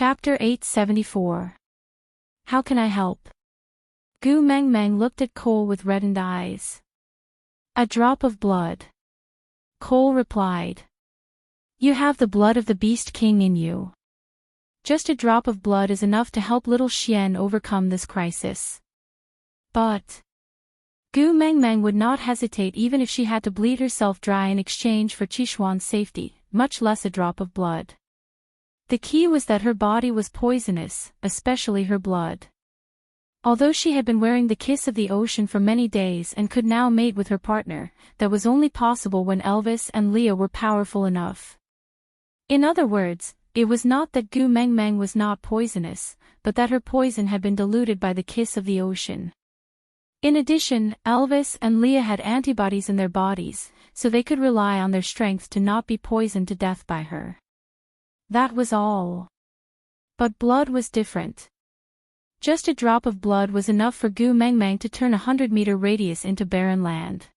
Chapter 874. How can I help? Gu Meng Meng looked at Cole with reddened eyes. A drop of blood. Cole replied. You have the blood of the Beast King in you. Just a drop of blood is enough to help little Xian overcome this crisis. But Gu Meng Meng would not hesitate even if she had to bleed herself dry in exchange for Qixuan's safety, much less a drop of blood. The key was that her body was poisonous, especially her blood. Although she had been wearing the kiss of the ocean for many days and could now mate with her partner, that was only possible when Elvis and Leah were powerful enough. In other words, it was not that Gu Meng Meng was not poisonous, but that her poison had been diluted by the kiss of the ocean. In addition, Elvis and Leah had antibodies in their bodies, so they could rely on their strength to not be poisoned to death by her. That was all. But blood was different. Just a drop of blood was enough for Gu Meng Meng to turn a 100-meter radius into barren land.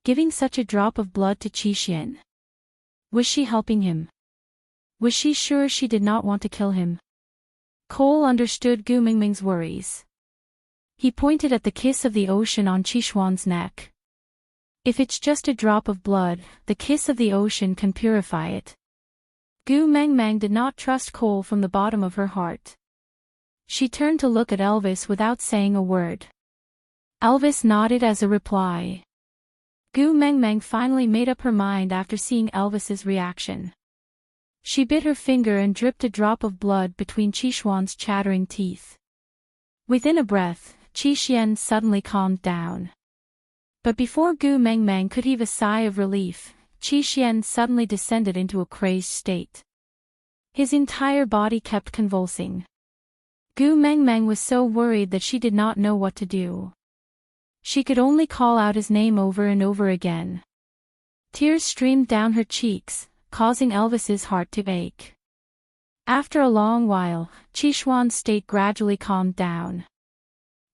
Giving such a drop of blood to Qixuan. Was she helping him? Was she sure she did not want to kill him? Cole understood Gu Meng Meng's worries. He pointed at the kiss of the ocean on Qixuan's neck. If it's just a drop of blood, the kiss of the ocean can purify it. Gu Meng Meng did not trust Cole from the bottom of her heart. She turned to look at Elvis without saying a word. Elvis nodded as a reply. Gu Meng Meng finally made up her mind after seeing Elvis's reaction. She bit her finger and dripped a drop of blood between Qixuan's chattering teeth. Within a breath, Qixuan suddenly calmed down. But before Gu Meng Meng could heave a sigh of relief, Qixuan suddenly descended into a crazed state. His entire body kept convulsing. Gu Meng Meng was so worried that she did not know what to do. She could only call out his name over and over again. Tears streamed down her cheeks, causing Elvis's heart to ache. After a long while, Qixuan's state gradually calmed down.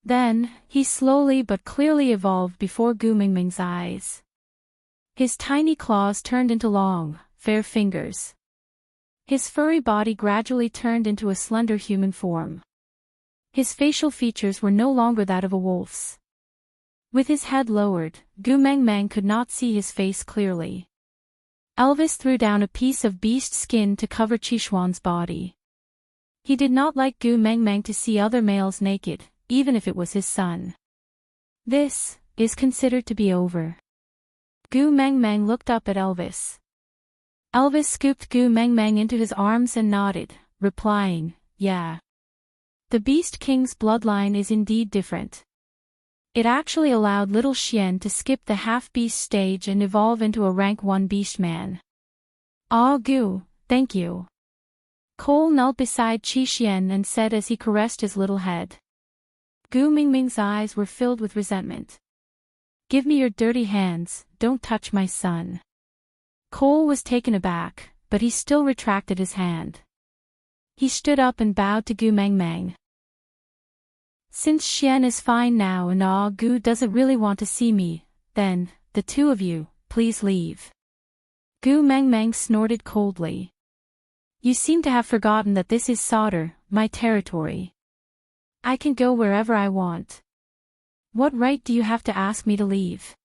Then, he slowly but clearly evolved before Gu Meng Meng's eyes. His tiny claws turned into long, fair fingers. His furry body gradually turned into a slender human form. His facial features were no longer that of a wolf's. With his head lowered, Gu Meng Meng could not see his face clearly. Elvis threw down a piece of beast skin to cover Qixuan's body. He did not like Gu Meng Meng to see other males naked, even if it was his son. This is considered to be over. Gu Meng Meng looked up at Elvis. Elvis scooped Gu Meng Meng into his arms and nodded, replying, yeah. The Beast King's bloodline is indeed different. It actually allowed little Xian to skip the half-beast stage and evolve into a rank 1 beast man. Ah Gu, thank you. Cole knelt beside Qixuan and said as he caressed his little head. Gu Meng Meng's eyes were filled with resentment. Give me your dirty hands, don't touch my son. Cole was taken aback, but he still retracted his hand. He stood up and bowed to Gu Meng Meng. Since Xian is fine now and Gu doesn't really want to see me, then, the two of you, please leave. Gu Meng Meng snorted coldly. You seem to have forgotten that this is Sauter, my territory. I can go wherever I want. What right do you have to ask me to leave?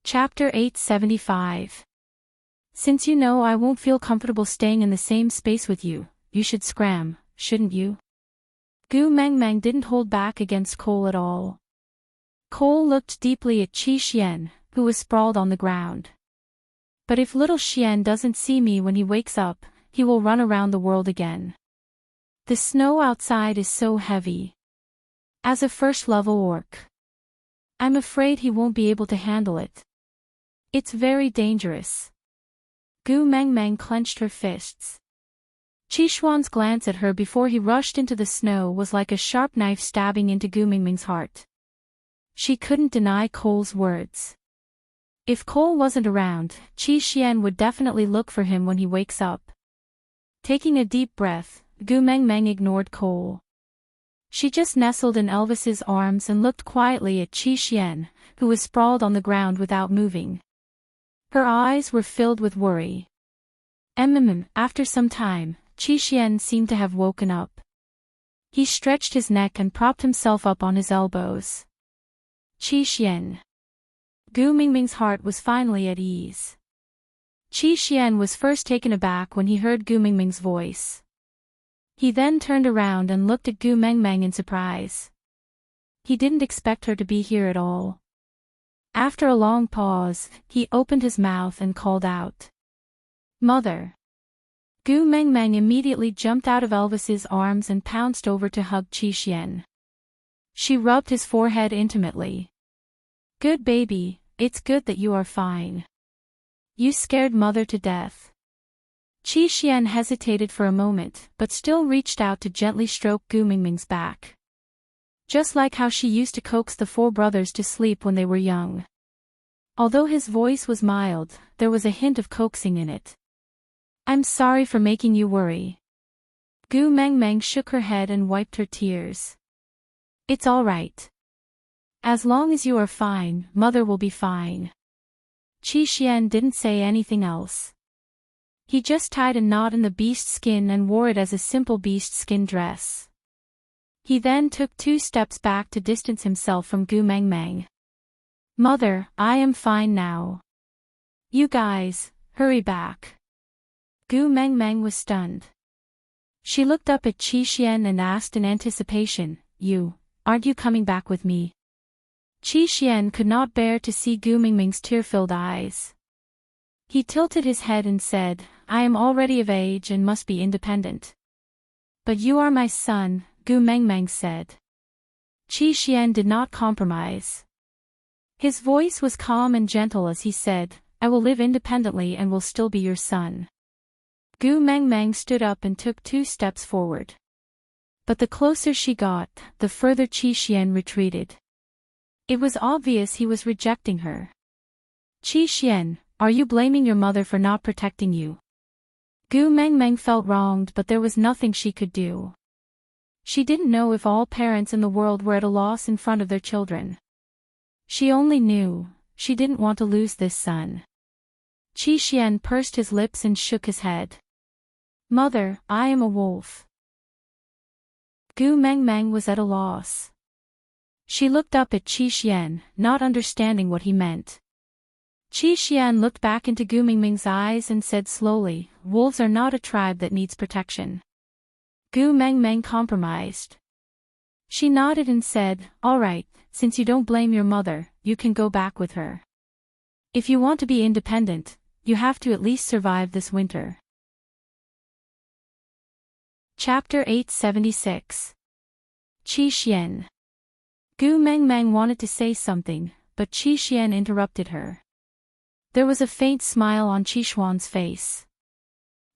Chapter 875. Since you know I won't feel comfortable staying in the same space with you, you should scram, shouldn't you? Gu Meng Meng didn't hold back against Cole at all. Cole looked deeply at Qixuan, who was sprawled on the ground. But if little Xian doesn't see me when he wakes up, he will run around the world again. The snow outside is so heavy. As a first-level orc, I'm afraid he won't be able to handle it. It's very dangerous. Gu Meng Meng clenched her fists. Qixuan's glance at her before he rushed into the snow was like a sharp knife stabbing into Gu Meng Meng's heart. She couldn't deny Cole's words. If Cole wasn't around, Qixuan would definitely look for him when he wakes up. Taking a deep breath, Gu Meng Meng ignored Cole. She just nestled in Elvis's arms and looked quietly at Qixuan, who was sprawled on the ground without moving. Her eyes were filled with worry. After some time, Qi Xian seemed to have woken up. He stretched his neck and propped himself up on his elbows. Qi Xian. Gu Mingming's heart was finally at ease. Qi Xian was first taken aback when he heard Gu Mingming's voice. He then turned around and looked at Gu Mengmeng in surprise. He didn't expect her to be here at all. After a long pause, he opened his mouth and called out, "Mother." Gu Mengmeng immediately jumped out of Elvis's arms and pounced over to hug Qi Xian. She rubbed his forehead intimately. "Good baby, it's good that you are fine. You scared mother to death." Qi Xian hesitated for a moment, but still reached out to gently stroke Gu Mingming's back. Just like how she used to coax the four brothers to sleep when they were young. Although his voice was mild, there was a hint of coaxing in it. "I'm sorry for making you worry." Gu Mengmeng shook her head and wiped her tears. "It's all right. As long as you are fine, mother will be fine." Qi Xian didn't say anything else. He just tied a knot in the beast skin and wore it as a simple beast skin dress. He then took 2 steps back to distance himself from Gu Mengmeng. "Mother, I am fine now. You guys, hurry back." Gu Mengmeng was stunned. She looked up at Qi Xian and asked in anticipation, Aren't you coming back with me?" Qi Xian could not bear to see Gu Mingming's tear-filled eyes. He tilted his head and said, "I am already of age and must be independent." "But you are my son," Gu Mengmeng said. Qi Xian did not compromise. His voice was calm and gentle as he said, "I will live independently and will still be your son." Gu Mengmeng stood up and took 2 steps forward. But the closer she got, the further Qi Xian retreated. It was obvious he was rejecting her. "Qi Xian, are you blaming your mother for not protecting you?" Gu Mengmeng felt wronged, but there was nothing she could do. She didn't know if all parents in the world were at a loss in front of their children. She only knew, she didn't want to lose this son. Qi Xian pursed his lips and shook his head. "Mother, I am a wolf." Gu Mengmeng was at a loss. She looked up at Qi Xian, not understanding what he meant. Qi Xian looked back into Gu Mingming's eyes and said slowly, "Wolves are not a tribe that needs protection." Gu Mengmeng compromised. She nodded and said, "All right, since you don't blame your mother, you can go back with her. If you want to be independent, you have to at least survive this winter." Chapter 876. Qi Xian. Gu Mengmeng wanted to say something, but Qi Xian interrupted her. There was a faint smile on Qi Xuan's face.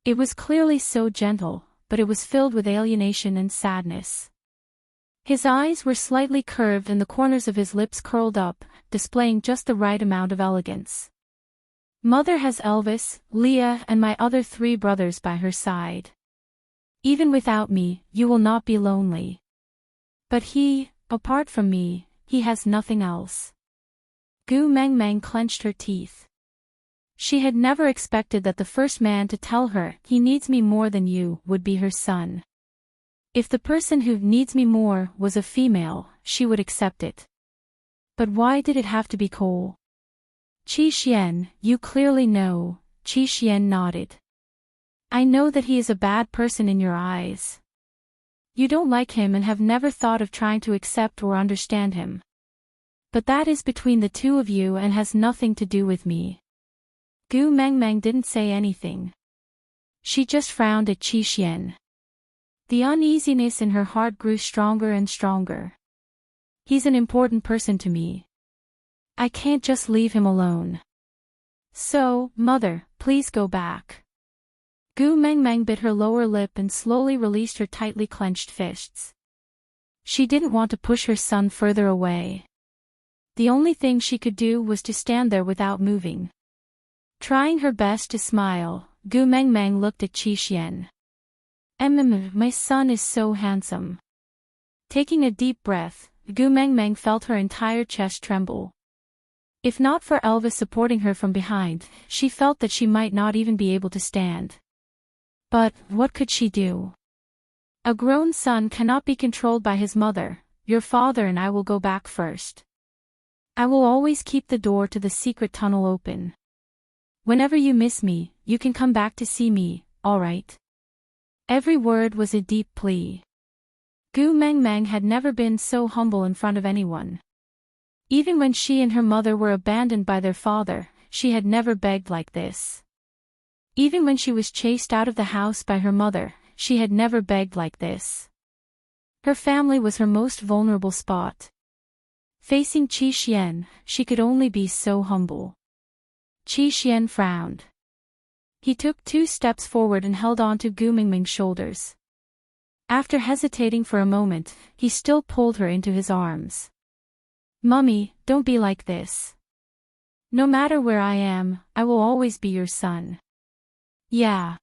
It was clearly so gentle, but it was filled with alienation and sadness. His eyes were slightly curved and the corners of his lips curled up, displaying just the right amount of elegance. "Mother has Elvis, Leah and my other 3 brothers by her side. Even without me, you will not be lonely. But apart from me, he has nothing else." Gu Mengmeng clenched her teeth. She had never expected that the first man to tell her, "He needs me more than you," would be her son. If the person who needs me more was a female, she would accept it. But why did it have to be Cole? "Qi Xian, you clearly know." Qi Xian nodded. "I know that he is a bad person in your eyes. You don't like him and have never thought of trying to accept or understand him. But that is between the 2 of you and has nothing to do with me." Gu Mengmeng didn't say anything. She just frowned at Qi Xian. The uneasiness in her heart grew stronger and stronger. "He's an important person to me. I can't just leave him alone. So, mother, please go back." Gu Mengmeng bit her lower lip and slowly released her tightly clenched fists. She didn't want to push her son further away. The only thing she could do was to stand there without moving. Trying her best to smile, Gu Mengmeng looked at Qi Xian. My son is so handsome." Taking a deep breath, Gu Mengmeng felt her entire chest tremble. If not for Elvis supporting her from behind, she felt that she might not even be able to stand. But what could she do? A grown son cannot be controlled by his mother. Your father and I will go back first. I will always keep the door to the secret tunnel open. Whenever you miss me, you can come back to see me, all right? Every word was a deep plea. Gu Mengmeng had never been so humble in front of anyone. Even when she and her mother were abandoned by their father, she had never begged like this. Even when she was chased out of the house by her mother, she had never begged like this. Her family was her most vulnerable spot. Facing Qi Xian, she could only be so humble. Qi Xian frowned. He took 2 steps forward and held on to Gu Mingming's shoulders. After hesitating for a moment, he still pulled her into his arms. Mummy, don't be like this. No matter where I am, I will always be your son. Yeah.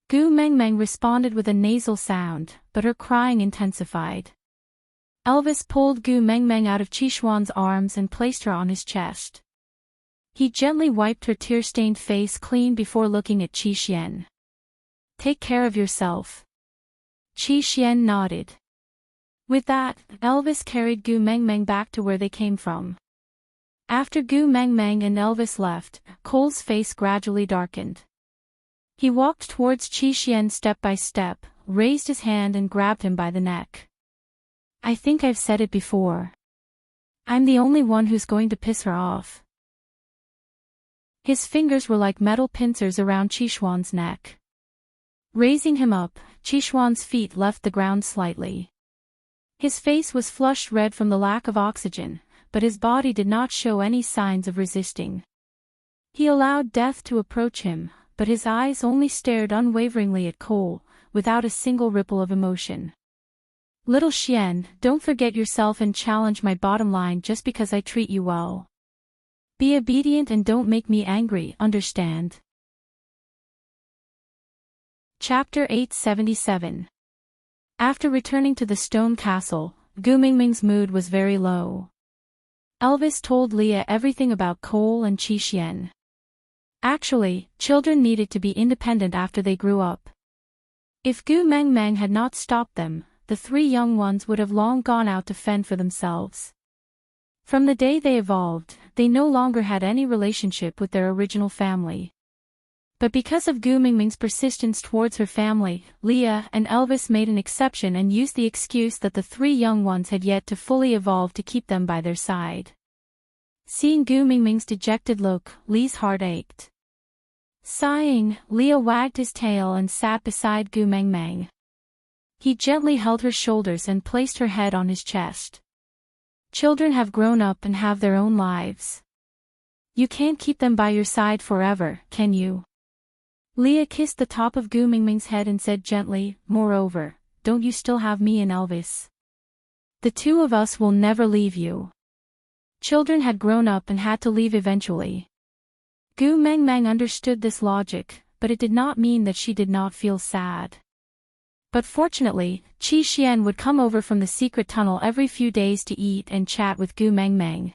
Gu Mengmeng responded with a nasal sound, but her crying intensified. Elvis pulled Gu Mengmeng out of Qishuan's arms and placed her on his chest. He gently wiped her tear-stained face clean before looking at Qi Xian. Take care of yourself. Qi Xian nodded. With that, Elvis carried Gu Mengmeng back to where they came from. After Gu Mengmeng and Elvis left, Cole's face gradually darkened. He walked towards Qi Xian step by step, raised his hand and grabbed him by the neck. I think I've said it before. I'm the only one who's going to piss her off. His fingers were like metal pincers around Qishuan's neck. Raising him up, Qishuan's feet left the ground slightly. His face was flushed red from the lack of oxygen, but his body did not show any signs of resisting. He allowed death to approach him, but his eyes only stared unwaveringly at Cole, without a single ripple of emotion. Little Xian, don't forget yourself and challenge my bottom line just because I treat you well. Be obedient and don't make me angry, understand? Chapter 877. After returning to the stone castle, Gu Mingming's mood was very low. Elvis told Leah everything about Cole and Qi Xian. Actually, children needed to be independent after they grew up. If Gu Mengmeng had not stopped them, the 3 young ones would have long gone out to fend for themselves. From the day they evolved, they no longer had any relationship with their original family. But because of Gu Mingming's persistence towards her family, Leah and Elvis made an exception and used the excuse that the 3 young ones had yet to fully evolve to keep them by their side. Seeing Gu Mingming's dejected look, Lee's heart ached. Sighing, Leah wagged his tail and sat beside Gu Mengmeng. He gently held her shoulders and placed her head on his chest. Children have grown up and have their own lives. You can't keep them by your side forever, can you? Leah kissed the top of Gu Mingming's head and said gently, moreover, don't you still have me and Elvis? The 2 of us will never leave you. Children had grown up and had to leave eventually. Gu Mengmeng understood this logic, but it did not mean that she did not feel sad. But fortunately, Qi Xian would come over from the secret tunnel every few days to eat and chat with Gu Mengmeng.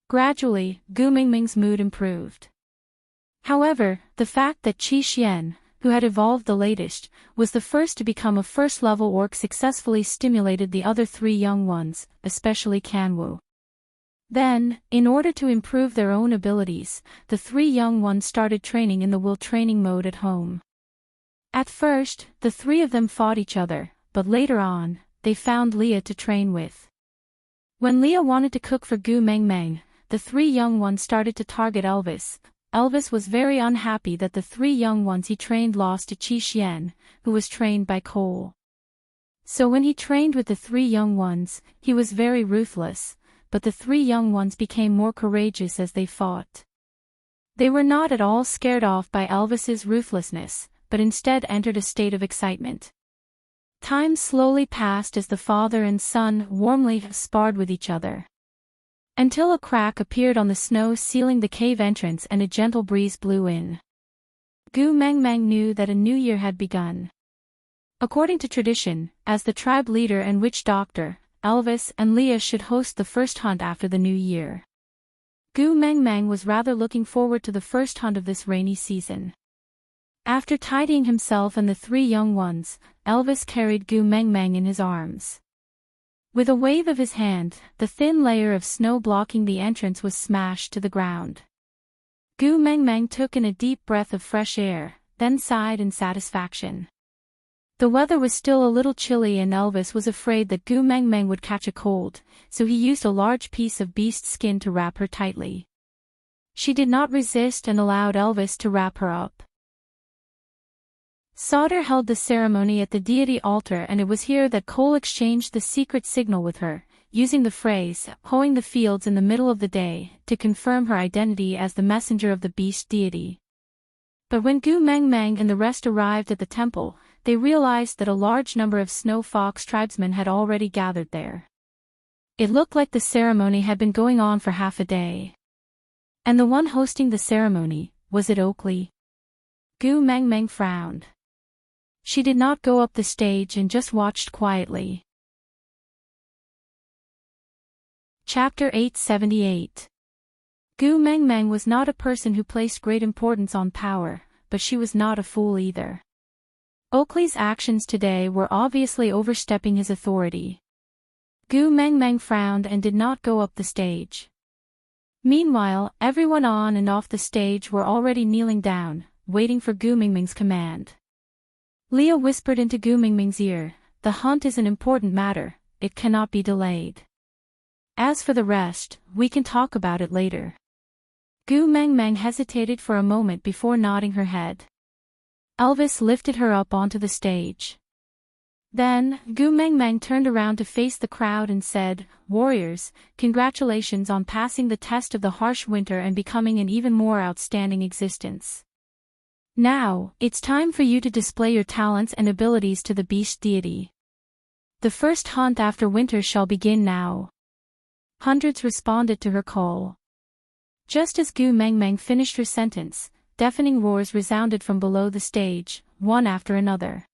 Gradually, Gu Mingming's mood improved. However, the fact that Qi Xian, who had evolved the latest, was the first to become a first-level orc successfully stimulated the other 3 young ones, especially Kanwu. Then, in order to improve their own abilities, the 3 young ones started training in the will training mode at home. At first, the 3 of them fought each other, but later on, they found Leah to train with. When Leah wanted to cook for Gu Mengmeng, the 3 young ones started to target Elvis. Elvis was very unhappy that the 3 young ones he trained lost to Qi Xian, who was trained by Cole. So when he trained with the 3 young ones, he was very ruthless, but the 3 young ones became more courageous as they fought. They were not at all scared off by Elvis's ruthlessness, but instead entered a state of excitement. Time slowly passed as the father and son warmly sparred with each other. Until a crack appeared on the snow sealing the cave entrance and a gentle breeze blew in. Gu Mengmeng knew that a new year had begun. According to tradition, as the tribe leader and witch doctor, Elvis and Leah should host the first hunt after the new year. Gu Mengmeng was rather looking forward to the first hunt of this rainy season. After tidying himself and the 3 young ones, Elvis carried Gu Meng Meng in his arms. With a wave of his hand, the thin layer of snow blocking the entrance was smashed to the ground. Gu Meng Meng took in a deep breath of fresh air, then sighed in satisfaction. The weather was still a little chilly and Elvis was afraid that Gu Meng Meng would catch a cold, so he used a large piece of beast skin to wrap her tightly. She did not resist and allowed Elvis to wrap her up. Sauter held the ceremony at the deity altar, and it was here that Cole exchanged the secret signal with her, using the phrase, "hoeing the fields in the middle of the day," to confirm her identity as the messenger of the beast deity. But when Gu Meng Meng and the rest arrived at the temple, they realized that a large number of Snow Fox tribesmen had already gathered there. It looked like the ceremony had been going on for half a day. And the one hosting the ceremony, was it Oakley? Gu Meng Meng frowned. She did not go up the stage and just watched quietly. Chapter 878. Gu Meng Meng was not a person who placed great importance on power, but she was not a fool either. Oakley's actions today were obviously overstepping his authority. Gu Meng Meng frowned and did not go up the stage. Meanwhile, everyone on and off the stage were already kneeling down, waiting for Gu Meng Meng's command. Leah whispered into Gu Meng Meng's ear, "The hunt is an important matter, it cannot be delayed. As for the rest, we can talk about it later." Gu Meng Meng hesitated for a moment before nodding her head. Elvis lifted her up onto the stage. Then, Gu Meng Meng turned around to face the crowd and said, "Warriors, congratulations on passing the test of the harsh winter and becoming an even more outstanding existence. Now, it's time for you to display your talents and abilities to the beast deity. The first hunt after winter shall begin now." Hundreds responded to her call. Just as Gu Meng Meng finished her sentence, deafening roars resounded from below the stage, one after another.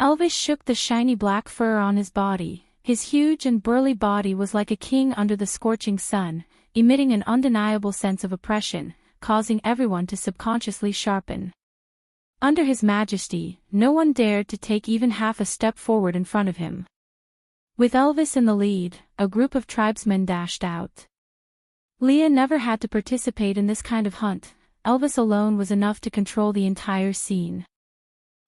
Elvis shook the shiny black fur on his body. His huge and burly body was like a king under the scorching sun, emitting an undeniable sense of oppression, causing everyone to subconsciously sharpen. Under his majesty, no one dared to take even half a step forward in front of him. With Elvis in the lead, a group of tribesmen dashed out. Leah never had to participate in this kind of hunt. Elvis alone was enough to control the entire scene.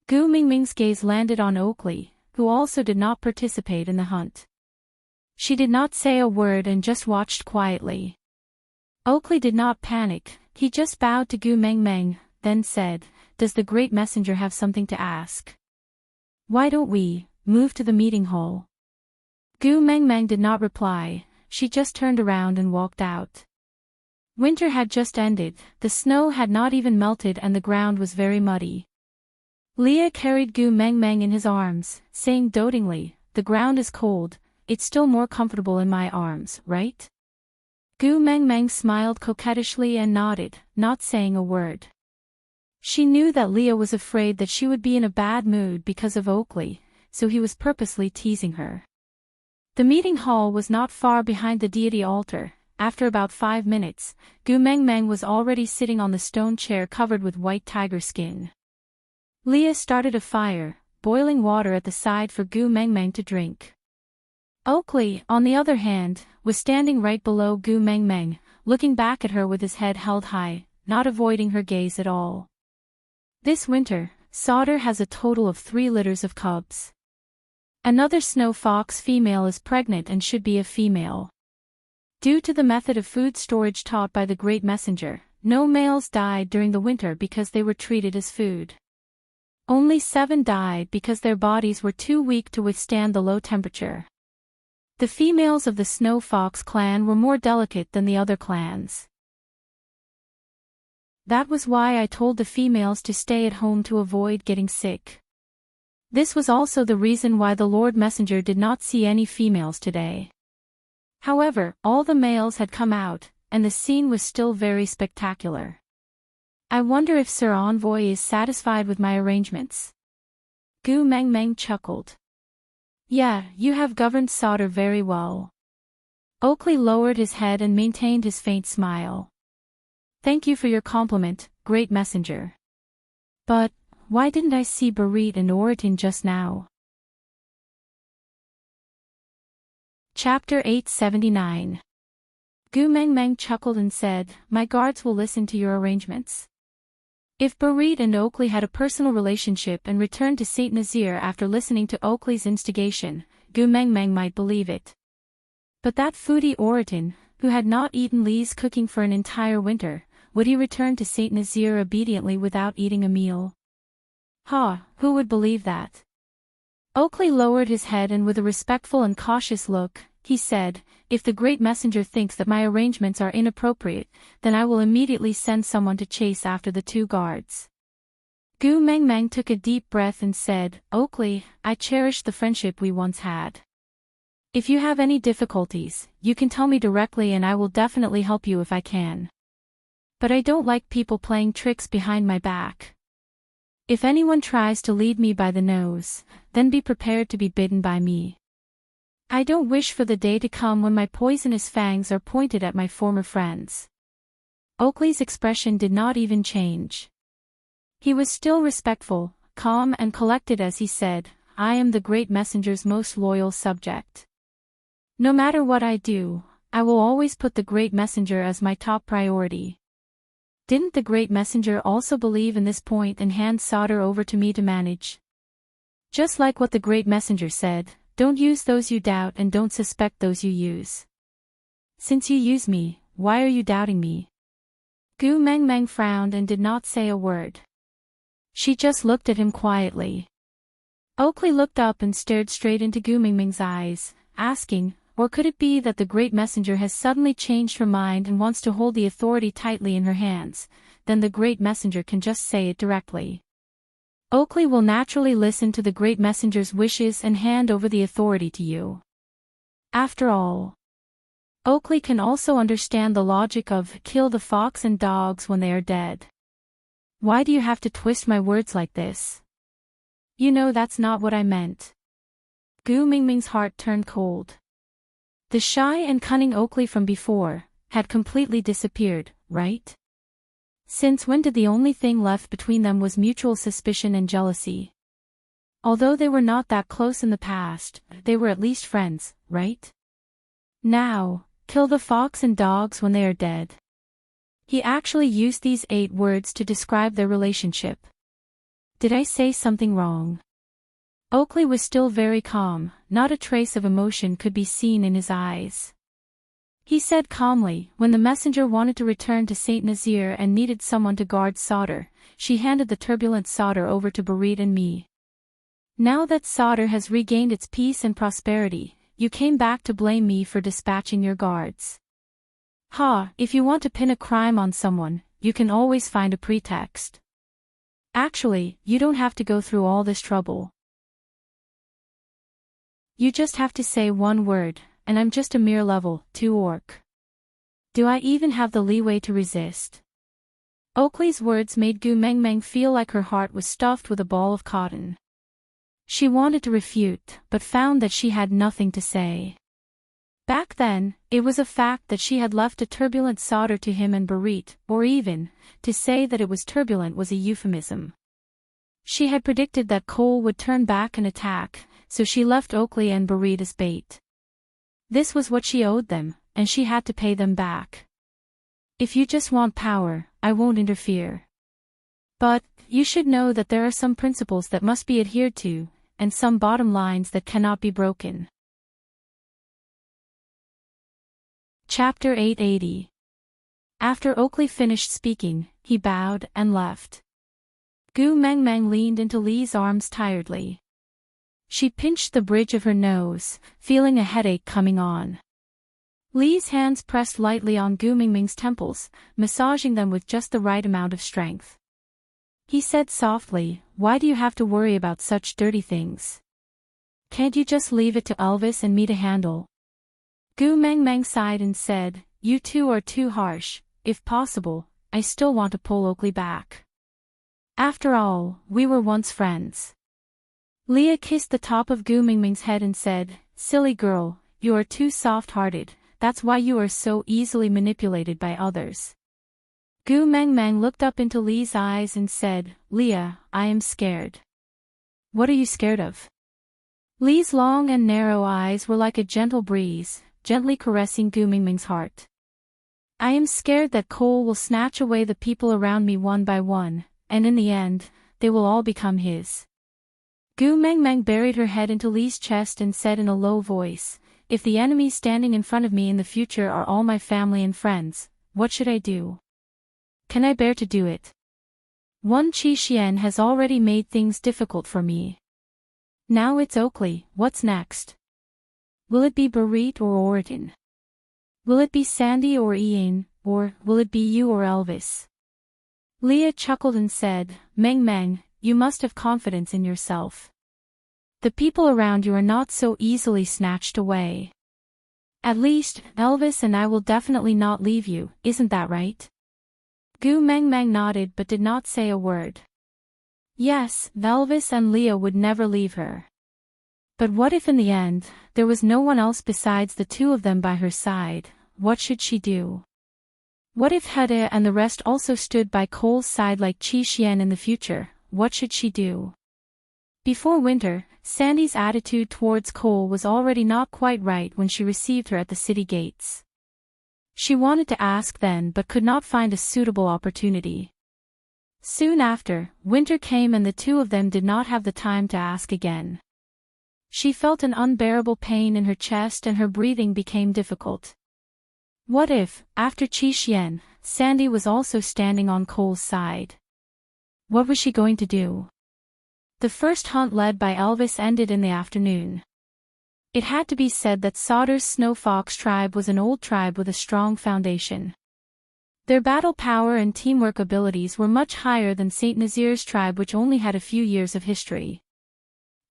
Gu Meng Meng's gaze landed on Oakley, who also did not participate in the hunt. She did not say a word and just watched quietly. Oakley did not panic, he just bowed to Gu Meng Meng, then said, "Does the great messenger have something to ask? Why don't we move to the meeting hall?" Gu Meng Meng did not reply, she just turned around and walked out. Winter had just ended, the snow had not even melted and the ground was very muddy. Leah carried Gu Meng Meng in his arms, saying dotingly, "The ground is cold, it's still more comfortable in my arms, right?" Gu Meng Meng smiled coquettishly and nodded, not saying a word. She knew that Leah was afraid that she would be in a bad mood because of Oakley, so he was purposely teasing her. The meeting hall was not far behind the deity altar. After about 5 minutes, Gu Meng Meng was already sitting on the stone chair covered with white tiger skin. Leah started a fire, boiling water at the side for Gu Meng Meng to drink. Oakley, on the other hand, was standing right below Gu Meng Meng, looking back at her with his head held high, not avoiding her gaze at all. This winter, Sauter has a total of 3 litters of cubs. Another snow fox female is pregnant and should be a female. Due to the method of food storage taught by the Great Messenger, no males died during the winter because they were treated as food. Only 7 died because their bodies were too weak to withstand the low temperature. The females of the Snow Fox clan were more delicate than the other clans. That was why I told the females to stay at home to avoid getting sick. This was also the reason why the Lord Messenger did not see any females today. However, all the males had come out, and the scene was still very spectacular. I wonder if Sir Envoy is satisfied with my arrangements. Gu Meng Meng chuckled. Yeah, you have governed Sauter very well. Oakley lowered his head and maintained his faint smile. Thank you for your compliment, Great Messenger. But, why didn't I see Barit and Oritin just now? Chapter 879. Gu Mengmeng chuckled and said, "My guards will listen to your arrangements." If Barit and Oakley had a personal relationship and returned to St. Nazaire after listening to Oakley's instigation, Gu Mengmeng might believe it. But that foodie Oritin, who had not eaten Li's cooking for an entire winter, would he return to St. Nazaire obediently without eating a meal? Who would believe that? Oakley lowered his head and with a respectful and cautious look, he said, "If the great messenger thinks that my arrangements are inappropriate, then I will immediately send someone to chase after the two guards." Gu Mengmeng took a deep breath and said, "Oakley, I cherish the friendship we once had. If you have any difficulties, you can tell me directly and I will definitely help you if I can. But I don't like people playing tricks behind my back. If anyone tries to lead me by the nose, then be prepared to be bitten by me. I don't wish for the day to come when my poisonous fangs are pointed at my former friends." Oakley's expression did not even change. He was still respectful, calm and collected as he said, "I am the great messenger's most loyal subject. No matter what I do, I will always put the great messenger as my top priority." Didn't the great messenger also believe in this point and hand Sauter over to me to manage? Just like what the great messenger said, don't use those you doubt and don't suspect those you use. Since you use me, why are you doubting me? Gu Mengmeng frowned and did not say a word. She just looked at him quietly. Oakley looked up and stared straight into Gu Mengmeng's eyes, asking, or could it be that the great messenger has suddenly changed her mind and wants to hold the authority tightly in her hands? Then the great messenger can just say it directly. Oakley will naturally listen to the great messenger's wishes and hand over the authority to you. After all, Oakley can also understand the logic of kill the fox and dogs when they are dead. Why do you have to twist my words like this? You know that's not what I meant. Gu Mengmeng's heart turned cold. The shy and cunning Oakley from before had completely disappeared, right? Since when did the only thing left between them was mutual suspicion and jealousy? Although they were not that close in the past, they were at least friends, right? Now, kill the fox and dogs when they are dead. He actually used these 8 words to describe their relationship. Did I say something wrong? Oakley was still very calm, not a trace of emotion could be seen in his eyes. He said calmly, when the messenger wanted to return to St. Nazaire and needed someone to guard Sauter, she handed the turbulent Sauter over to Barit and me. Now that Sauter has regained its peace and prosperity, you came back to blame me for dispatching your guards. If you want to pin a crime on someone, you can always find a pretext. Actually, you don't have to go through all this trouble. You just have to say one word, and I'm just a mere level 2 orc. Do I even have the leeway to resist? Oakley's words made Gu Mengmeng feel like her heart was stuffed with a ball of cotton. She wanted to refute, but found that she had nothing to say. Back then, it was a fact that she had left a turbulent Sauter to him and Barit, or even, to say that it was turbulent was a euphemism. She had predicted that Cole would turn back and attack, so she left Oakley and Barit as bait. This was what she owed them, and she had to pay them back. If you just want power, I won't interfere. But, you should know that there are some principles that must be adhered to, and some bottom lines that cannot be broken. Chapter 880. After Oakley finished speaking, he bowed and left. Gu Mengmeng leaned into Li's arms tiredly. She pinched the bridge of her nose, feeling a headache coming on. Li's hands pressed lightly on Gu Mengmeng's temples, massaging them with just the right amount of strength. He said softly, "Why do you have to worry about such dirty things? Can't you just leave it to Elvis and me to handle?" Gu Mengmeng sighed and said, "You two are too harsh. If possible, I still want to pull Oakley back. After all, we were once friends." Leah kissed the top of Gu Mengmeng's head and said, "Silly girl, you are too soft-hearted, that's why you are so easily manipulated by others." Gu Meng Meng looked up into Lee's eyes and said, "Leah, I am scared." "What are you scared of?" Lee's long and narrow eyes were like a gentle breeze, gently caressing Gu Meng Meng's heart. "I am scared that Cole will snatch away the people around me one by one, and in the end, they will all become his." Gu Meng Meng buried her head into Lee's chest and said in a low voice, "If the enemies standing in front of me in the future are all my family and friends, what should I do? Can I bear to do it? One Qi Xian has already made things difficult for me. Now it's Oakley, what's next? Will it be Barit or Oriton? Will it be Sandy or Ian, or will it be you or Elvis?" Leah chuckled and said, "Meng Meng, you must have confidence in yourself. The people around you are not so easily snatched away. At least, Elvis and I will definitely not leave you, isn't that right?" Gu Meng Meng nodded but did not say a word. Yes, Elvis and Leah would never leave her. But what if in the end, there was no one else besides the two of them by her side? What should she do? What if Hede and the rest also stood by Cole's side like Qi Xian in the future? What should she do? Before winter, Sandy's attitude towards Cole was already not quite right when she received her at the city gates. She wanted to ask then but could not find a suitable opportunity. Soon after, winter came and the two of them did not have the time to ask again. She felt an unbearable pain in her chest and her breathing became difficult. What if, after Qi Xian, Sandy was also standing on Cole's side? What was she going to do? The first hunt led by Elvis ended in the afternoon. It had to be said that Sauter's Snow Fox tribe was an old tribe with a strong foundation. Their battle power and teamwork abilities were much higher than Saint Nazir's tribe, which only had a few years of history.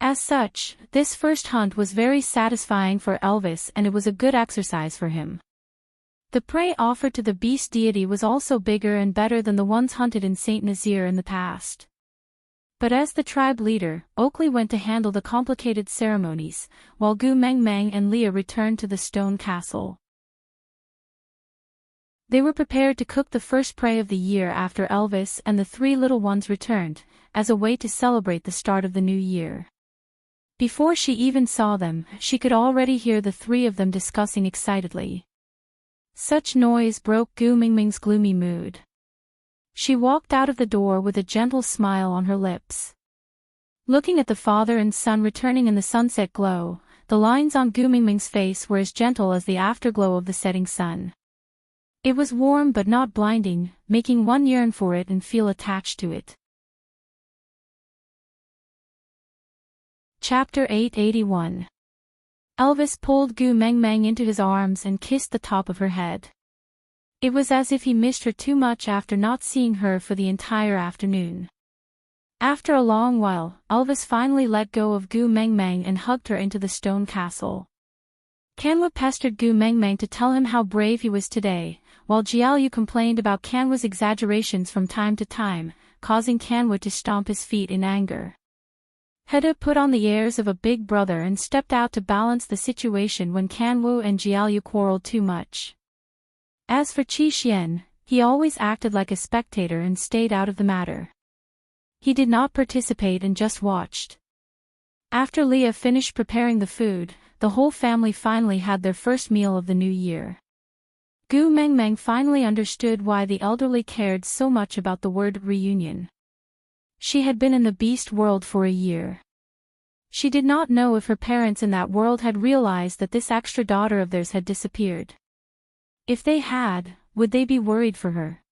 As such, this first hunt was very satisfying for Elvis and it was a good exercise for him. The prey offered to the beast deity was also bigger and better than the ones hunted in Saint Nazir in the past. But as the tribe leader, Oakley went to handle the complicated ceremonies, while Gu Meng Meng and Leah returned to the stone castle. They were prepared to cook the first prey of the year after Elvis and the three little ones returned, as a way to celebrate the start of the new year. Before she even saw them, she could already hear the three of them discussing excitedly. Such noise broke Gu Meng Meng's gloomy mood. She walked out of the door with a gentle smile on her lips. Looking at the father and son returning in the sunset glow, the lines on Gu Meng Meng's face were as gentle as the afterglow of the setting sun. It was warm but not blinding, making one yearn for it and feel attached to it. Chapter 881. Elvis pulled Gu Meng Meng into his arms and kissed the top of her head. It was as if he missed her too much after not seeing her for the entire afternoon. After a long while, Elvis finally let go of Gu Meng Meng and hugged her into the stone castle. Kanwa pestered Gu Meng Meng to tell him how brave he was today, while Jiaoyu complained about Kanwa's exaggerations from time to time, causing Kanwa to stomp his feet in anger. Hede put on the airs of a big brother and stepped out to balance the situation when Kanwa and Jiaoyu quarreled too much. As for Qi Xian, he always acted like a spectator and stayed out of the matter. He did not participate and just watched. After Leah finished preparing the food, the whole family finally had their first meal of the new year. Gu Meng Meng finally understood why the elderly cared so much about the word reunion. She had been in the beast world for a year. She did not know if her parents in that world had realized that this extra daughter of theirs had disappeared. If they had, would they be worried for her?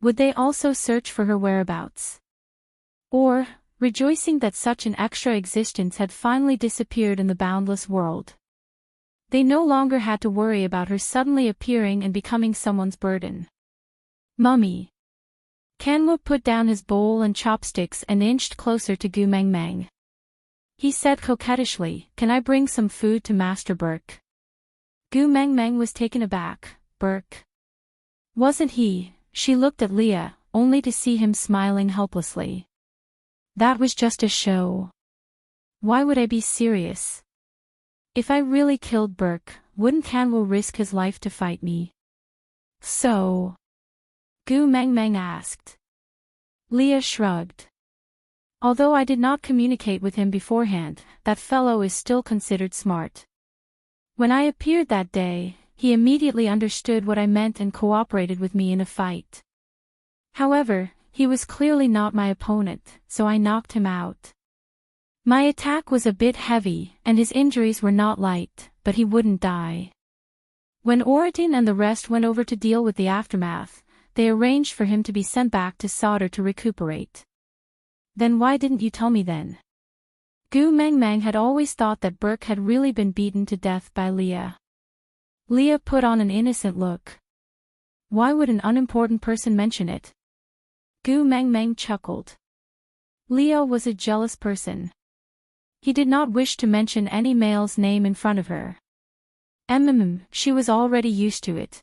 Would they also search for her whereabouts? Or, rejoicing that such an extra existence had finally disappeared in the boundless world? They no longer had to worry about her suddenly appearing and becoming someone's burden. Mummy. Kanwa put down his bowl and chopsticks and inched closer to Gu Meng Meng. He said coquettishly, "Can I bring some food to Master Burke?" Gu Meng Meng was taken aback. Burke? Wasn't he? She looked at Leah, only to see him smiling helplessly. That was just a show. Why would I be serious? If I really killed Burke, wouldn't Kanwa risk his life to fight me? So. Gu Meng Meng asked. Leah shrugged. Although I did not communicate with him beforehand, that fellow is still considered smart. When I appeared that day, he immediately understood what I meant and cooperated with me in a fight. However, he was clearly not my opponent, so I knocked him out. My attack was a bit heavy, and his injuries were not light, but he wouldn't die. When Oritin and the rest went over to deal with the aftermath, they arranged for him to be sent back to Sauter to recuperate. Then why didn't you tell me then? Gu Meng Meng had always thought that Burke had really been beaten to death by Leah. Leah put on an innocent look. Why would an unimportant person mention it? Gu Meng Meng chuckled. Leah was a jealous person. He did not wish to mention any male's name in front of her. She was already used to it.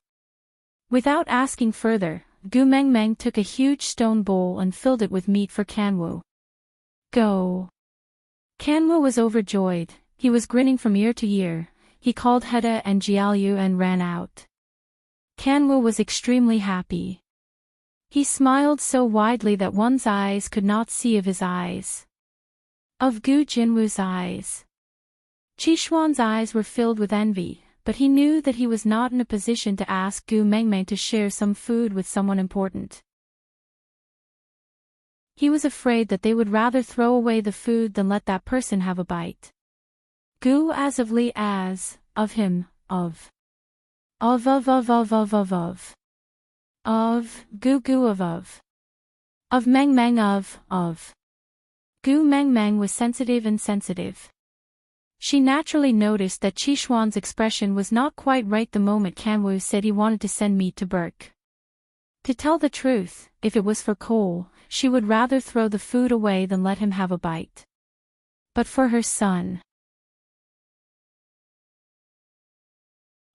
Without asking further, Gu Meng Meng took a huge stone bowl and filled it with meat for Kanwu. Go! Kanwu was overjoyed, he was grinning from ear to ear, he called Heda and Jiaoyu and ran out. Kanwu was extremely happy. He smiled so widely that one's eyes could not see of his eyes. Of Gu Jinwu's eyes. Qishuan's eyes were filled with envy, but he knew that he was not in a position to ask Gu Mengmeng to share some food with someone important. He was afraid that they would rather throw away the food than let that person have a bite. Gu as of Li as, of him, of. Of, Gu Gu of. Of Meng Meng of. Gu Meng Meng was sensitive and sensitive. She naturally noticed that Qishuan's expression was not quite right the moment Kanwu said he wanted to send meat to Burke. To tell the truth, if it was for Cole, she would rather throw the food away than let him have a bite. But for her son.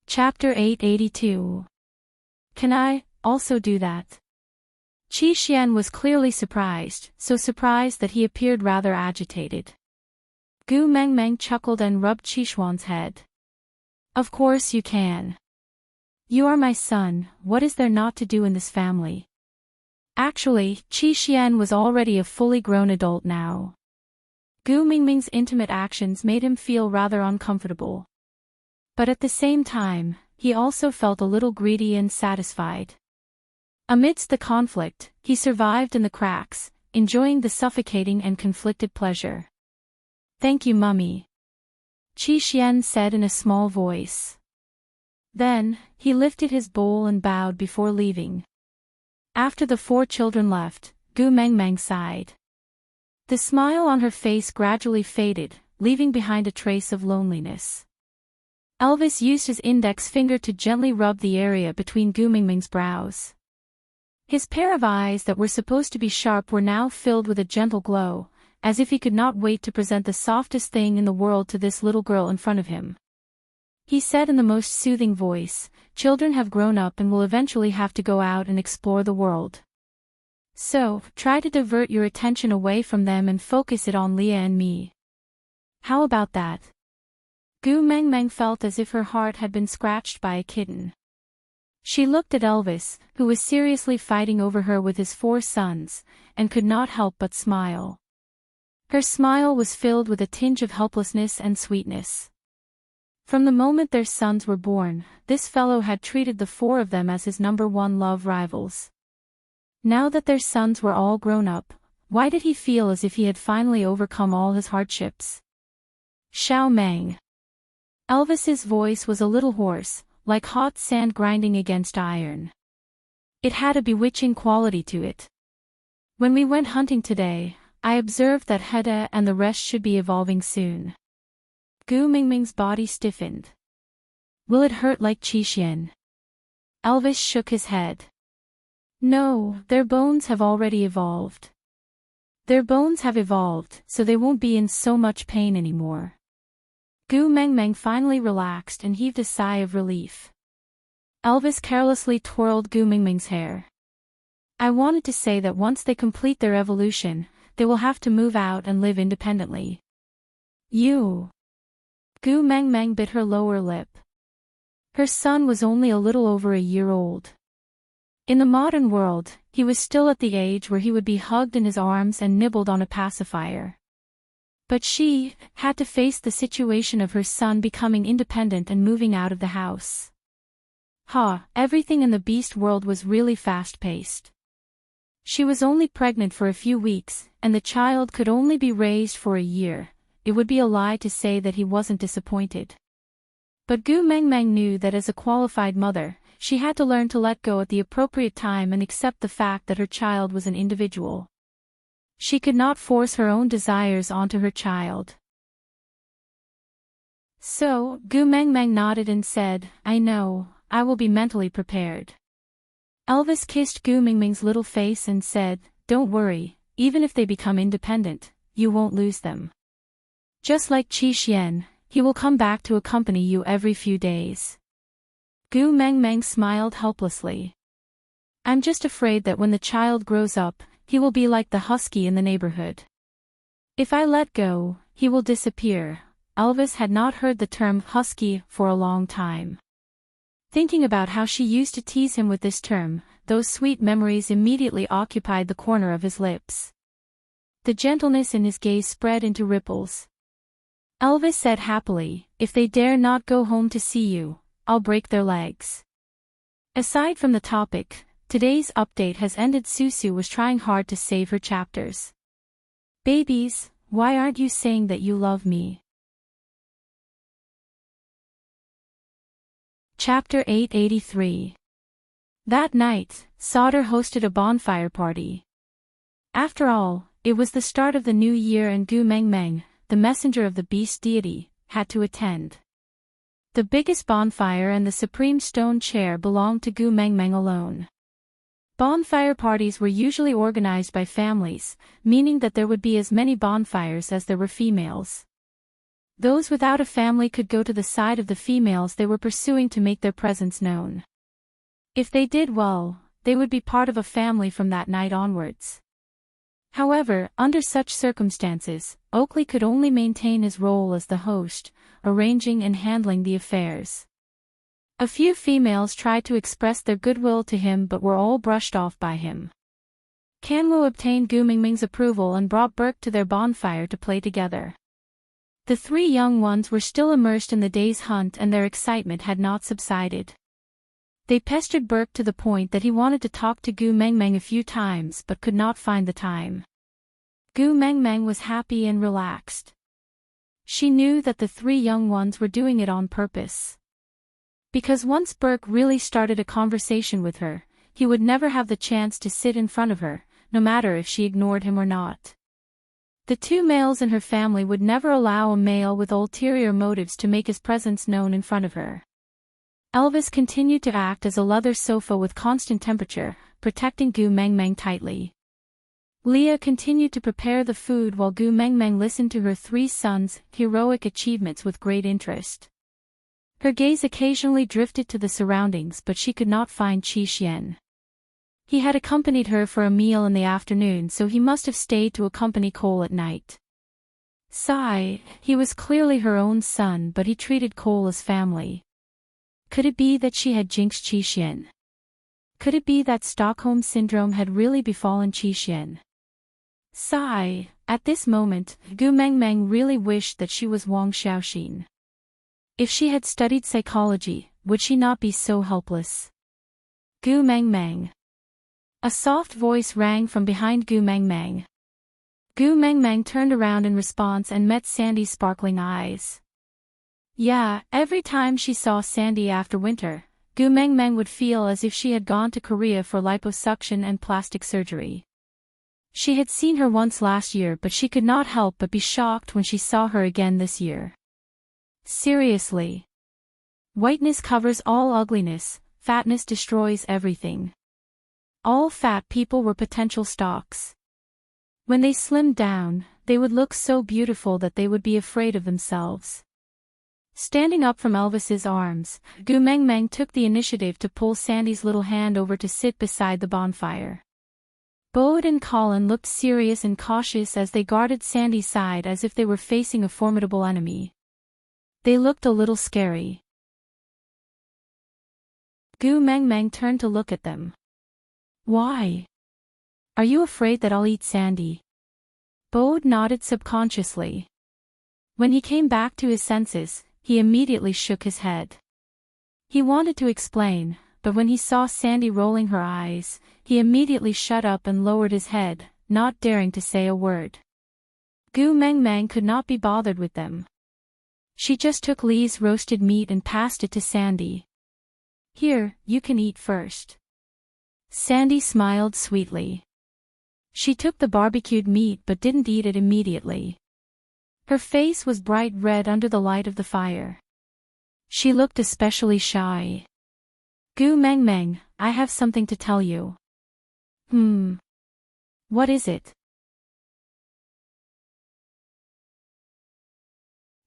Chapter 882. Can I also do that? Qi Xian was clearly surprised, so surprised that he appeared rather agitated. Gu Meng Meng chuckled and rubbed Qishuan's head. Of course you can. You are my son, what is there not to do in this family? Actually, Qi Xian was already a fully grown adult now. Gu Mingming's intimate actions made him feel rather uncomfortable. But at the same time, he also felt a little greedy and satisfied. Amidst the conflict, he survived in the cracks, enjoying the suffocating and conflicted pleasure. Thank you, Mummy. Qi Xian said in a small voice. Then, he lifted his bowl and bowed before leaving. After the 4 children left, Gu Meng Meng sighed. The smile on her face gradually faded, leaving behind a trace of loneliness. Elvis used his index finger to gently rub the area between Gu Mingming's brows. His pair of eyes that were supposed to be sharp were now filled with a gentle glow, as if he could not wait to present the softest thing in the world to this little girl in front of him. He said in the most soothing voice, "Children have grown up and will eventually have to go out and explore the world. So, try to divert your attention away from them and focus it on Leah and me. How about that?" Gu Meng Meng felt as if her heart had been scratched by a kitten. She looked at Elvis, who was seriously fighting over her with his 4 sons, and could not help but smile. Her smile was filled with a tinge of helplessness and sweetness. From the moment their sons were born, this fellow had treated the 4 of them as his #1 love rivals. Now that their sons were all grown up, why did he feel as if he had finally overcome all his hardships? Xiao Meng. Elvis's voice was a little hoarse, like hot sand grinding against iron. It had a bewitching quality to it. When we went hunting today, I observed that Heda and the rest should be evolving soon. Gu Mingming's body stiffened. Will it hurt like Qi Xian? Elvis shook his head. No, their bones have already evolved. Their bones have evolved, so they won't be in so much pain anymore. Gu Meng Meng finally relaxed and heaved a sigh of relief. Elvis carelessly twirled Gu Mingming's hair. I wanted to say that once they complete their evolution, they will have to move out and live independently. You. Gu Meng Meng bit her lower lip. Her son was only a little over a year old. In the modern world, he was still at the age where he would be hugged in his arms and nibbled on a pacifier. But she had to face the situation of her son becoming independent and moving out of the house. Everything in the beast world was really fast-paced. She was only pregnant for a few weeks, and the child could only be raised for a year. It would be a lie to say that he wasn't disappointed. But Gu Mengmeng knew that as a qualified mother, she had to learn to let go at the appropriate time and accept the fact that her child was an individual. She could not force her own desires onto her child. So, Gu Mengmeng nodded and said, "I know, I will be mentally prepared." Elvis kissed Gu Mengmeng's little face and said, "Don't worry, even if they become independent, you won't lose them. Just like Qi Xian, he will come back to accompany you every few days." Gu Mengmeng smiled helplessly. "I'm just afraid that when the child grows up, he will be like the husky in the neighborhood. If I let go, he will disappear." Elvis had not heard the term husky for a long time. Thinking about how she used to tease him with this term, those sweet memories immediately occupied the corner of his lips. The gentleness in his gaze spread into ripples. Elvis said happily, "If they dare not go home to see you, I'll break their legs." Aside from the topic, today's update has ended. Susu was trying hard to save her chapters. "Babies, why aren't you saying that you love me?" Chapter 883. That night, Sauter hosted a bonfire party. After all, it was the start of the new year and Gu Mengmeng, the messenger of the beast deity, had to attend. The biggest bonfire and the supreme stone chair belonged to Gu Mengmeng alone. Bonfire parties were usually organized by families, meaning that there would be as many bonfires as there were females. Those without a family could go to the side of the females they were pursuing to make their presence known. If they did well, they would be part of a family from that night onwards. However, under such circumstances, Oakley could only maintain his role as the host, arranging and handling the affairs. A few females tried to express their goodwill to him but were all brushed off by him. Kanwo obtained Gu Mengmeng's approval and brought Burke to their bonfire to play together. The three young ones were still immersed in the day's hunt and their excitement had not subsided. They pestered Burke to the point that he wanted to talk to Gu Mengmeng a few times but could not find the time. Gu Mengmeng was happy and relaxed. She knew that the three young ones were doing it on purpose. Because once Burke really started a conversation with her, he would never have the chance to sit in front of her, no matter if she ignored him or not. The two males in her family would never allow a male with ulterior motives to make his presence known in front of her. Elvis continued to act as a leather sofa with constant temperature, protecting Gu Mengmeng tightly. Leah continued to prepare the food while Gu Mengmeng listened to her three sons' heroic achievements with great interest. Her gaze occasionally drifted to the surroundings but she could not find Qi Xian. He had accompanied her for a meal in the afternoon so he must have stayed to accompany Cole at night. He was clearly her own son but he treated Cole as family. Could it be that she had jinxed Qi Xian? Could it be that Stockholm Syndrome had really befallen Qi Xian? At this moment, Gu Mengmeng really wished that she was Wang Xiaoxin. If she had studied psychology, would she not be so helpless? Gu Mengmeng. A soft voice rang from behind Gu Mengmeng. Gu Mengmeng turned around in response and met Sandy's sparkling eyes. Every time she saw Sandy after winter, Gu Mengmeng would feel as if she had gone to Korea for liposuction and plastic surgery. She had seen her once last year but she could not help but be shocked when she saw her again this year. Seriously. Whiteness covers all ugliness, fatness destroys everything. All fat people were potential stalks. When they slimmed down, they would look so beautiful that they would be afraid of themselves. Standing up from Elvis's arms, Gu Mengmeng took the initiative to pull Sandy's little hand over to sit beside the bonfire. Bode and Colin looked serious and cautious as they guarded Sandy's side as if they were facing a formidable enemy. They looked a little scary. Gu Mengmeng turned to look at them. Why? Are you afraid that I'll eat Sandy? Bode nodded subconsciously. When he came back to his senses, he immediately shook his head. He wanted to explain, but when he saw Sandy rolling her eyes, he immediately shut up and lowered his head, not daring to say a word. Gu Meng Meng could not be bothered with them. She just took Lee's roasted meat and passed it to Sandy. Here, you can eat first. Sandy smiled sweetly. She took the barbecued meat but didn't eat it immediately. Her face was bright red under the light of the fire. She looked especially shy. Gu Meng Meng, I have something to tell you. What is it?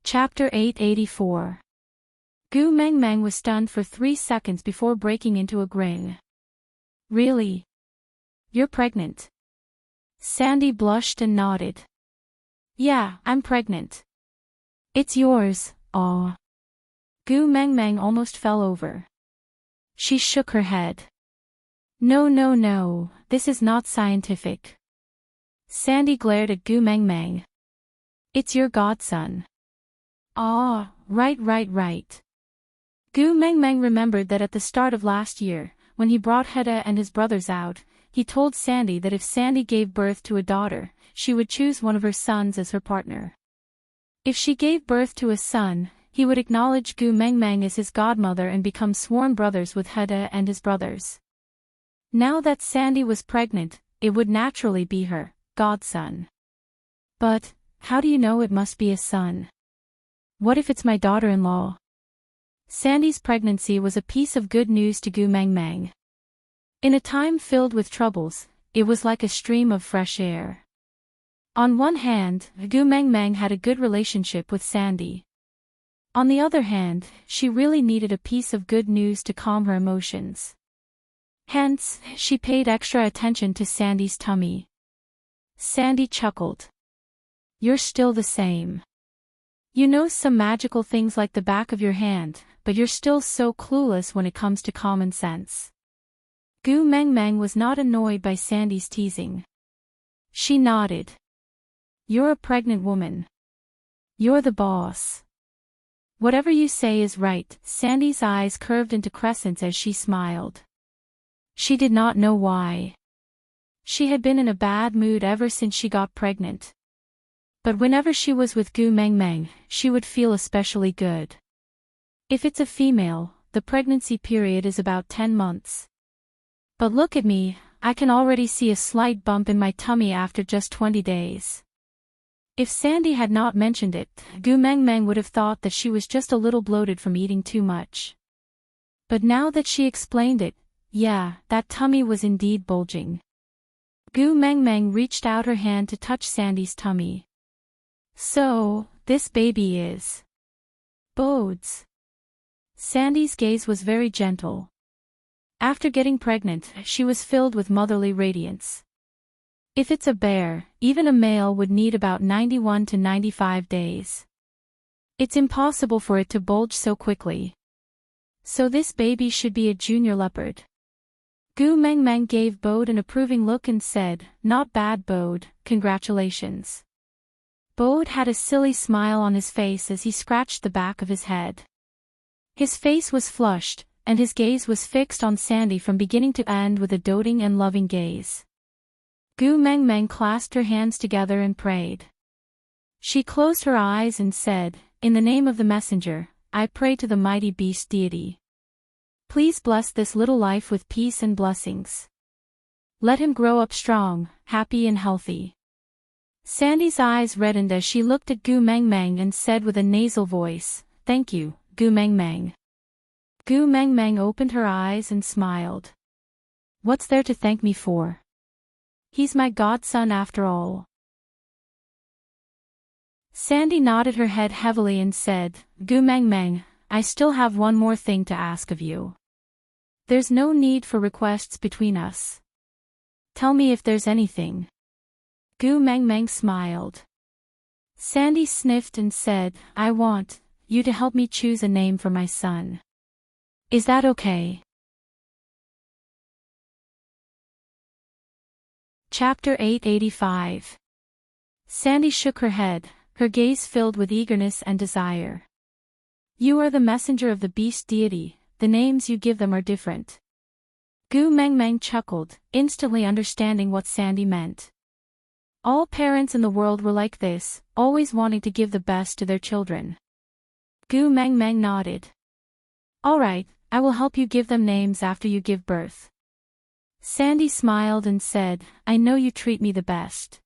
Chapter 884. Gu Meng Meng was stunned for 3 seconds before breaking into a grin. Really? You're pregnant? Sandy blushed and nodded. Yeah, I'm pregnant. It's yours, aw. Gu Meng Meng almost fell over. She shook her head. No, this is not scientific. Sandy glared at Gu Meng Meng. It's your godson. Ah, right. Gu Meng Meng remembered that at the start of last year, when he brought Hedda and his brothers out, he told Sandy that if Sandy gave birth to a daughter, she would choose one of her sons as her partner. If she gave birth to a son, he would acknowledge Gu Meng Meng as his godmother and become sworn brothers with Hedda and his brothers. Now that Sandy was pregnant, it would naturally be her godson. But, how do you know it must be a son? What if it's my daughter-in-law? Sandy's pregnancy was a piece of good news to Gu Meng Meng. In a time filled with troubles, it was like a stream of fresh air. On one hand, Gu Meng Meng had a good relationship with Sandy. On the other hand, she really needed a piece of good news to calm her emotions. Hence, she paid extra attention to Sandy's tummy. Sandy chuckled. You're still the same. You know some magical things like the back of your hand, but you're still so clueless when it comes to common sense. Gu Meng Meng was not annoyed by Sandy's teasing. She nodded. You're a pregnant woman. You're the boss. Whatever you say is right. Sandy's eyes curved into crescents as she smiled. She did not know why. She had been in a bad mood ever since she got pregnant. But whenever she was with Gu Meng Meng, she would feel especially good. If it's a female, the pregnancy period is about 10 months. But look at me, I can already see a slight bump in my tummy after just 20 days. If Sandy had not mentioned it, Gu Meng Meng would have thought that she was just a little bloated from eating too much. But now that she explained it, yeah, that tummy was indeed bulging. Gu Meng Meng reached out her hand to touch Sandy's tummy. So, this baby is Bode's. Sandy's gaze was very gentle. After getting pregnant, she was filled with motherly radiance. If it's a bear, even a male would need about 91 to 95 days. It's impossible for it to bulge so quickly. So this baby should be a junior leopard. Gu Meng Meng gave Bode an approving look and said, Not bad, Bode, congratulations. Bode had a silly smile on his face as he scratched the back of his head. His face was flushed, and his gaze was fixed on Sandy from beginning to end with a doting and loving gaze. Gu Meng Meng clasped her hands together and prayed. She closed her eyes and said, In the name of the messenger, I pray to the mighty beast deity. Please bless this little life with peace and blessings. Let him grow up strong, happy and healthy. Sandy's eyes reddened as she looked at Gu Meng Meng and said with a nasal voice, Thank you, Gu Meng Meng. Gu Meng Meng opened her eyes and smiled. What's there to thank me for? He's my godson after all. Sandy nodded her head heavily and said, Gu Meng Meng, I still have one more thing to ask of you. There's no need for requests between us. Tell me if there's anything. Gu Meng Meng smiled. Sandy sniffed and said, I want you to help me choose a name for my son. Is that okay? Chapter 885. Sandy shook her head, her gaze filled with eagerness and desire. You are the messenger of the beast deity, the names you give them are different. Gu Meng Meng chuckled, instantly understanding what Sandy meant. All parents in the world were like this, always wanting to give the best to their children. Gu Meng Meng nodded. All right, I will help you give them names after you give birth. Sandy smiled and said, I know you treat me the best.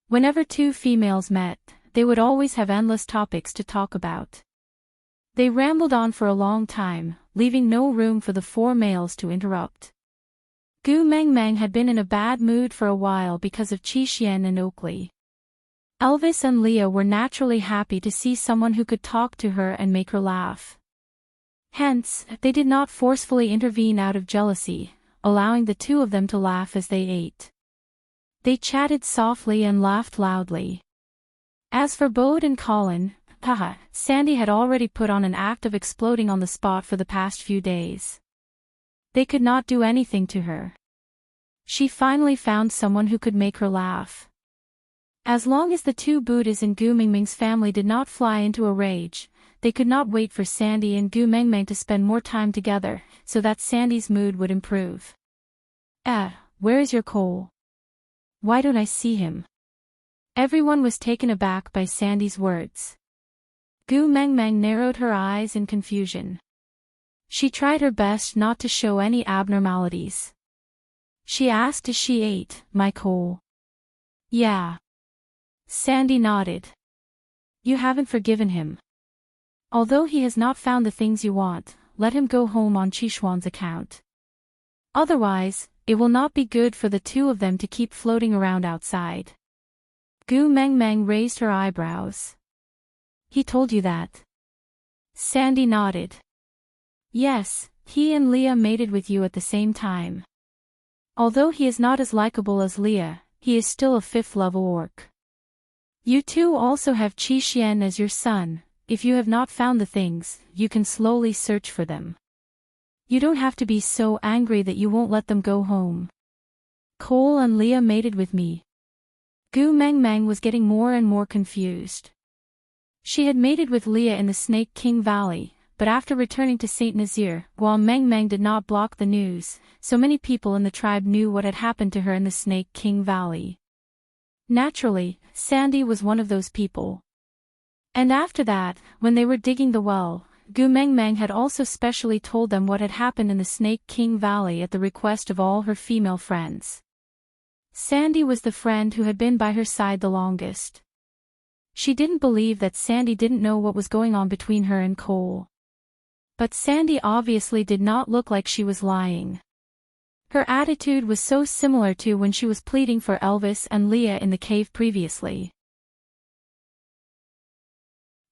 Whenever two females met, they would always have endless topics to talk about. They rambled on for a long time, leaving no room for the four males to interrupt. Gu Meng Meng had been in a bad mood for a while because of Qi Xian and Oakley. Elvis and Leah were naturally happy to see someone who could talk to her and make her laugh. Hence, they did not forcefully intervene out of jealousy, allowing the two of them to laugh as they ate. They chatted softly and laughed loudly. As for Bode and Colin, Sandy had already put on an act of exploding on the spot for the past few days. They could not do anything to her. She finally found someone who could make her laugh. As long as the two Buddhas in Gu Mengmeng's family did not fly into a rage, they could not wait for Sandy and Gu Mengmeng to spend more time together, so that Sandy's mood would improve. Where is your Cole? Why don't I see him? Everyone was taken aback by Sandy's words. Gu Mengmeng narrowed her eyes in confusion. She tried her best not to show any abnormalities. She asked as she ate, My Cole? Yeah. Sandy nodded. You haven't forgiven him. Although he has not found the things you want, let him go home on Qishuan's account. Otherwise, it will not be good for the two of them to keep floating around outside. Gu Mengmeng raised her eyebrows. He told you that? Sandy nodded. Yes, he and Leah mated with you at the same time. Although he is not as likable as Leah, he is still a 5th level orc. You two also have Qi Xian as your son. If you have not found the things, you can slowly search for them. You don't have to be so angry that you won't let them go home. Cole and Leah mated with me. Gu Mengmeng was getting more and more confused. She had mated with Leah in the Snake King Valley, but after returning to St. Nazaire, while Mengmeng did not block the news, so many people in the tribe knew what had happened to her in the Snake King Valley. Naturally, Sandy was one of those people. And after that, when they were digging the well, Gu Mengmeng had also specially told them what had happened in the Snake King Valley at the request of all her female friends. Sandy was the friend who had been by her side the longest. She didn't believe that Sandy didn't know what was going on between her and Cole. But Sandy obviously did not look like she was lying. Her attitude was so similar to when she was pleading for Elvis and Leah in the cave previously.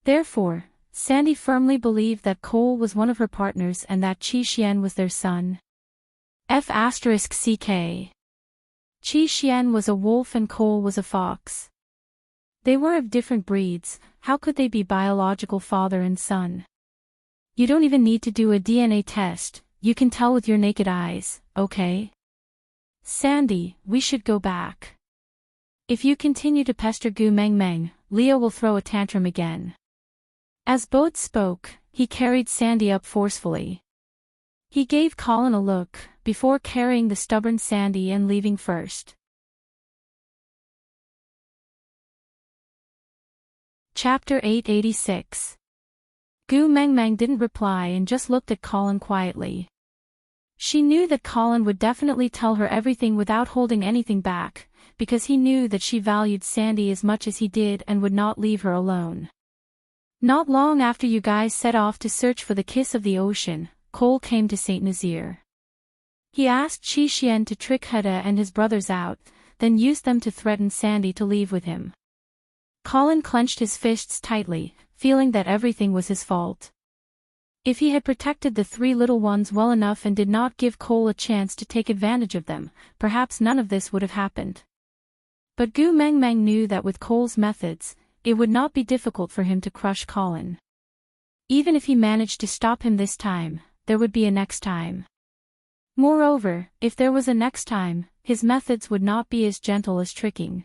Therefore, Sandy firmly believed that Cole was one of her partners and that Qi Xian was their son. F***CK. Qi Xian was a wolf and Cole was a fox. They were of different breeds, how could they be biological father and son? You don't even need to do a DNA test, you can tell with your naked eyes, okay? Sandy, we should go back. If you continue to pester Gu Mengmeng, Leah will throw a tantrum again. As Bode spoke, he carried Sandy up forcefully. He gave Colin a look, before carrying the stubborn Sandy and leaving first. Chapter 886. Gu Mengmeng didn't reply and just looked at Colin quietly. She knew that Colin would definitely tell her everything without holding anything back, because he knew that she valued Sandy as much as he did and would not leave her alone. Not long after you guys set off to search for the kiss of the ocean, Cole came to St. Nazaire. He asked Qi Xian to trick Heda and his brothers out, then used them to threaten Sandy to leave with him. Colin clenched his fists tightly, feeling that everything was his fault. If he had protected the three little ones well enough and did not give Cole a chance to take advantage of them, perhaps none of this would have happened. But Gu Mengmeng knew that with Cole's methods, it would not be difficult for him to crush Colin. Even if he managed to stop him this time, there would be a next time. Moreover, if there was a next time, his methods would not be as gentle as tricking.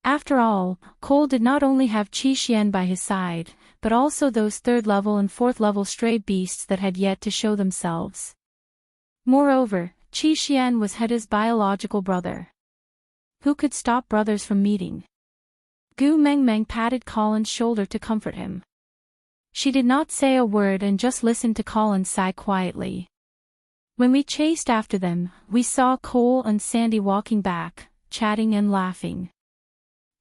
After all, Cole did not only have Qi Xian by his side, but also those third-level and fourth-level stray beasts that had yet to show themselves. Moreover, Qi Xian was Heda's biological brother. Who could stop brothers from meeting? Gu Mengmeng patted Colin's shoulder to comfort him. She did not say a word and just listened to Colin sigh quietly. When we chased after them, we saw Cole and Sandy walking back, chatting and laughing.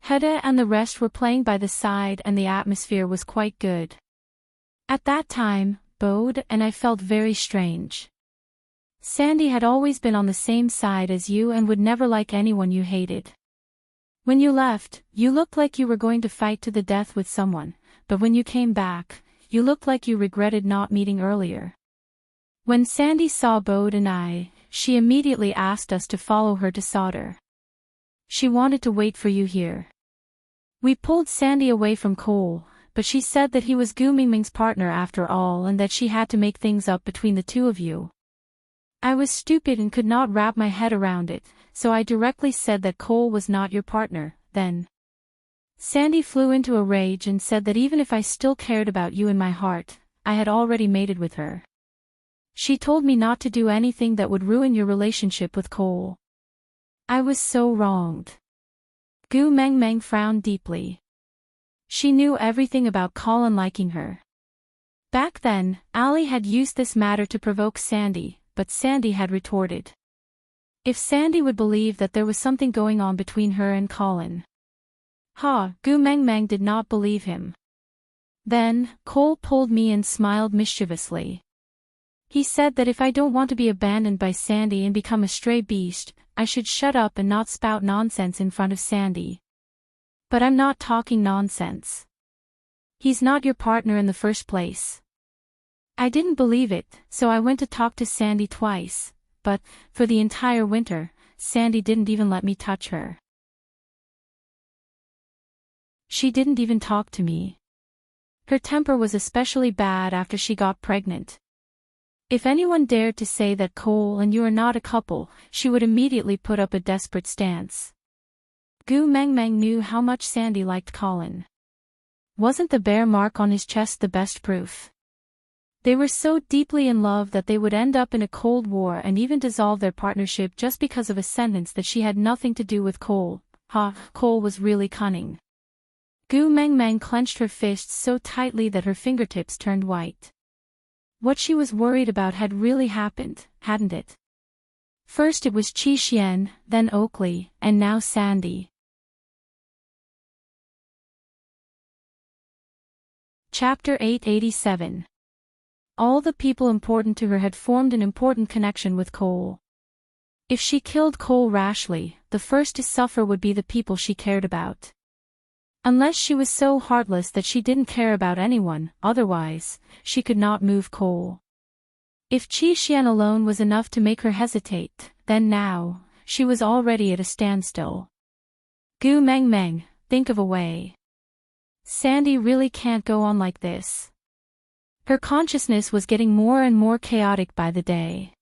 Heda and the rest were playing by the side and the atmosphere was quite good. At that time, Bode and I felt very strange. Sandy had always been on the same side as you and would never like anyone you hated. When you left, you looked like you were going to fight to the death with someone, but when you came back, you looked like you regretted not meeting earlier. When Sandy saw Bode and I, she immediately asked us to follow her to Sauter. She wanted to wait for you here. We pulled Sandy away from Cole, but she said that he was Gu Mingming's partner after all and that she had to make things up between the two of you. I was stupid and could not wrap my head around it, so I directly said that Cole was not your partner, then. Sandy flew into a rage and said that even if I still cared about you in my heart, I had already mated with her. She told me not to do anything that would ruin your relationship with Cole. I was so wronged. Gu Mengmeng frowned deeply. She knew everything about Colin liking her. Back then, Ali had used this matter to provoke Sandy, but Sandy had retorted. If Sandy would believe that there was something going on between her and Colin. Gu Mengmeng did not believe him. Then, Cole pulled me and smiled mischievously. He said that if I don't want to be abandoned by Sandy and become a stray beast, I should shut up and not spout nonsense in front of Sandy. But I'm not talking nonsense. He's not your partner in the first place. I didn't believe it, so I went to talk to Sandy twice, but, for the entire winter, Sandy didn't even let me touch her. She didn't even talk to me. Her temper was especially bad after she got pregnant. If anyone dared to say that Cole and you are not a couple, she would immediately put up a desperate stance. Gu Mengmeng knew how much Sandy liked Colin. Wasn't the bear mark on his chest the best proof? They were so deeply in love that they would end up in a cold war and even dissolve their partnership just because of a sentence that she had nothing to do with Cole. Cole was really cunning. Gu Mengmeng clenched her fists so tightly that her fingertips turned white. What she was worried about had really happened, hadn't it? First it was Qi Xian, then Oakley, and now Sandy. Chapter 887. All the people important to her had formed an important connection with Cole. If she killed Cole rashly, the first to suffer would be the people she cared about. Unless she was so heartless that she didn't care about anyone, otherwise, she could not move Cole. If Qi Xian alone was enough to make her hesitate, then now, she was already at a standstill. Gu Mengmeng, think of a way. Sandy really can't go on like this. Her consciousness was getting more and more chaotic by the day.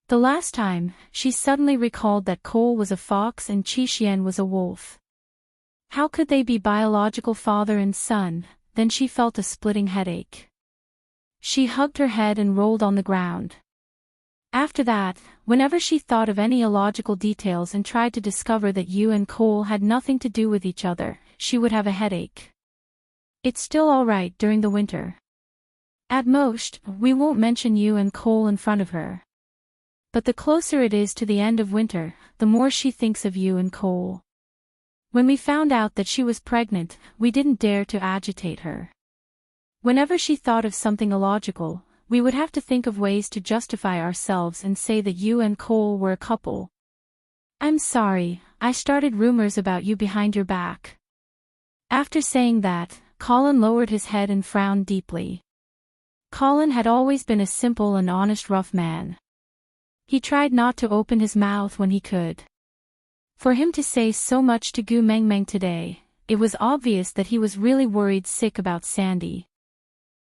The last time, she suddenly recalled that Cole was a fox and Qi Xian was a wolf. How could they be biological father and son? Then she felt a splitting headache. She hugged her head and rolled on the ground. After that, whenever she thought of any illogical details and tried to discover that you and Cole had nothing to do with each other, she would have a headache. It's still all right during the winter. At most, we won't mention you and Cole in front of her. But the closer it is to the end of winter, the more she thinks of you and Cole. When we found out that she was pregnant, we didn't dare to agitate her. Whenever she thought of something illogical, we would have to think of ways to justify ourselves and say that you and Cole were a couple. I'm sorry, I started rumors about you behind your back. After saying that, Colin lowered his head and frowned deeply. Colin had always been a simple and honest rough man. He tried not to open his mouth when he could. For him to say so much to Gu Mengmeng today, it was obvious that he was really worried sick about Sandy.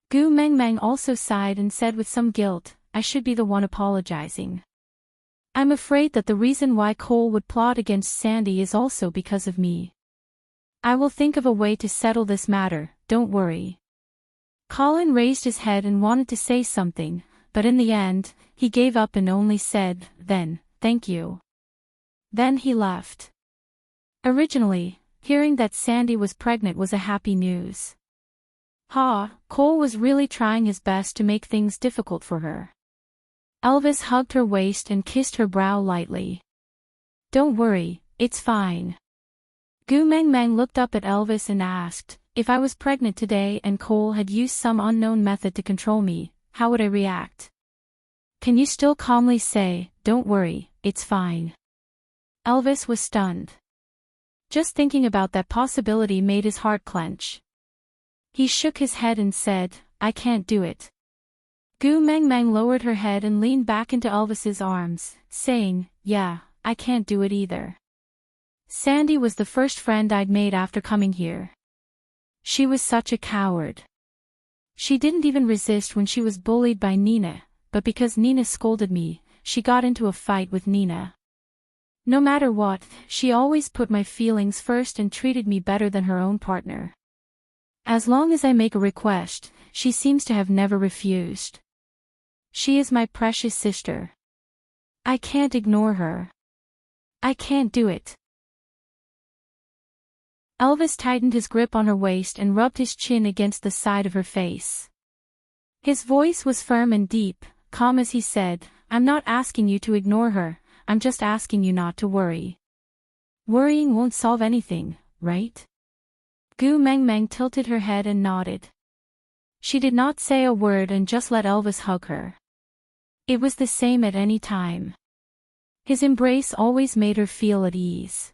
Gu Mengmeng also sighed and said with some guilt, I should be the one apologizing. I'm afraid that the reason why Cole would plot against Sandy is also because of me. I will think of a way to settle this matter, don't worry. Colin raised his head and wanted to say something, but in the end, he gave up and only said, "Then, thank you." Then he left. Originally, hearing that Sandy was pregnant was a happy news. Cole was really trying his best to make things difficult for her. Elvis hugged her waist and kissed her brow lightly. "Don't worry, it's fine." Gu Meng Meng looked up at Elvis and asked, "If I was pregnant today and Cole had used some unknown method to control me, how would I react? Can you still calmly say, 'Don't worry, it's fine'?" Elvis was stunned. Just thinking about that possibility made his heart clench. He shook his head and said, "I can't do it." Gu Meng Meng lowered her head and leaned back into Elvis's arms, saying, "Yeah, I can't do it either. Sandy was the first friend I'd made after coming here. She was such a coward. She didn't even resist when she was bullied by Nina, but because Nina scolded me, she got into a fight with Nina. No matter what, she always put my feelings first and treated me better than her own partner. As long as I make a request, she seems to have never refused. She is my precious sister. I can't ignore her. I can't do it." Elvis tightened his grip on her waist and rubbed his chin against the side of her face. His voice was firm and deep, calm as he said, "I'm not asking you to ignore her, I'm just asking you not to worry. Worrying won't solve anything, right?" Gu Meng Meng tilted her head and nodded. She did not say a word and just let Elvis hug her. It was the same at any time. His embrace always made her feel at ease.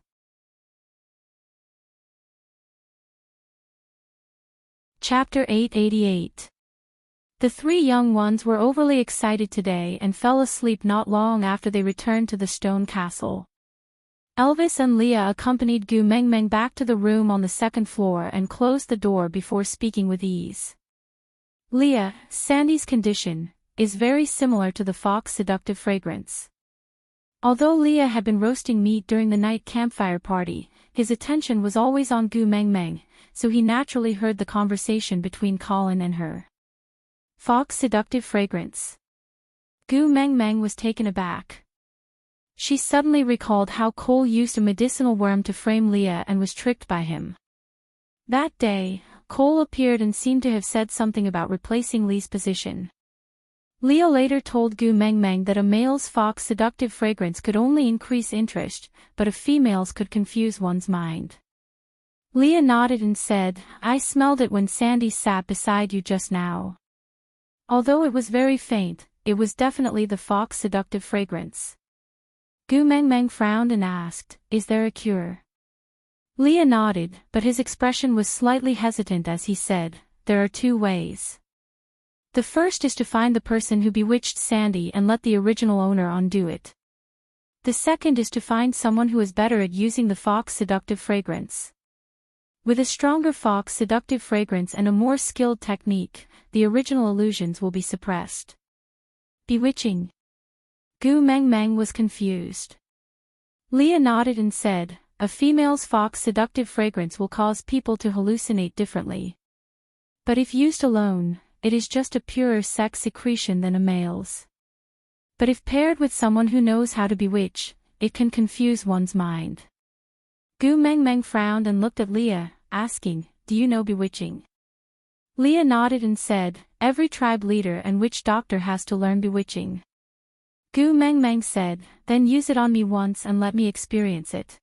Chapter 888. The three young ones were overly excited today and fell asleep not long after they returned to the stone castle. Elvis and Leah accompanied Gu Meng Meng back to the room on the second floor and closed the door before speaking with ease. "Leah, Sandy's condition is very similar to the fox seductive fragrance." Although Leah had been roasting meat during the night campfire party, his attention was always on Gu Meng Meng, so he naturally heard the conversation between Colin and her. Fox seductive fragrance. Gu Meng Meng was taken aback. She suddenly recalled how Cole used a medicinal worm to frame Leah and was tricked by him. That day, Cole appeared and seemed to have said something about replacing Lee's position. Leah later told Gu Meng Meng that a male's fox seductive fragrance could only increase interest, but a female's could confuse one's mind. Leah nodded and said, "I smelled it when Sandy sat beside you just now. Although it was very faint, it was definitely the fox seductive fragrance." Gu Meng Meng frowned and asked, "Is there a cure?" Leah nodded, but his expression was slightly hesitant as he said, "There are two ways. The first is to find the person who bewitched Sandy and let the original owner undo it. The second is to find someone who is better at using the fox seductive fragrance. With a stronger fox seductive fragrance and a more skilled technique, the original illusions will be suppressed." Bewitching. Gu Meng Meng was confused. Leah nodded and said, "A female's fox seductive fragrance will cause people to hallucinate differently. But if used alone, it is just a purer sex secretion than a male's. But if paired with someone who knows how to bewitch, it can confuse one's mind." Gu Meng Meng frowned and looked at Leah, asking, "Do you know bewitching?" Leah nodded and said, "Every tribe leader and witch doctor has to learn bewitching." Gu Meng Meng said, "Then use it on me once and let me experience it."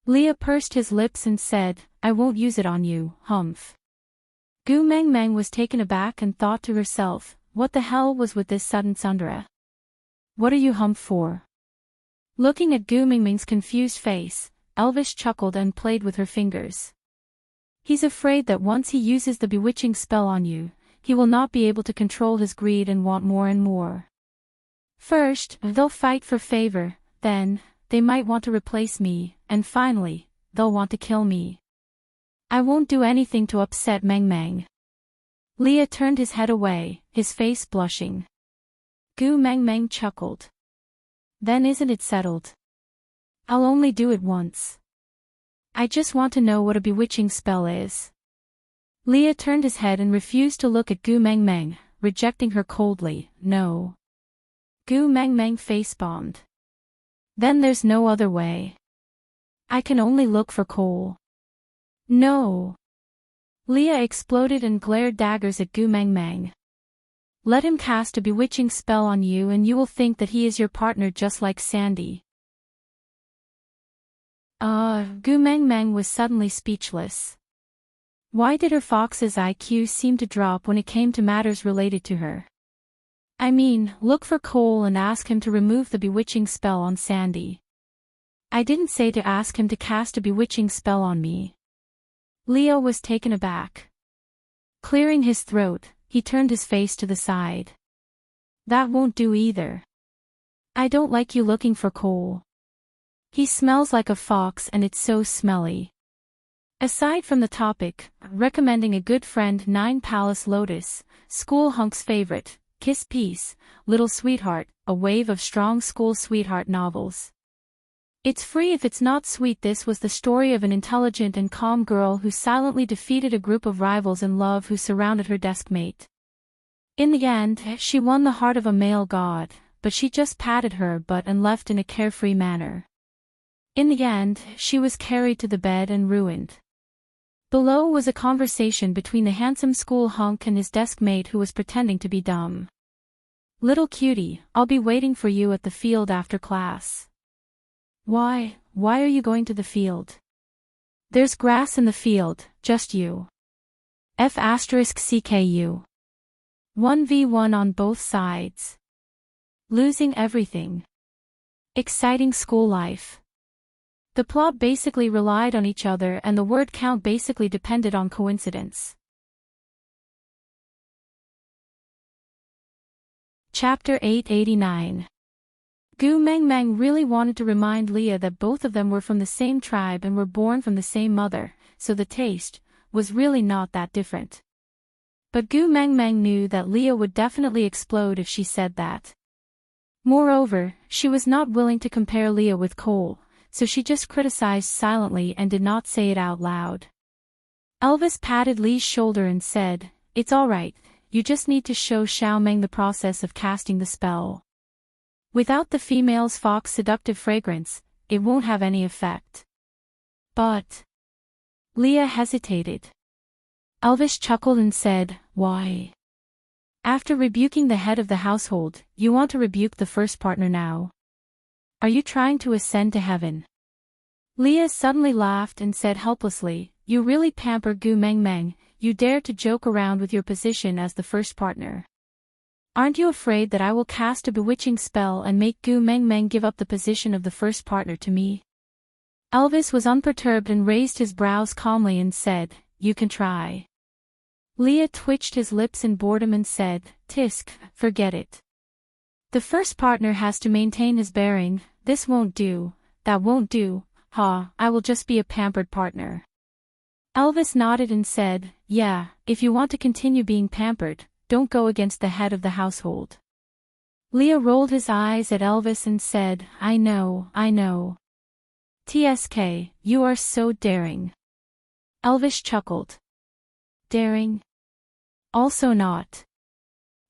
Leah pursed his lips and said, "I won't use it on you, humph." Gu Meng Meng was taken aback and thought to herself, what the hell was with this sudden tsundere? "What are you humph for?" Looking at Gu Meng Meng's confused face, Elvis chuckled and played with her fingers. "He's afraid that once he uses the bewitching spell on you, he will not be able to control his greed and want more and more. First, they'll fight for favor, then, they might want to replace me, and finally, they'll want to kill me. I won't do anything to upset Meng Meng." Leah turned his head away, his face blushing. Gu Meng Meng chuckled. Then isn't it settled? I'll only do it once. I just want to know what a bewitching spell is. Leah turned his head and refused to look at Gu Meng Meng, rejecting her coldly. No. Gu Meng Meng face-bombed. Then there's no other way. I can only look for Cole. No. Leah exploded and glared daggers at Gu Meng Meng. Let him cast a bewitching spell on you and you will think that he is your partner just like Sandy. Gu Meng Meng was suddenly speechless. Why did her fox's IQ seem to drop when it came to matters related to her? I mean, look for Cole and ask him to remove the bewitching spell on Sandy. I didn't say to ask him to cast a bewitching spell on me. Leo was taken aback. Clearing his throat, he turned his face to the side. That won't do either. I don't like you looking for Cole. He smells like a fox and it's so smelly. Aside from the topic, recommending a good friend 9 Palace Lotus, school hunk's favorite, Kiss Peace, Little Sweetheart, a wave of strong school sweetheart novels. It's free if it's not sweet. This was the story of an intelligent and calm girl who silently defeated a group of rivals in love who surrounded her deskmate. In the end, she won the heart of a male god, but she just patted her butt and left in a carefree manner. In the end, she was carried to the bed and ruined. Below was a conversation between the handsome school hunk and his deskmate who was pretending to be dumb. Little cutie, I'll be waiting for you at the field after class. Why are you going to the field? There's grass in the field, just you. F*CKU. 1v1 on both sides. Losing everything. Exciting school life. The plot basically relied on each other and the word count basically depended on coincidence. Chapter 889. Gu Meng Meng really wanted to remind Leah that both of them were from the same tribe and were born from the same mother, so the taste was really not that different. But Gu Meng Meng knew that Leah would definitely explode if she said that. Moreover, she was not willing to compare Leah with Cole, so she just criticized silently and did not say it out loud. Elvis patted Lee's shoulder and said, "It's alright, you just need to show Xiao Meng the process of casting the spell. Without the female's fox seductive fragrance, it won't have any effect." But Leah hesitated. Elvis chuckled and said, "Why? After rebuking the head of the household, you want to rebuke the first partner now? Are you trying to ascend to heaven?" Leah suddenly laughed and said helplessly, "You really pamper Gu Meng Meng, you dare to joke around with your position as the first partner. Aren't you afraid that I will cast a bewitching spell and make Gu Meng Meng give up the position of the first partner to me?" Elvis was unperturbed and raised his brows calmly and said, "You can try." Leah twitched his lips in boredom and said, "Tisk, forget it. The first partner has to maintain his bearing, this won't do, that won't do, I will just be a pampered partner." Elvis nodded and said, "Yeah, if you want to continue being pampered, don't go against the head of the household." Leah rolled his eyes at Elvis and said, I know. TSK, you are so daring." Elvis chuckled. Daring? Also not.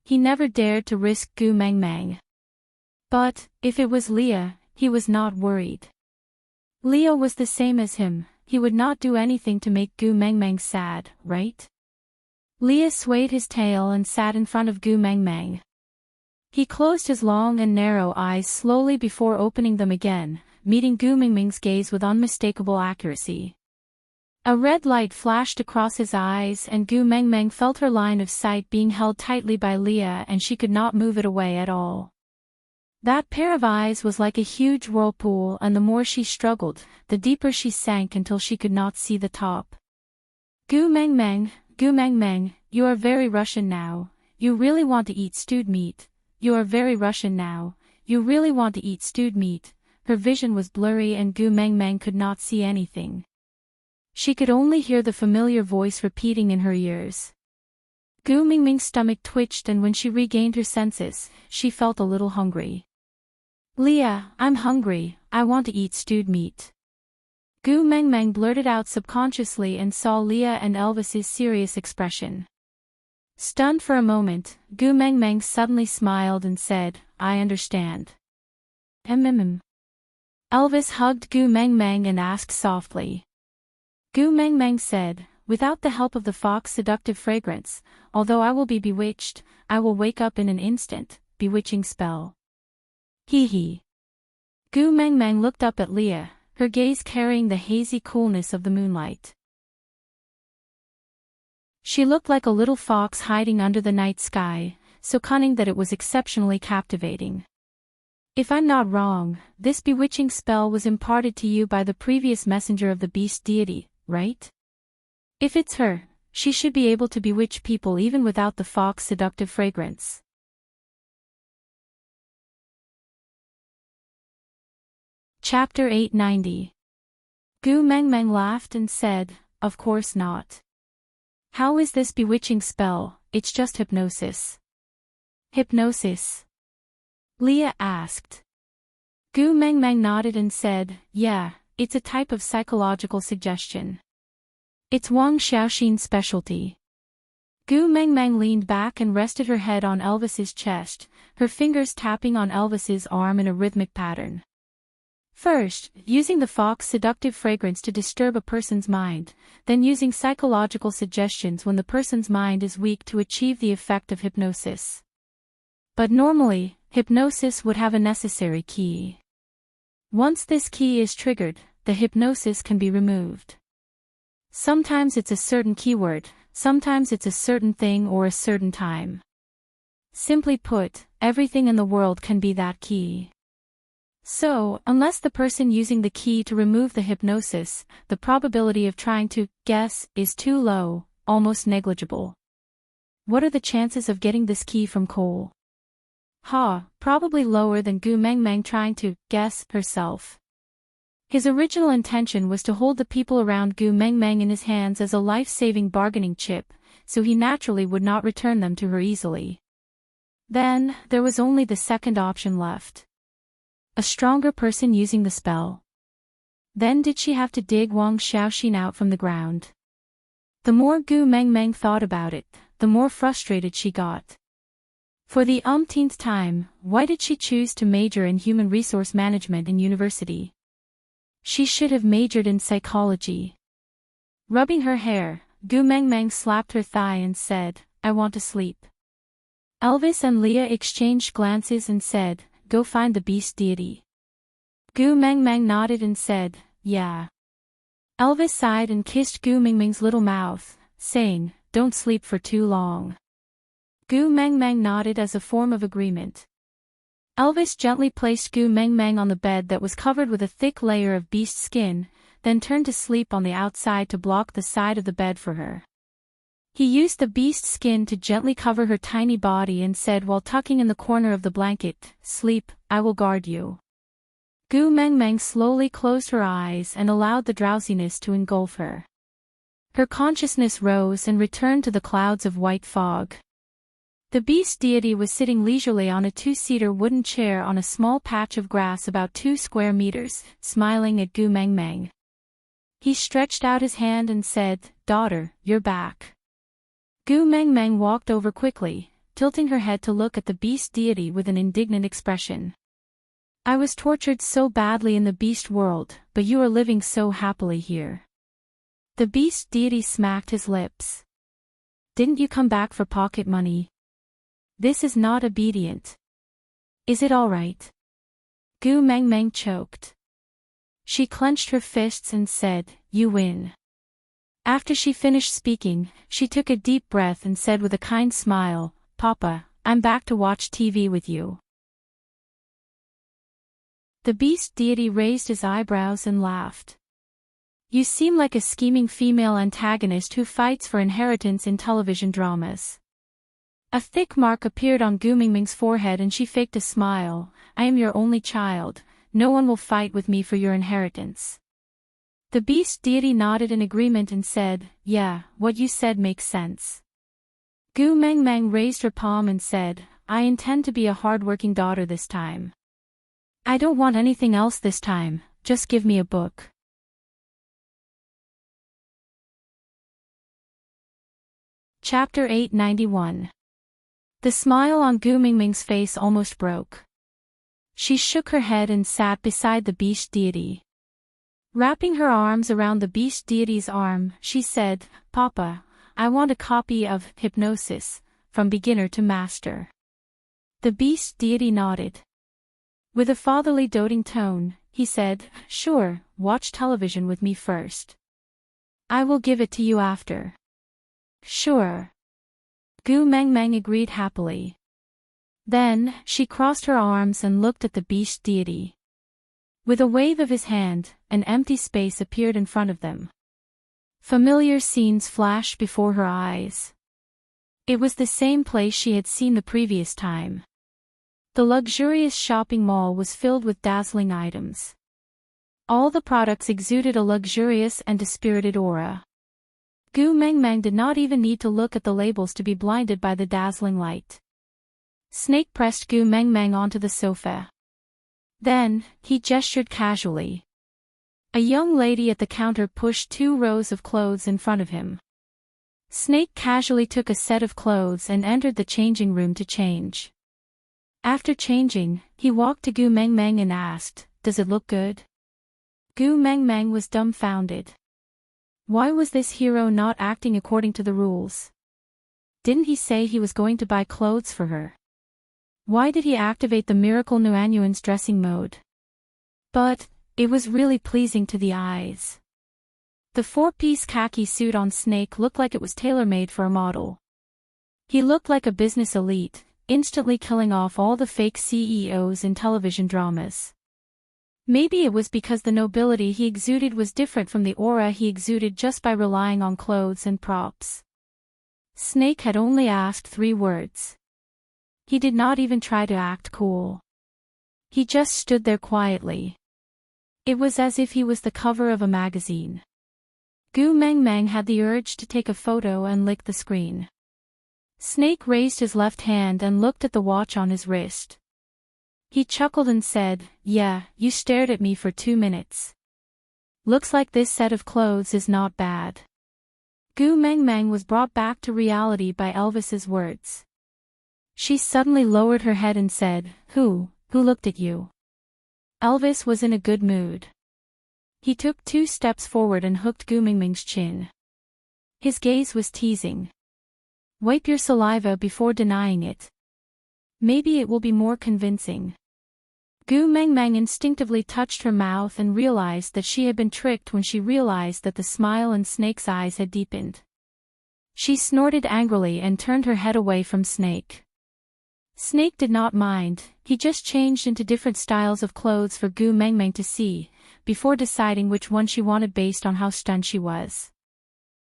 He never dared to risk Gu Meng Meng. But, if it was Leah, he was not worried. Leah was the same as him, he would not do anything to make Gu Meng Meng sad, right? Leah swayed his tail and sat in front of Gu Meng Meng. He closed his long and narrow eyes slowly before opening them again, meeting Gu Meng Meng's gaze with unmistakable accuracy. A red light flashed across his eyes and Gu Meng Meng felt her line of sight being held tightly by Leah and she could not move it away at all. That pair of eyes was like a huge whirlpool and the more she struggled, the deeper she sank until she could not see the top. Gu Meng Meng, you are very Russian now, you really want to eat stewed meat, you are very Russian now, you really want to eat stewed meat. Her vision was blurry and Gu Meng Meng could not see anything. She could only hear the familiar voice repeating in her ears. Gu Meng Meng's stomach twitched and when she regained her senses, she felt a little hungry. Leah, I'm hungry, I want to eat stewed meat. Gu Meng Meng blurted out subconsciously and saw Leah and Elvis's serious expression. Stunned for a moment, Gu Meng Meng suddenly smiled and said, I understand. Elvis hugged Gu Meng Meng and asked softly. Gu Meng Meng said, without the help of the fox's seductive fragrance, although I will be bewitched, I will wake up in an instant, bewitching spell. Hee hee. Gu Meng Meng looked up at Leah, her gaze carrying the hazy coolness of the moonlight. She looked like a little fox hiding under the night sky, so cunning that it was exceptionally captivating. If I'm not wrong, this bewitching spell was imparted to you by the previous messenger of the beast deity, right? If it's her, she should be able to bewitch people even without the fox's seductive fragrance. Chapter 890. Gu Meng Meng laughed and said, of course not. How is this bewitching spell? It's just hypnosis. Hypnosis? Leah asked. Gu Meng Meng nodded and said, yeah, it's a type of psychological suggestion. It's Wang Xiaoxin's specialty. Gu Meng Meng leaned back and rested her head on Elvis's chest, her fingers tapping on Elvis's arm in a rhythmic pattern. First, using the fox's seductive fragrance to disturb a person's mind, then using psychological suggestions when the person's mind is weak to achieve the effect of hypnosis. But normally, hypnosis would have a necessary key. Once this key is triggered, the hypnosis can be removed. Sometimes it's a certain keyword, sometimes it's a certain thing or a certain time. Simply put, everything in the world can be that key. So, unless the person using the key to remove the hypnosis, the probability of trying to guess is too low, almost negligible. What are the chances of getting this key from Cole? Probably lower than Gu Meng Meng trying to guess herself. His original intention was to hold the people around Gu Meng Meng in his hands as a life-saving bargaining chip, so he naturally would not return them to her easily. Then, there was only the second option left. A stronger person using the spell. Then did she have to dig Wang Xiaoxin out from the ground? The more Gu Meng Meng thought about it, the more frustrated she got. For the umpteenth time, why did she choose to major in human resource management in university? She should have majored in psychology. Rubbing her hair, Gu Meng Meng slapped her thigh and said, I want to sleep. Elvis and Leah exchanged glances and said, go find the beast deity. Gu Meng Meng nodded and said, yeah. Elvis sighed and kissed Gu Meng Meng's little mouth, saying, don't sleep for too long. Gu Meng Meng nodded as a form of agreement. Elvis gently placed Gu Meng Meng on the bed that was covered with a thick layer of beast skin, then turned to sleep on the outside to block the side of the bed for her. He used the beast skin to gently cover her tiny body and said while tucking in the corner of the blanket, sleep, I will guard you. Gu Meng Meng slowly closed her eyes and allowed the drowsiness to engulf her. Her consciousness rose and returned to the clouds of white fog. The beast deity was sitting leisurely on a two-seater wooden chair on a small patch of grass about 2 square meters, smiling at Gu Meng Meng. He stretched out his hand and said, daughter, you're back. Gu Meng Meng walked over quickly, tilting her head to look at the beast deity with an indignant expression. I was tortured so badly in the beast world, but you are living so happily here. The beast deity smacked his lips. Didn't you come back for pocket money? This is not obedient. Is it all right? Gu Meng Meng choked. She clenched her fists and said, you win. After she finished speaking, she took a deep breath and said with a kind smile, Papa, I'm back to watch TV with you. The beast deity raised his eyebrows and laughed. You seem like a scheming female antagonist who fights for inheritance in television dramas. A thick mark appeared on Gu Meng Meng's forehead and she faked a smile. I am your only child, no one will fight with me for your inheritance. The beast deity nodded in agreement and said, yeah, what you said makes sense. Gu Meng Meng raised her palm and said, I intend to be a hard-working daughter this time. I don't want anything else this time, just give me a book. Chapter 891. The smile on Gu Mingming's face almost broke. She shook her head and sat beside the beast deity. Wrapping her arms around the beast deity's arm, she said, "Papa, I want a copy of Hypnosis, from beginner to master." The beast deity nodded. With a fatherly doting tone, he said, "Sure, watch television with me first. I will give it to you after." "Sure." Gu Mengmeng agreed happily. Then, she crossed her arms and looked at the beast deity. With a wave of his hand, an empty space appeared in front of them. Familiar scenes flashed before her eyes. It was the same place she had seen the previous time. The luxurious shopping mall was filled with dazzling items. All the products exuded a luxurious and dispirited aura. Gu Mengmeng did not even need to look at the labels to be blinded by the dazzling light. Snake pressed Gu Mengmeng onto the sofa. Then, he gestured casually. A young lady at the counter pushed 2 rows of clothes in front of him. Snake casually took a set of clothes and entered the changing room to change. After changing, he walked to Gu Mengmeng and asked, "Does it look good?" Gu Mengmeng was dumbfounded. Why was this hero not acting according to the rules? Didn't he say he was going to buy clothes for her? Why did he activate the miracle Nuanyuan's dressing mode? But, it was really pleasing to the eyes. The 4-piece khaki suit on Snake looked like it was tailor-made for a model. He looked like a business elite, instantly killing off all the fake CEOs in television dramas. Maybe it was because the nobility he exuded was different from the aura he exuded just by relying on clothes and props. Snake had only asked 3 words. He did not even try to act cool. He just stood there quietly. It was as if he was the cover of a magazine. Gu Mengmeng had the urge to take a photo and lick the screen. Snake raised his left hand and looked at the watch on his wrist. He chuckled and said, "Yeah, you stared at me for 2 minutes. Looks like this set of clothes is not bad." Gu Mengmeng was brought back to reality by Elvis's words. She suddenly lowered her head and said, Who looked at you?" Elvis was in a good mood. He took 2 steps forward and hooked Gu Mingming's chin. His gaze was teasing. "Wipe your saliva before denying it. Maybe it will be more convincing." Gu Mengmeng instinctively touched her mouth and realized that she had been tricked when she realized that the smile in Snake's eyes had deepened. She snorted angrily and turned her head away from Snake. Snake did not mind, he just changed into different styles of clothes for Gu Mengmeng to see, before deciding which one she wanted based on how stunned she was.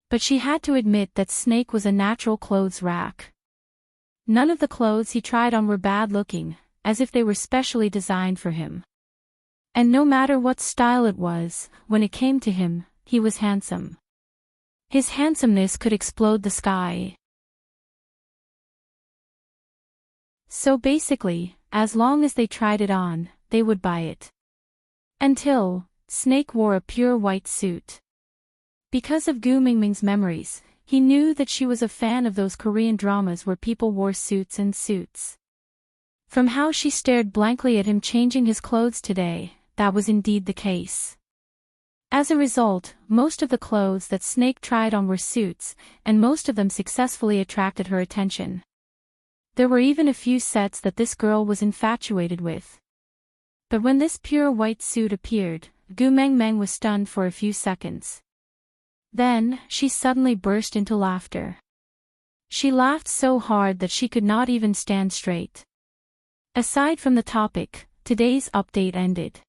But she had to admit that Snake was a natural clothes rack. None of the clothes he tried on were bad looking, as if they were specially designed for him. And no matter what style it was, when it came to him, he was handsome. His handsomeness could explode the sky. So basically, as long as they tried it on, they would buy it. Until, Snake wore a pure white suit. Because of Gu Mingming's memories, he knew that she was a fan of those Korean dramas where people wore suits and suits. From how she stared blankly at him changing his clothes today, that was indeed the case. As a result, most of the clothes that Snake tried on were suits, and most of them successfully attracted her attention. There were even a few sets that this girl was infatuated with. But when this pure white suit appeared, Gu Mengmeng was stunned for a few seconds. Then, she suddenly burst into laughter. She laughed so hard that she could not even stand straight. Aside from the topic, today's update ended.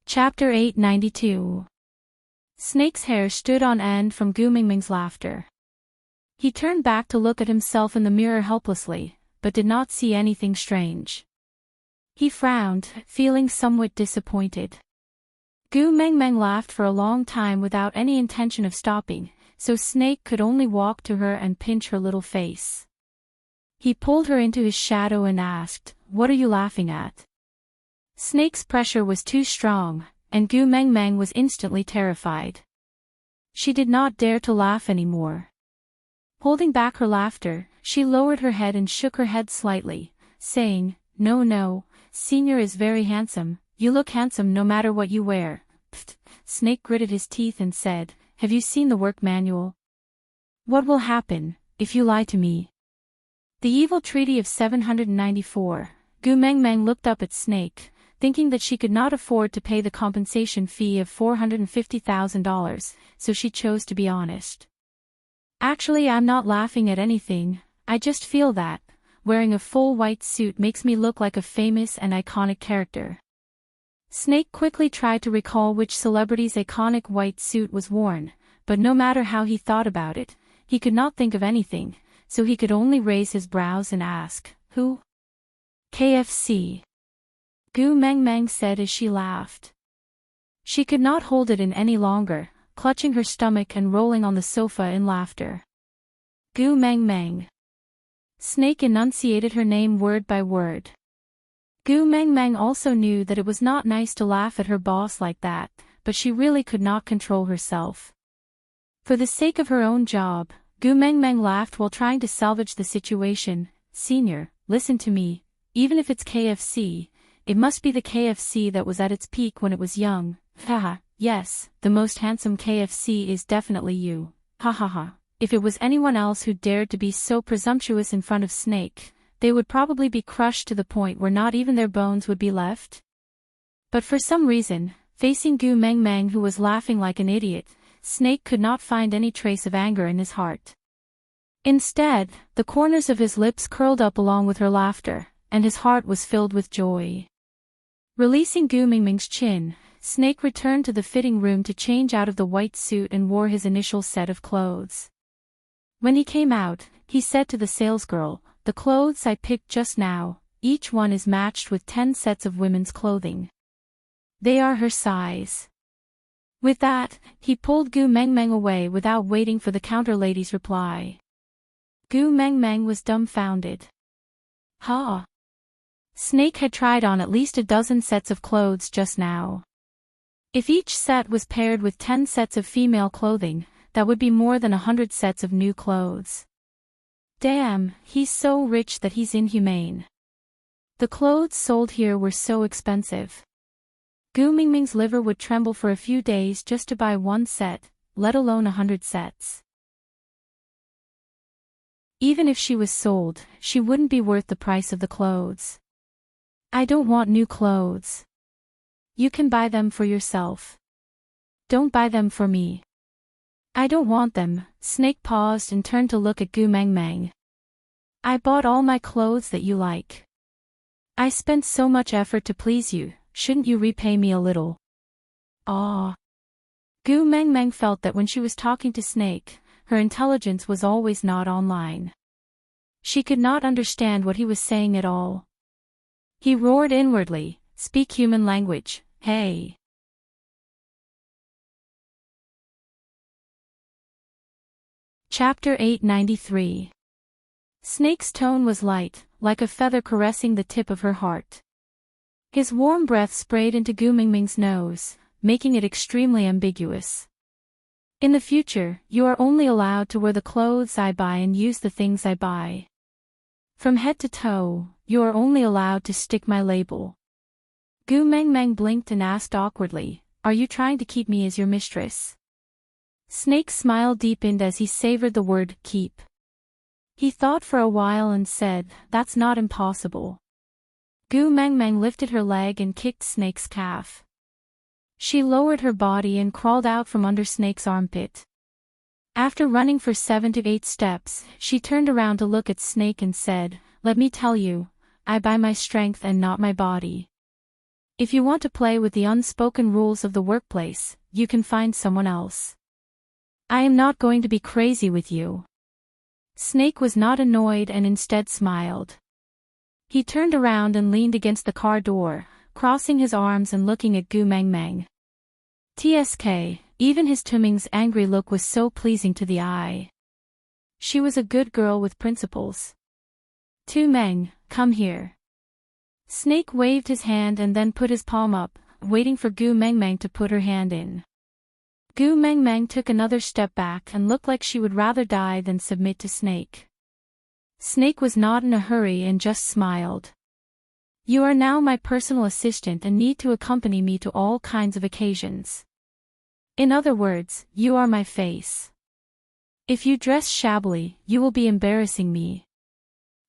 Chapter 892. Snake's hair stood on end from Gu Mingming's laughter. He turned back to look at himself in the mirror helplessly, but did not see anything strange. He frowned, feeling somewhat disappointed. Gu Mengmeng laughed for a long time without any intention of stopping, so Snake could only walk to her and pinch her little face. He pulled her into his shadow and asked, "What are you laughing at?" Snake's pressure was too strong, and Gu Meng Meng was instantly terrified. She did not dare to laugh anymore. Holding back her laughter, she lowered her head and shook her head slightly, saying, "No, no, Senior is very handsome, you look handsome no matter what you wear." Pfft. Snake gritted his teeth and said, "Have you seen the work manual? What will happen if you lie to me?" The Evil Treaty of 794. Gu Meng Meng looked up at Snake, thinking that she could not afford to pay the compensation fee of $450,000, so she chose to be honest. "Actually, I'm not laughing at anything, I just feel that wearing a full white suit makes me look like a famous and iconic character." Snake quickly tried to recall which celebrity's iconic white suit was worn, but no matter how he thought about it, he could not think of anything, so he could only raise his brows and ask, "Who?" "KFC." Gu Meng Meng said as she laughed. She could not hold it in any longer, clutching her stomach and rolling on the sofa in laughter. "Gu Meng Meng." Snake enunciated her name word by word. Gu Meng Meng also knew that it was not nice to laugh at her boss like that, but she really could not control herself. For the sake of her own job, Gu Meng Meng laughed while trying to salvage the situation. "Senior, listen to me, even if it's KFC, it must be the KFC that was at its peak when it was young. Haha, yes, the most handsome KFC is definitely you. Ha ha ha. If it was anyone else who dared to be so presumptuous in front of Snake, they would probably be crushed to the point where not even their bones would be left." But for some reason, facing Gu Meng Meng who was laughing like an idiot, Snake could not find any trace of anger in his heart. Instead, the corners of his lips curled up along with her laughter, and his heart was filled with joy. Releasing Gu Meng Meng's chin, Snake returned to the fitting room to change out of the white suit and wore his initial set of clothes. When he came out, he said to the salesgirl, "The clothes I picked just now, each one is matched with 10 sets of women's clothing. They are her size." With that, he pulled Gu Meng Meng away without waiting for the counter lady's reply. Gu Meng Meng was dumbfounded. Ha! Snake had tried on at least a dozen sets of clothes just now. If each set was paired with 10 sets of female clothing, that would be more than 100 sets of new clothes. Damn, he's so rich that he's inhumane. The clothes sold here were so expensive. Gu Meng Meng's liver would tremble for a few days just to buy one set, let alone 100 sets. Even if she was sold, she wouldn't be worth the price of the clothes. "I don't want new clothes. You can buy them for yourself. Don't buy them for me." "I don't want them." Snake paused and turned to look at Gu Meng Meng. "I bought all my clothes that you like. I spent so much effort to please you, shouldn't you repay me a little?" Ah. Gu Meng Meng felt that when she was talking to Snake, her intelligence was always not online. She could not understand what he was saying at all. He roared inwardly, "Speak human language, hey!" Chapter 893. Snake's tone was light, like a feather caressing the tip of her heart. His warm breath sprayed into Gu Meng Meng's nose, making it extremely ambiguous. "In the future, you are only allowed to wear the clothes I buy and use the things I buy. From head to toe, you are only allowed to stick my label." Gu Meng Meng blinked and asked awkwardly, "Are you trying to keep me as your mistress?" Snake's smile deepened as he savored the word keep. He thought for a while and said, "That's not impossible." Gu Meng Meng lifted her leg and kicked Snake's calf. She lowered her body and crawled out from under Snake's armpit. After running for 7 to 8 steps, she turned around to look at Snake and said, "Let me tell you, I buy my strength and not my body. If you want to play with the unspoken rules of the workplace, you can find someone else. I am not going to be crazy with you." Snake was not annoyed and instead smiled. He turned around and leaned against the car door, crossing his arms and looking at Gu Meng Meng. TSK, even his Tuming's angry look was so pleasing to the eye. She was a good girl with principles. Tu Meng, come here. Snake waved his hand and then put his palm up, waiting for Gu Mengmeng to put her hand in. Gu Mengmeng took another step back and looked like she would rather die than submit to Snake. Snake was not in a hurry and just smiled. You are now my personal assistant and need to accompany me to all kinds of occasions. In other words, you are my face. If you dress shabbily, you will be embarrassing me.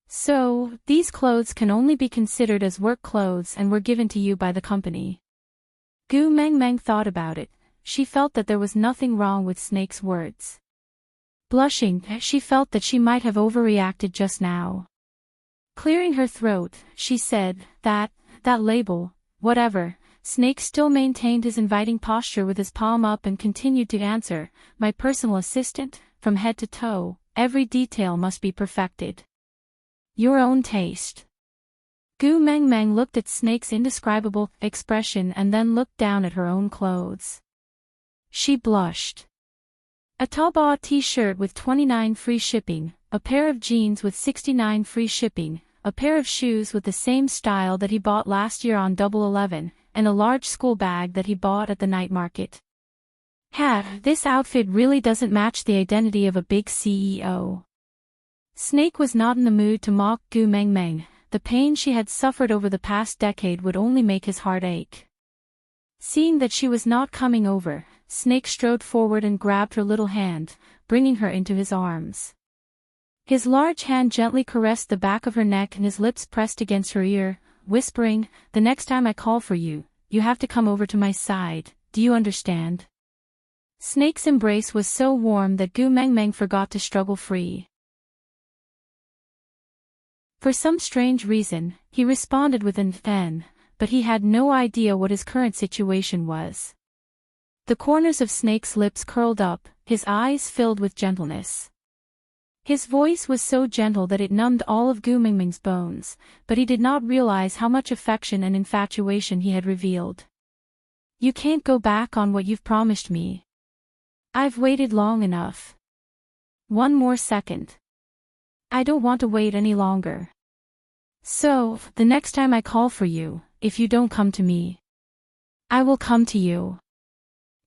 So, these clothes can only be considered as work clothes and were given to you by the company. Gu Mengmeng thought about it. She felt that there was nothing wrong with Snake's words. Blushing, she felt that she might have overreacted just now. Clearing her throat, she said, that label, whatever. Snake still maintained his inviting posture with his palm up and continued to answer, my personal assistant, from head to toe, every detail must be perfected. Your own taste. Gu Mengmeng looked at Snake's indescribable expression and then looked down at her own clothes. She blushed. A Taobao t-shirt with 29 free shipping, a pair of jeans with 69 free shipping, a pair of shoes with the same style that he bought last year on Double 11, and a large school bag that he bought at the night market. This outfit really doesn't match the identity of a big CEO. Snake was not in the mood to mock Gu Mengmeng. The pain she had suffered over the past decade would only make his heart ache. Seeing that she was not coming over, Snake strode forward and grabbed her little hand, bringing her into his arms. His large hand gently caressed the back of her neck and his lips pressed against her ear, whispering, the next time I call for you, you have to come over to my side, do you understand? Snake's embrace was so warm that Gu Mengmeng forgot to struggle free. For some strange reason, he responded with an "n," but he had no idea what his current situation was. The corners of Snake's lips curled up, his eyes filled with gentleness. His voice was so gentle that it numbed all of Gu Mengmeng's bones, but he did not realize how much affection and infatuation he had revealed. You can't go back on what you've promised me. I've waited long enough. One more second. I don't want to wait any longer. So, the next time I call for you, if you don't come to me, I will come to you.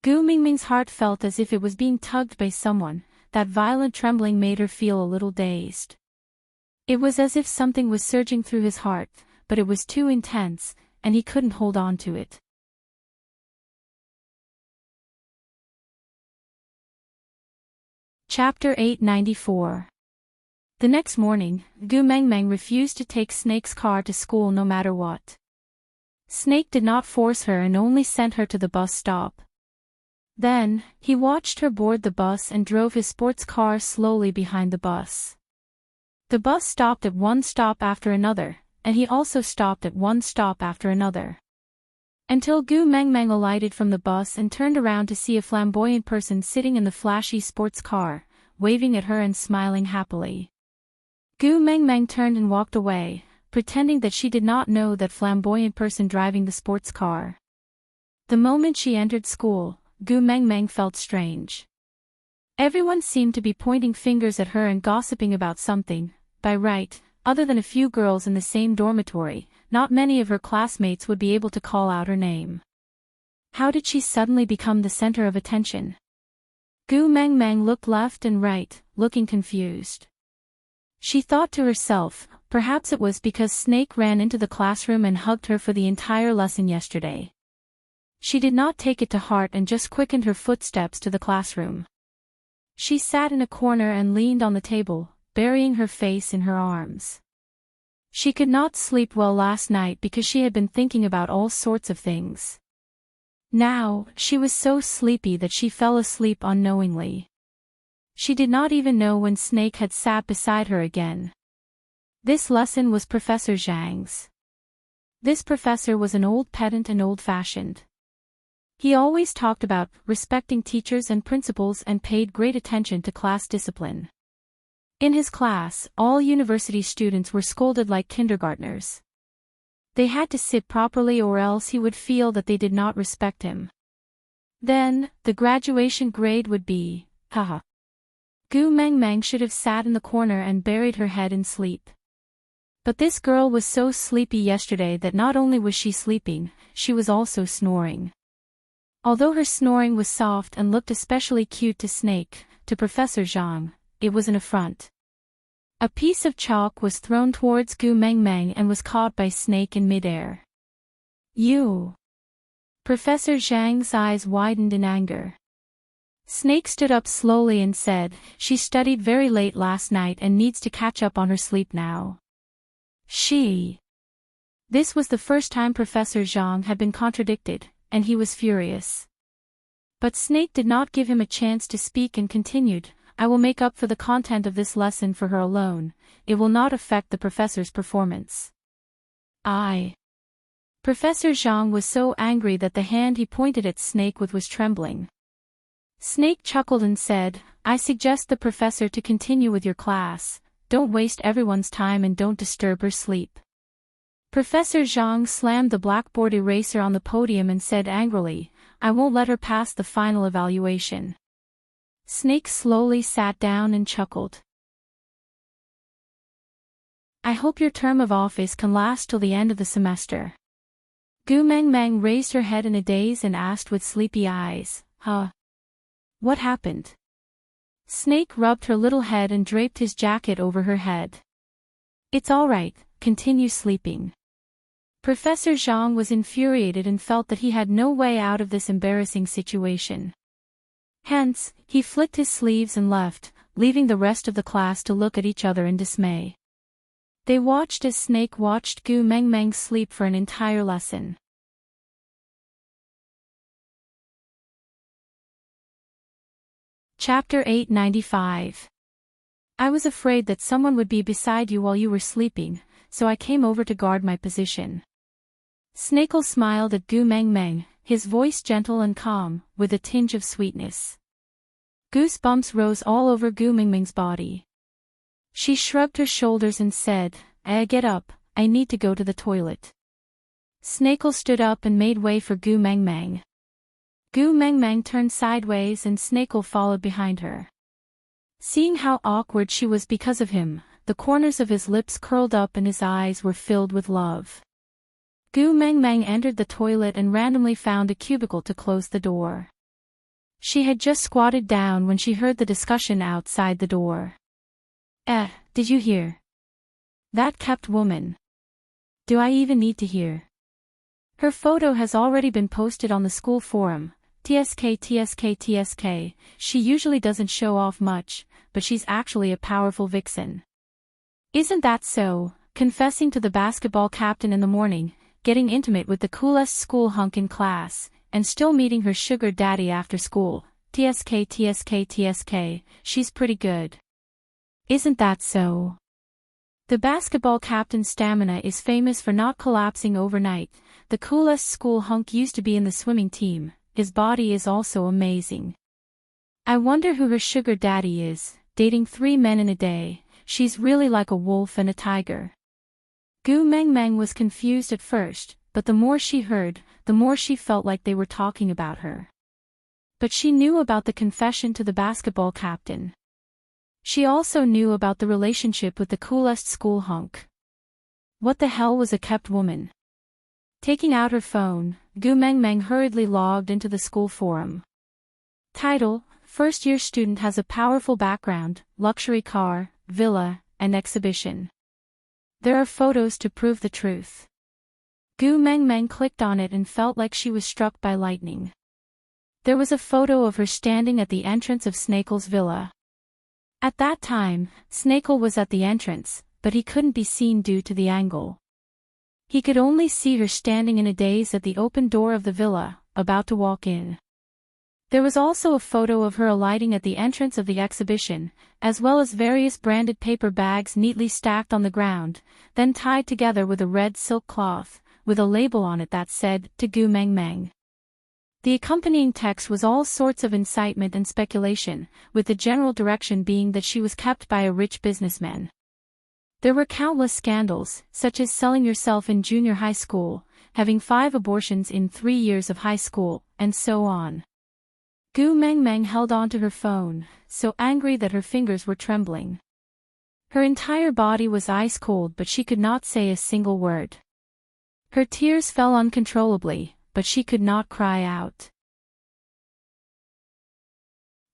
Gu Mengmeng's heart felt as if it was being tugged by someone. That violent trembling made her feel a little dazed. It was as if something was surging through his heart, but it was too intense, and he couldn't hold on to it. Chapter 894. The next morning, Gu Mengmeng refused to take Snake's car to school no matter what. Snake did not force her and only sent her to the bus stop. Then, he watched her board the bus and drove his sports car slowly behind the bus. The bus stopped at one stop after another, and he also stopped at one stop after another. Until Gu Mengmeng alighted from the bus and turned around to see a flamboyant person sitting in the flashy sports car, waving at her and smiling happily. Gu Mengmeng turned and walked away, pretending that she did not know that flamboyant person driving the sports car. The moment she entered school, Gu Mengmeng felt strange. Everyone seemed to be pointing fingers at her and gossiping about something. By right, other than a few girls in the same dormitory, not many of her classmates would be able to call out her name. How did she suddenly become the center of attention? Gu Mengmeng looked left and right, looking confused. She thought to herself, perhaps it was because Snake ran into the classroom and hugged her for the entire lesson yesterday. She did not take it to heart and just quickened her footsteps to the classroom. She sat in a corner and leaned on the table, burying her face in her arms. She could not sleep well last night because she had been thinking about all sorts of things. Now, she was so sleepy that she fell asleep unknowingly. She did not even know when Snake had sat beside her again. This lesson was Professor Zhang's. This professor was an old pedant and old-fashioned. He always talked about respecting teachers and principals and paid great attention to class discipline. In his class, all university students were scolded like kindergartners. They had to sit properly or else he would feel that they did not respect him. Then, the graduation grade would be, haha. Gu Mengmeng should have sat in the corner and buried her head in sleep. But this girl was so sleepy yesterday that not only was she sleeping, she was also snoring. Although her snoring was soft and looked especially cute to Snake, to Professor Zhang, it was an affront. A piece of chalk was thrown towards Gu Mengmeng and was caught by Snake in midair. You! Professor Zhang's eyes widened in anger. Snake stood up slowly and said, "She studied very late last night and needs to catch up on her sleep now." She! This was the first time Professor Zhang had been contradicted, and he was furious. But Snake did not give him a chance to speak and continued, "I will make up for the content of this lesson for her alone. It will not affect the professor's performance." Professor Zhang was so angry that the hand he pointed at Snake with was trembling. Snake chuckled and said, "I suggest the professor to continue with your class. Don't waste everyone's time and don't disturb her sleep." Professor Zhang slammed the blackboard eraser on the podium and said angrily, "I won't let her pass the final evaluation." Snake slowly sat down and chuckled. "I hope your term of office can last till the end of the semester." Gu Mengmeng raised her head in a daze and asked with sleepy eyes, "Huh? What happened?" Snake rubbed her little head and draped his jacket over her head. "It's all right, continue sleeping." Professor Zhang was infuriated and felt that he had no way out of this embarrassing situation. Hence, he flicked his sleeves and left, leaving the rest of the class to look at each other in dismay. They watched as Snake watched Gu Mengmeng sleep for an entire lesson. Chapter 895. I was afraid that someone would be beside you while you were sleeping, so I came over to guard my position. Snakle smiled at Gu Mengmeng, his voice gentle and calm, with a tinge of sweetness. Goosebumps rose all over Gu Mengmeng's body. She shrugged her shoulders and said, Get up, I need to go to the toilet." Snakle stood up and made way for Gu Mengmeng. Gu Mengmeng turned sideways and Snakle followed behind her. Seeing how awkward she was because of him, the corners of his lips curled up and his eyes were filled with love. Gu Mengmeng entered the toilet and randomly found a cubicle to close the door. She had just squatted down when she heard the discussion outside the door. Did you hear? That kept woman. Do I even need to hear? Her photo has already been posted on the school forum. TSK. She usually doesn't show off much, but she's actually a powerful vixen. Isn't that so? Confessing to the basketball captain in the morning, getting intimate with the coolest school hunk in class, and still meeting her sugar daddy after school. TSK. She's pretty good. Isn't that so? The basketball captain's stamina is famous for not collapsing overnight. The coolest school hunk used to be in the swimming team. His body is also amazing. I wonder who her sugar daddy is, dating 3 men in a day. She's really like a wolf and a tiger. Gu Mengmeng was confused at first, but the more she heard, the more she felt like they were talking about her. But she knew about the confession to the basketball captain. She also knew about the relationship with the coolest school hunk. What the hell was a kept woman? Taking out her phone, Gu Mengmeng hurriedly logged into the school forum. Title: First-year student has a powerful background, luxury car, villa, and exhibition. There are photos to prove the truth. Gu Mengmeng clicked on it and felt like she was struck by lightning. There was a photo of her standing at the entrance of Snakle's villa. At that time, Snakle was at the entrance, but he couldn't be seen due to the angle. He could only see her standing in a daze at the open door of the villa, about to walk in. There was also a photo of her alighting at the entrance of the exhibition, as well as various branded paper bags neatly stacked on the ground, then tied together with a red silk cloth, with a label on it that said, "To Gu Mengmeng." The accompanying text was all sorts of incitement and speculation, with the general direction being that she was kept by a rich businessman. There were countless scandals, such as selling yourself in junior high school, having 5 abortions in 3 years of high school, and so on. Gu Mengmeng held on to her phone, so angry that her fingers were trembling. Her entire body was ice cold, but she could not say a single word. Her tears fell uncontrollably, but she could not cry out.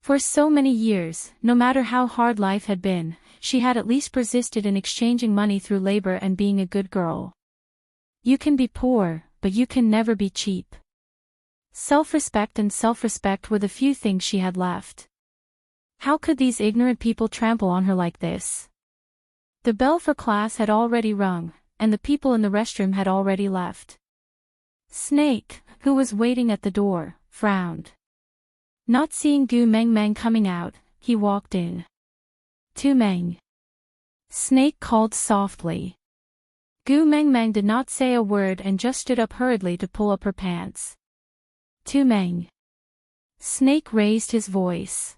For so many years, no matter how hard life had been, she had at least persisted in exchanging money through labor and being a good girl. You can be poor, but you can never be cheap. Self-respect and self-respect were the few things she had left. How could these ignorant people trample on her like this? The bell for class had already rung, and the people in the restroom had already left. Snake, who was waiting at the door, frowned. Not seeing Gu Meng Meng coming out, he walked in. Tu Meng. Snake called softly. Gu Meng Meng did not say a word and just stood up hurriedly to pull up her pants. Tu Meng. Snake raised his voice.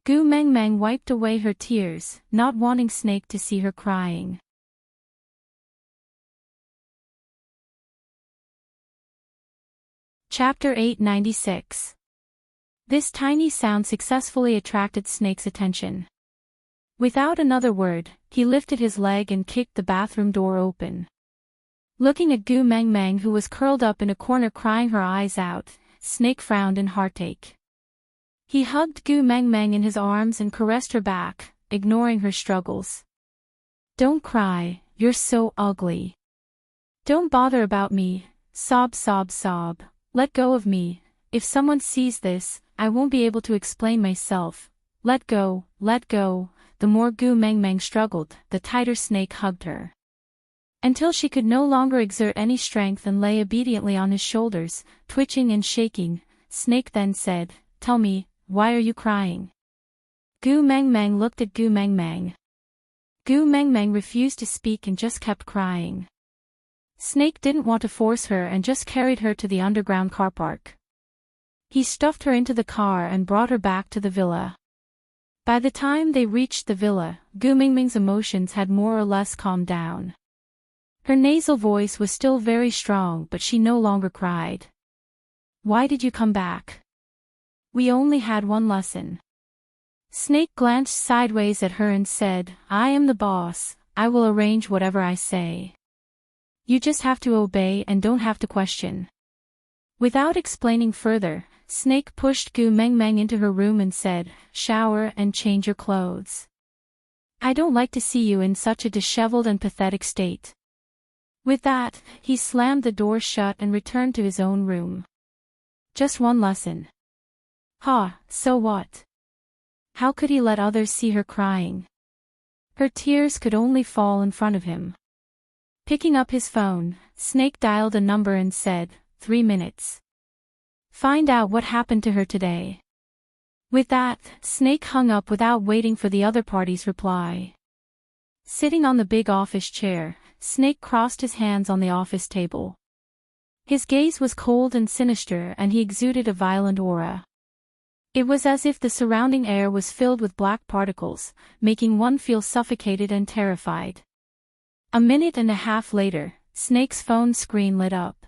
Gu Meng Meng wiped away her tears, not wanting Snake to see her crying. Chapter 896. This tiny sound successfully attracted Snake's attention. Without another word, he lifted his leg and kicked the bathroom door open. Looking at Gu Meng Meng, who was curled up in a corner crying her eyes out, Snake frowned in heartache. He hugged Gu Meng Meng in his arms and caressed her back, ignoring her struggles. Don't cry, you're so ugly. Don't bother about me, sob sob sob, let go of me, if someone sees this, I won't be able to explain myself, let go, let go. The more Gu Meng Meng struggled, the tighter Snake hugged her. Until she could no longer exert any strength and lay obediently on his shoulders, twitching and shaking, Snake then said, Tell me, why are you crying? Gu Meng Meng looked at Gu Meng Meng. Gu Meng Meng refused to speak and just kept crying. Snake didn't want to force her and just carried her to the underground car park. He stuffed her into the car and brought her back to the villa. By the time they reached the villa, Gu Meng Meng's emotions had more or less calmed down. Her nasal voice was still very strong, but she no longer cried. Why did you come back? We only had one lesson. Snake glanced sideways at her and said, I am the boss, I will arrange whatever I say. You just have to obey and don't have to question. Without explaining further, Snake pushed Gu Meng Meng into her room and said, Shower and change your clothes. I don't like to see you in such a disheveled and pathetic state. With that, he slammed the door shut and returned to his own room. Just one lesson. So what? How could he let others see her crying? Her tears could only fall in front of him. Picking up his phone, Snake dialed a number and said, 3 minutes. Find out what happened to her today. With that, Snake hung up without waiting for the other party's reply. Sitting on the big office chair, Snake crossed his hands on the office table. His gaze was cold and sinister and he exuded a violent aura. It was as if the surrounding air was filled with black particles, making one feel suffocated and terrified. A minute and a half later, Snake's phone screen lit up.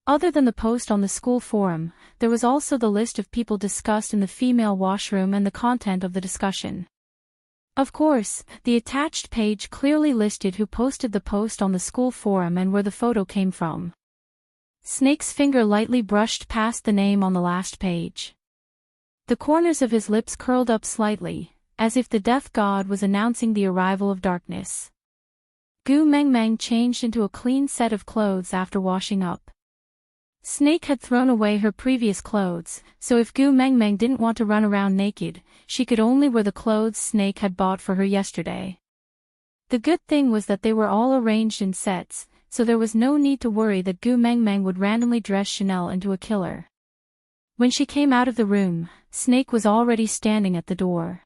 Other than the post on the school forum, there was also the list of people discussed in the female washroom and the content of the discussion. Of course, the attached page clearly listed who posted the post on the school forum and where the photo came from. Snake's finger lightly brushed past the name on the last page. The corners of his lips curled up slightly, as if the death god was announcing the arrival of darkness. Gu Meng Meng changed into a clean set of clothes after washing up. Snake had thrown away her previous clothes, so if Gu Meng Meng didn't want to run around naked, she could only wear the clothes Snake had bought for her yesterday. The good thing was that they were all arranged in sets, so there was no need to worry that Gu Meng Meng would randomly dress Chanel into a killer. When she came out of the room, Snake was already standing at the door.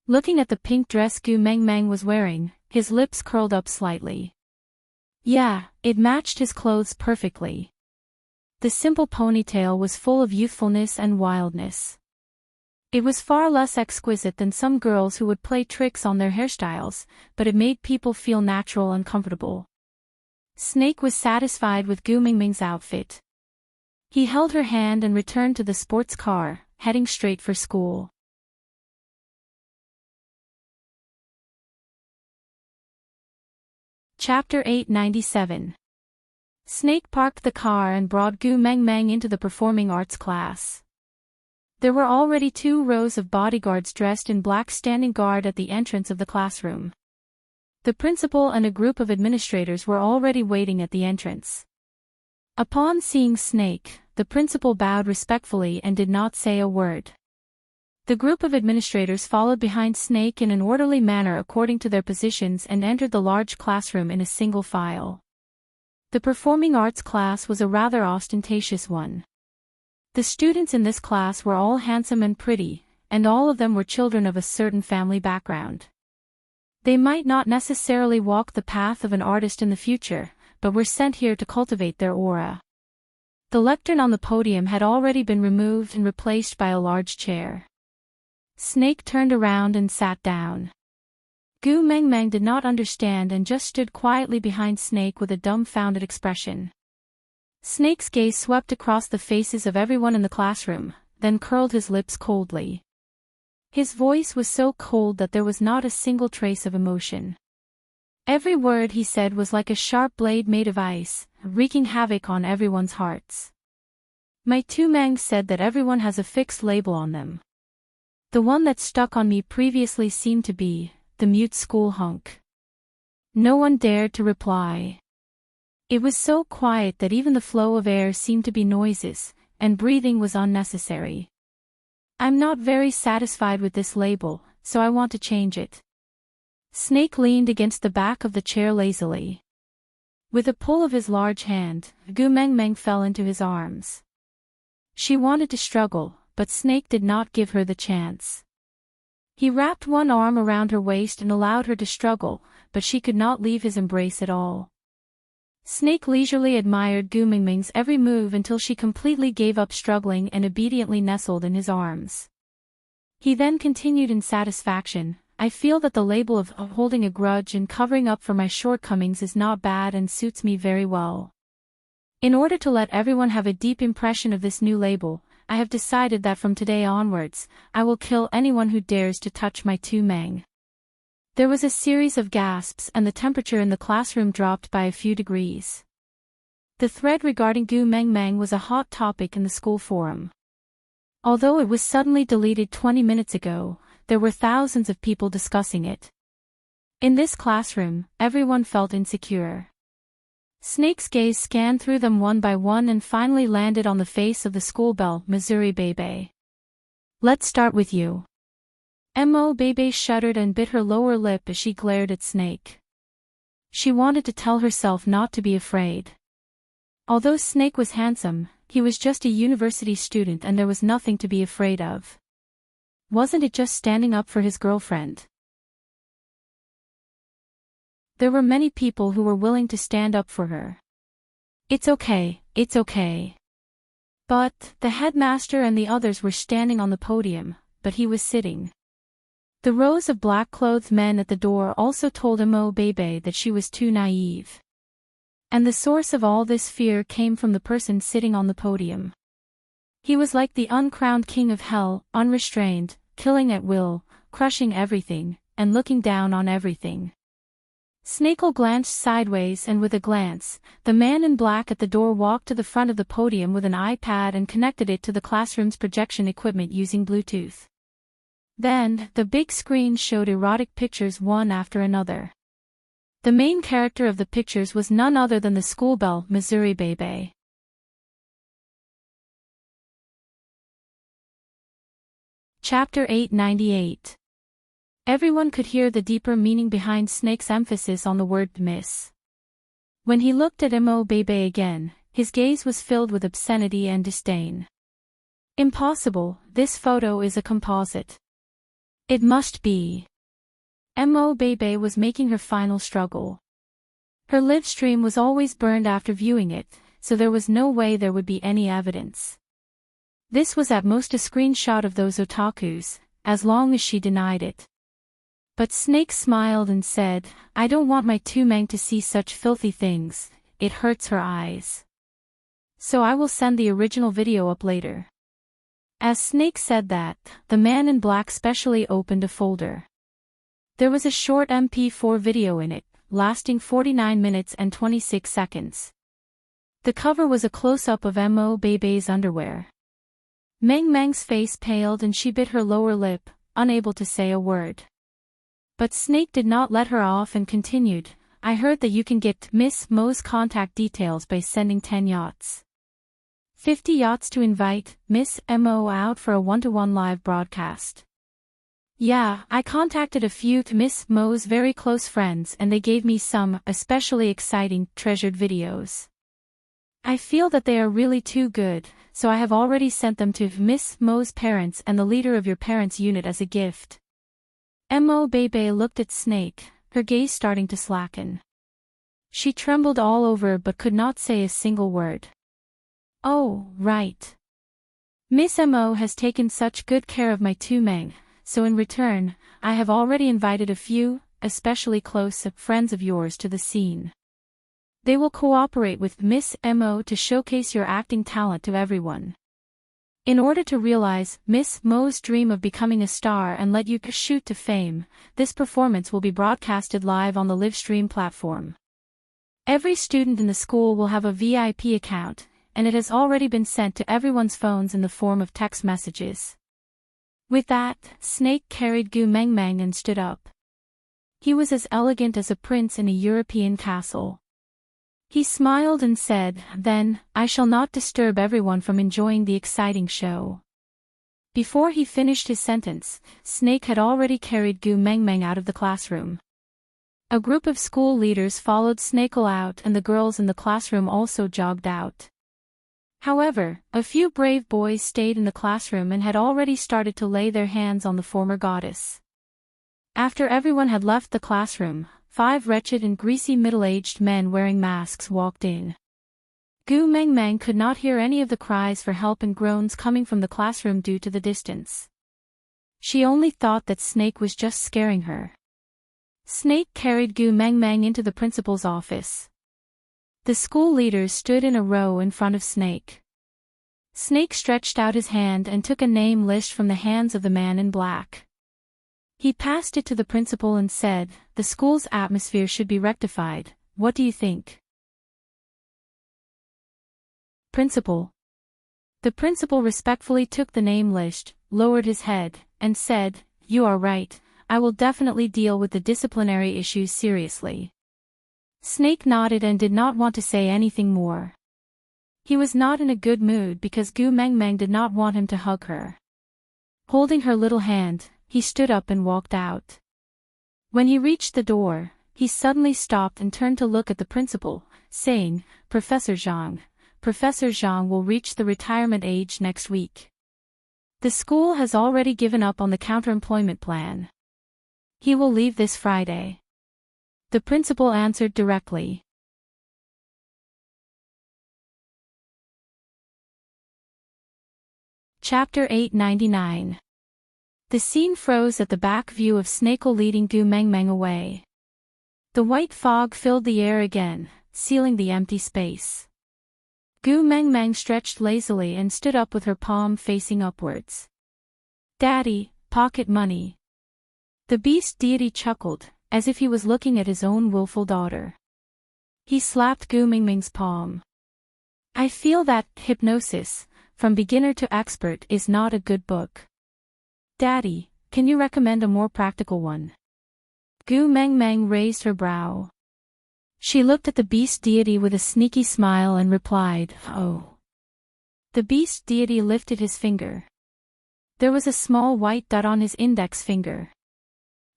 Looking at the pink dress Gu Meng Meng was wearing, his lips curled up slightly. Yeah, it matched his clothes perfectly. The simple ponytail was full of youthfulness and wildness. It was far less exquisite than some girls who would play tricks on their hairstyles, but it made people feel natural and comfortable. Snake was satisfied with Gu Meng Meng's outfit. He held her hand and returned to the sports car, heading straight for school. Chapter 897. Snake parked the car and brought Gu Meng Meng into the performing arts class. There were already 2 rows of bodyguards dressed in black standing guard at the entrance of the classroom. The principal and a group of administrators were already waiting at the entrance. Upon seeing Snake, the principal bowed respectfully and did not say a word. The group of administrators followed behind Snake in an orderly manner according to their positions and entered the large classroom in a single file. The performing arts class was a rather ostentatious one. The students in this class were all handsome and pretty, and all of them were children of a certain family background. They might not necessarily walk the path of an artist in the future, but were sent here to cultivate their aura. The lectern on the podium had already been removed and replaced by a large chair. Snake turned around and sat down. Gu Meng Meng did not understand and just stood quietly behind Snake with a dumbfounded expression. Snake's gaze swept across the faces of everyone in the classroom, then curled his lips coldly. His voice was so cold that there was not a single trace of emotion. Every word he said was like a sharp blade made of ice, wreaking havoc on everyone's hearts. My Tu Meng said that everyone has a fixed label on them. The one that stuck on me previously seemed to be the mute school hunk. No one dared to reply. It was so quiet that even the flow of air seemed to be noises, and breathing was unnecessary. I'm not very satisfied with this label, so I want to change it. Snake leaned against the back of the chair lazily. With a pull of his large hand, Gu Meng Meng fell into his arms. She wanted to struggle, but Snake did not give her the chance. He wrapped one arm around her waist and allowed her to struggle, but she could not leave his embrace at all. Snake leisurely admired Gu Meng Meng's every move until she completely gave up struggling and obediently nestled in his arms. He then continued in satisfaction, I feel that the label of holding a grudge and covering up for my shortcomings is not bad and suits me very well. In order to let everyone have a deep impression of this new label, I have decided that from today onwards, I will kill anyone who dares to touch my Tu Meng. There was a series of gasps and the temperature in the classroom dropped by a few degrees. The thread regarding Gu Meng Meng was a hot topic in the school forum. Although it was suddenly deleted 20 minutes ago, there were thousands of people discussing it. In this classroom, everyone felt insecure. Snake's gaze scanned through them one by one and finally landed on the face of the school belle, Missouri Bebe. Let's start with you. Mo Bebe shuddered and bit her lower lip as she glared at Snake. She wanted to tell herself not to be afraid. Although Snake was handsome, he was just a university student and there was nothing to be afraid of. Wasn't it just standing up for his girlfriend? There were many people who were willing to stand up for her. It's okay, it's okay. But, the headmaster and the others were standing on the podium, but he was sitting. The rows of black-clothed men at the door also told Mo Bebe that she was too naive. And the source of all this fear came from the person sitting on the podium. He was like the uncrowned king of hell, unrestrained, killing at will, crushing everything, and looking down on everything. Snakle glanced sideways and with a glance, the man in black at the door walked to the front of the podium with an iPad and connected it to the classroom's projection equipment using Bluetooth. Then, the big screen showed erotic pictures one after another. The main character of the pictures was none other than the school belle, Missouri Bebe. Chapter 898. Everyone could hear the deeper meaning behind Snake's emphasis on the word miss. When he looked at Mo Bebe again, his gaze was filled with obscenity and disdain. Impossible, this photo is a composite. It must be. Mo Bebe was making her final struggle. Her live stream was always burned after viewing it, so there was no way there would be any evidence. This was at most a screenshot of those otakus, as long as she denied it. But Snake smiled and said, I don't want my Tu Meng to see such filthy things, it hurts her eyes. So I will send the original video up later. As Snake said that, the man in black specially opened a folder. There was a short MP4 video in it, lasting 49 minutes and 26 seconds. The cover was a close-up of Mo Bebe's underwear. Meng Meng's face paled and she bit her lower lip, unable to say a word. But Snake did not let her off and continued, I heard that you can get Miss Mo's contact details by sending 10 yachts. 50 yachts to invite Miss Mo out for a one-to-one live broadcast. Yeah, I contacted a few to Miss Mo's very close friends and they gave me some especially exciting, treasured videos. I feel that they are really too good, so I have already sent them to Miss Mo's parents and the leader of your parents' unit as a gift. Mo Bebe looked at Snake, her gaze starting to slacken. She trembled all over but could not say a single word. Oh, right. Miss Mo has taken such good care of my two Meng, so in return, I have already invited a few, especially close friends of yours to the scene. They will cooperate with Miss Mo to showcase your acting talent to everyone. In order to realize Miss Mo's dream of becoming a star and let you shoot to fame, this performance will be broadcasted live on the livestream platform. Every student in the school will have a VIP account, and it has already been sent to everyone's phones in the form of text messages. With that, Snake carried Gu Meng Meng and stood up. He was as elegant as a prince in a European castle. He smiled and said, Then, I shall not disturb everyone from enjoying the exciting show. Before he finished his sentence, Snake had already carried Gu Meng Meng out of the classroom. A group of school leaders followed Snake out and the girls in the classroom also jogged out. However, a few brave boys stayed in the classroom and had already started to lay their hands on the former goddess. After everyone had left the classroom, 5 wretched and greasy middle-aged men wearing masks walked in. Gu Meng Meng could not hear any of the cries for help and groans coming from the classroom due to the distance. She only thought that Snake was just scaring her. Snake carried Gu Meng Meng into the principal's office. The school leaders stood in a row in front of Snake. Snake stretched out his hand and took a name list from the hands of the man in black. He passed it to the principal and said, The school's atmosphere should be rectified, what do you think? Principal. The principal respectfully took the name list, lowered his head, and said, You are right, I will definitely deal with the disciplinary issues seriously. Snake nodded and did not want to say anything more. He was not in a good mood because Gu Meng Meng did not want him to hug her. Holding her little hand, he stood up and walked out. When he reached the door, he suddenly stopped and turned to look at the principal, saying, Professor Zhang will reach the retirement age next week. The school has already given up on the counter-employment plan. He will leave this Friday. The principal answered directly. Chapter 899. The scene froze at the back view of Snake leading Gu Meng Meng away. The white fog filled the air again, sealing the empty space. Gu Meng Meng stretched lazily and stood up with her palm facing upwards. Daddy, pocket money. The beast deity chuckled, as if he was looking at his own willful daughter. He slapped Gu Meng Meng's palm. I feel that Hypnosis, From Beginner to Expert is not a good book. Daddy, can you recommend a more practical one? Gu Meng Meng raised her brow. She looked at the beast deity with a sneaky smile and replied, Oh. The beast deity lifted his finger. There was a small white dot on his index finger.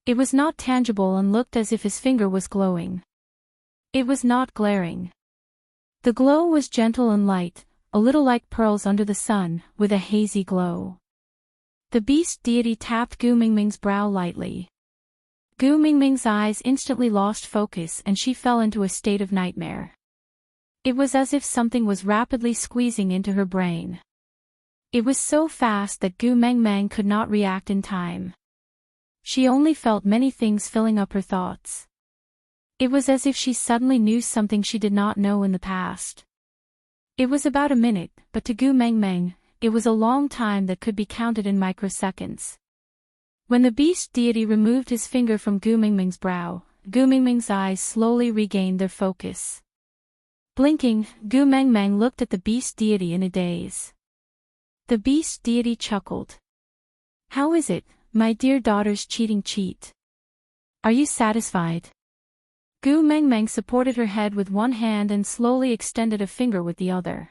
It was not tangible and looked as if his finger was glowing. It was not glaring. The glow was gentle and light, a little like pearls under the sun, with a hazy glow. The beast deity tapped Gu Meng Meng's brow lightly. Gu Meng Meng's eyes instantly lost focus and she fell into a state of nightmare. It was as if something was rapidly squeezing into her brain. It was so fast that Gu Meng Meng could not react in time. She only felt many things filling up her thoughts. It was as if she suddenly knew something she did not know in the past. It was about a minute, but to Gu Meng Meng, it was a long time that could be counted in microseconds. When the beast deity removed his finger from Gu Meng Meng's brow, Gu Mingming's eyes slowly regained their focus. Blinking, Gu Mengmeng looked at the beast deity in a daze. The beast deity chuckled. How is it, my dear daughter's cheating cheat? Are you satisfied? Gu Mengmeng supported her head with one hand and slowly extended a finger with the other.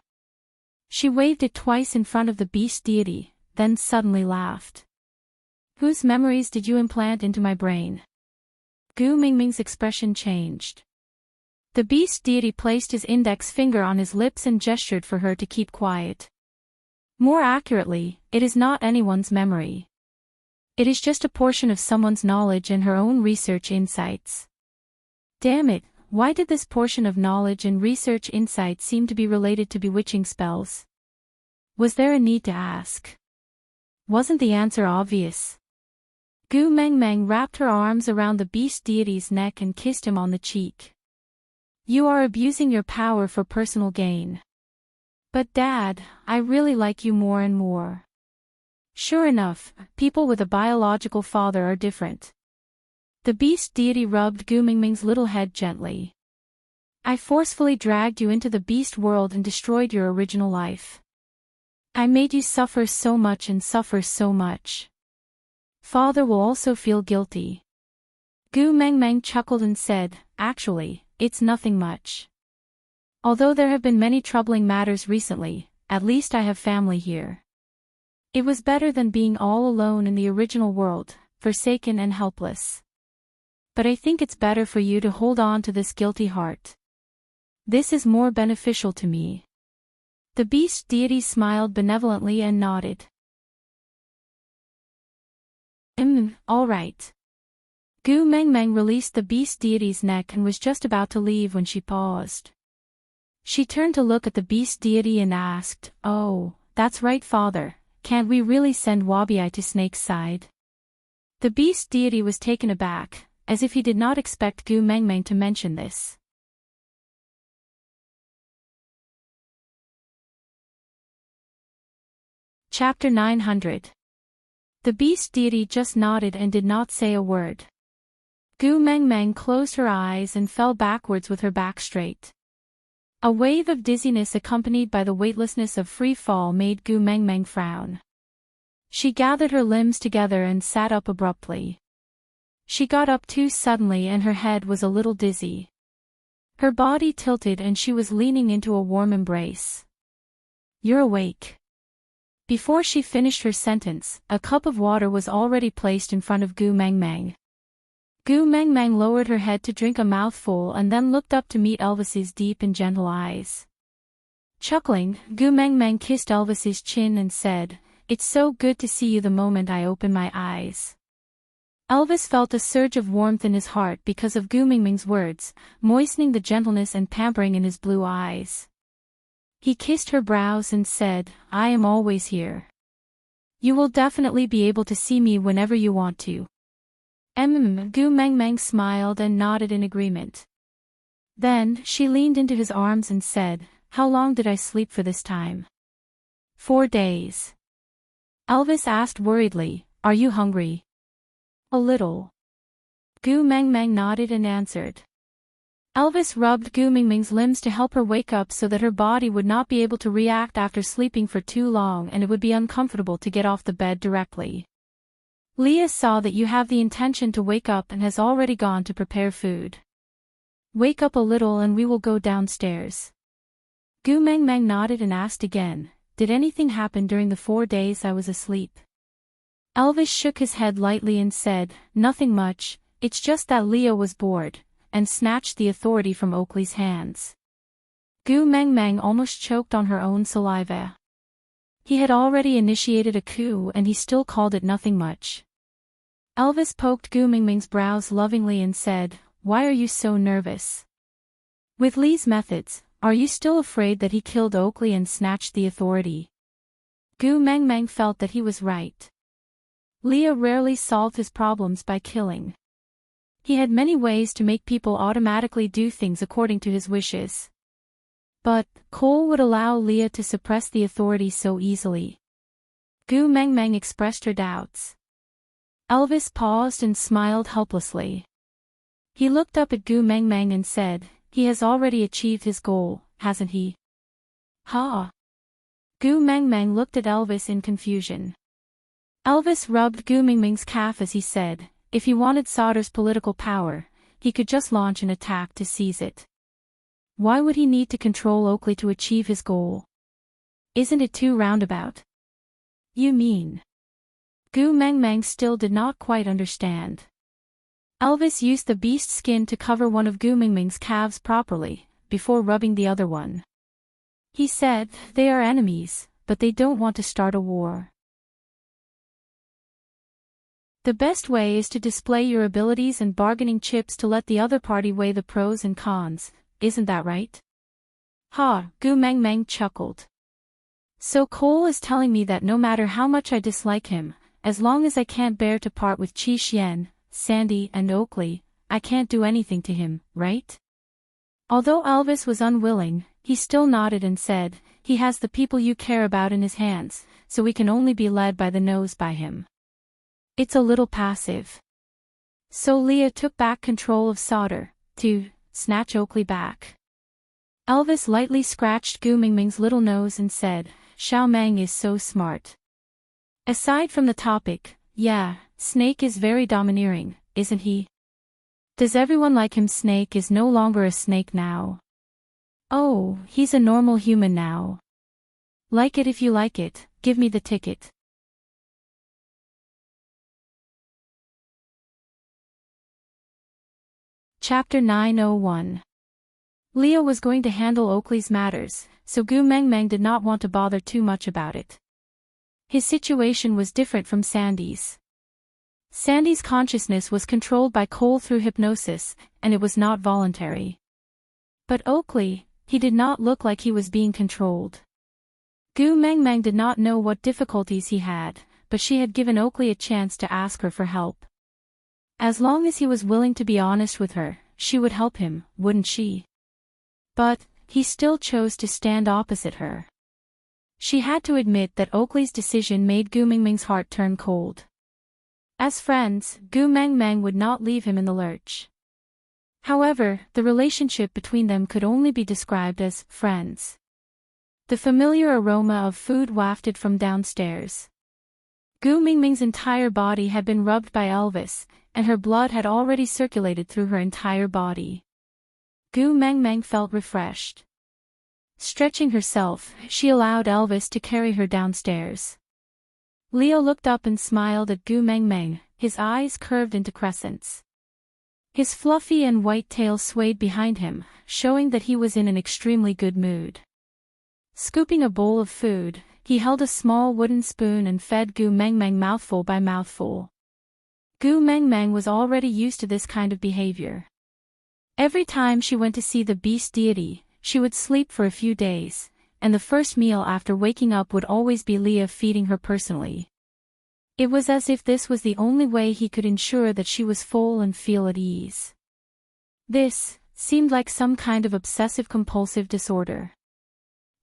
She waved it twice in front of the beast deity, then suddenly laughed. Whose memories did you implant into my brain? Gu Mingming's expression changed. The beast deity placed his index finger on his lips and gestured for her to keep quiet. More accurately, it is not anyone's memory. It is just a portion of someone's knowledge and her own research insights. Damn it, why did this portion of knowledge and research insight seem to be related to bewitching spells? Was there a need to ask? Wasn't the answer obvious? Gu Mengmeng wrapped her arms around the beast deity's neck and kissed him on the cheek. You are abusing your power for personal gain. But Dad, I really like you more and more. Sure enough, people with a biological father are different. The beast deity rubbed Gu Mingming's little head gently. I forcefully dragged you into the beast world and destroyed your original life. I made you suffer so much and suffer so much. Father will also feel guilty. Gu Mengmeng chuckled and said, actually, it's nothing much. Although there have been many troubling matters recently, at least I have family here. It was better than being all alone in the original world, forsaken and helpless. But I think it's better for you to hold on to this guilty heart. This is more beneficial to me. The beast deity smiled benevolently and nodded. All right. Gu Mengmeng released the beast deity's neck and was just about to leave when she paused. She turned to look at the beast deity and asked, oh, that's right, Father, can't we really send Wabi to Snake's side? The beast deity was taken aback, as if he did not expect Gu Mengmeng to mention this. Chapter 900. The beast deity just nodded and did not say a word. Gu Mengmeng closed her eyes and fell backwards with her back straight. A wave of dizziness accompanied by the weightlessness of free fall made Gu Mengmeng frown. She gathered her limbs together and sat up abruptly. She got up too suddenly and her head was a little dizzy. Her body tilted and she was leaning into a warm embrace. You're awake. Before she finished her sentence, a cup of water was already placed in front of Gu Mengmeng. Gu Mengmeng lowered her head to drink a mouthful and then looked up to meet Elvis's deep and gentle eyes. Chuckling, Gu Mengmeng kissed Elvis's chin and said, it's so good to see you the moment I open my eyes. Elvis felt a surge of warmth in his heart because of Gu Mengmeng's words, moistening the gentleness and pampering in his blue eyes. He kissed her brows and said, I am always here. You will definitely be able to see me whenever you want to. Gu Mengmeng smiled and nodded in agreement. Then, she leaned into his arms and said, how long did I sleep for this time? 4 days. Elvis asked worriedly, are you hungry? A little. Gu Mengmeng nodded and answered. Elvis rubbed Gu Mengmeng's limbs to help her wake up so that her body would not be able to react after sleeping for too long and it would be uncomfortable to get off the bed directly. Leah saw that you have the intention to wake up and has already gone to prepare food. Wake up a little and we will go downstairs. Gu Mengmeng nodded and asked again, did anything happen during the 4 days I was asleep? Elvis shook his head lightly and said, nothing much, it's just that Leah was bored, and snatched the authority from Oakley's hands. Gu Mengmeng almost choked on her own saliva. He had already initiated a coup and he still called it nothing much. Elvis poked Gu Mengmeng's brows lovingly and said, why are you so nervous? With Lee's methods, are you still afraid that he killed Oakley and snatched the authority? Gu Mengmeng felt that he was right. Leah rarely solved his problems by killing. He had many ways to make people automatically do things according to his wishes. But, Cole would allow Leah to suppress the authority so easily. Gu Mengmeng expressed her doubts. Elvis paused and smiled helplessly. He looked up at Gu Meng Meng and said, "He has already achieved his goal, hasn't he?" "Ha!" Gu Meng Meng looked at Elvis in confusion. Elvis rubbed Gu Mingming's calf as he said, if he wanted Sauter's political power, he could just launch an attack to seize it. Why would he need to control Oakley to achieve his goal? Isn't it too roundabout? You mean? Gu Meng Meng still did not quite understand. Elvis used the beast skin to cover one of Gu Mingming's calves properly, before rubbing the other one. He said, they are enemies, but they don't want to start a war. The best way is to display your abilities and bargaining chips to let the other party weigh the pros and cons, isn't that right? Ha, Gu Meng Meng chuckled. So Cole is telling me that no matter how much I dislike him, as long as I can't bear to part with Chi Xian, Sandy and Oakley, I can't do anything to him, right? Although Elvis was unwilling, he still nodded and said, he has the people you care about in his hands, so we can only be led by the nose by him. It's a little passive. So Leah took back control of Sauter, to snatch Oakley back. Elvis lightly scratched Gu Mingming's little nose and said, Xiao Meng is so smart. Aside from the topic, yeah, Snake is very domineering, isn't he? Does everyone like him? Snake is no longer a snake now. Oh, he's a normal human now. Like it if you like it, give me the ticket. Chapter 901. Leah was going to handle Oakley's matters, so Gu Meng Meng did not want to bother too much about it. His situation was different from Sandy's. Sandy's consciousness was controlled by Cole through hypnosis, and it was not voluntary. But Oakley, he did not look like he was being controlled. Gu Meng Meng did not know what difficulties he had, but she had given Oakley a chance to ask her for help. As long as he was willing to be honest with her, she would help him, wouldn't she? But he still chose to stand opposite her. She had to admit that Oakley's decision made Gu Mingming's heart turn cold. As friends, Gu Meng Meng would not leave him in the lurch. However, the relationship between them could only be described as friends. The familiar aroma of food wafted from downstairs. Gu Mingming's entire body had been rubbed by Elvis, and her blood had already circulated through her entire body. Gu Meng Meng felt refreshed. Stretching herself, she allowed Elvis to carry her downstairs. Leo looked up and smiled at Gu Meng Meng, his eyes curved into crescents. His fluffy and white tail swayed behind him, showing that he was in an extremely good mood. Scooping a bowl of food, he held a small wooden spoon and fed Gu Meng Meng mouthful by mouthful. Gu Meng Meng was already used to this kind of behavior. Every time she went to see the beast deity, she would sleep for a few days, and the first meal after waking up would always be Leah feeding her personally. It was as if this was the only way he could ensure that she was full and feel at ease. This seemed like some kind of obsessive-compulsive disorder.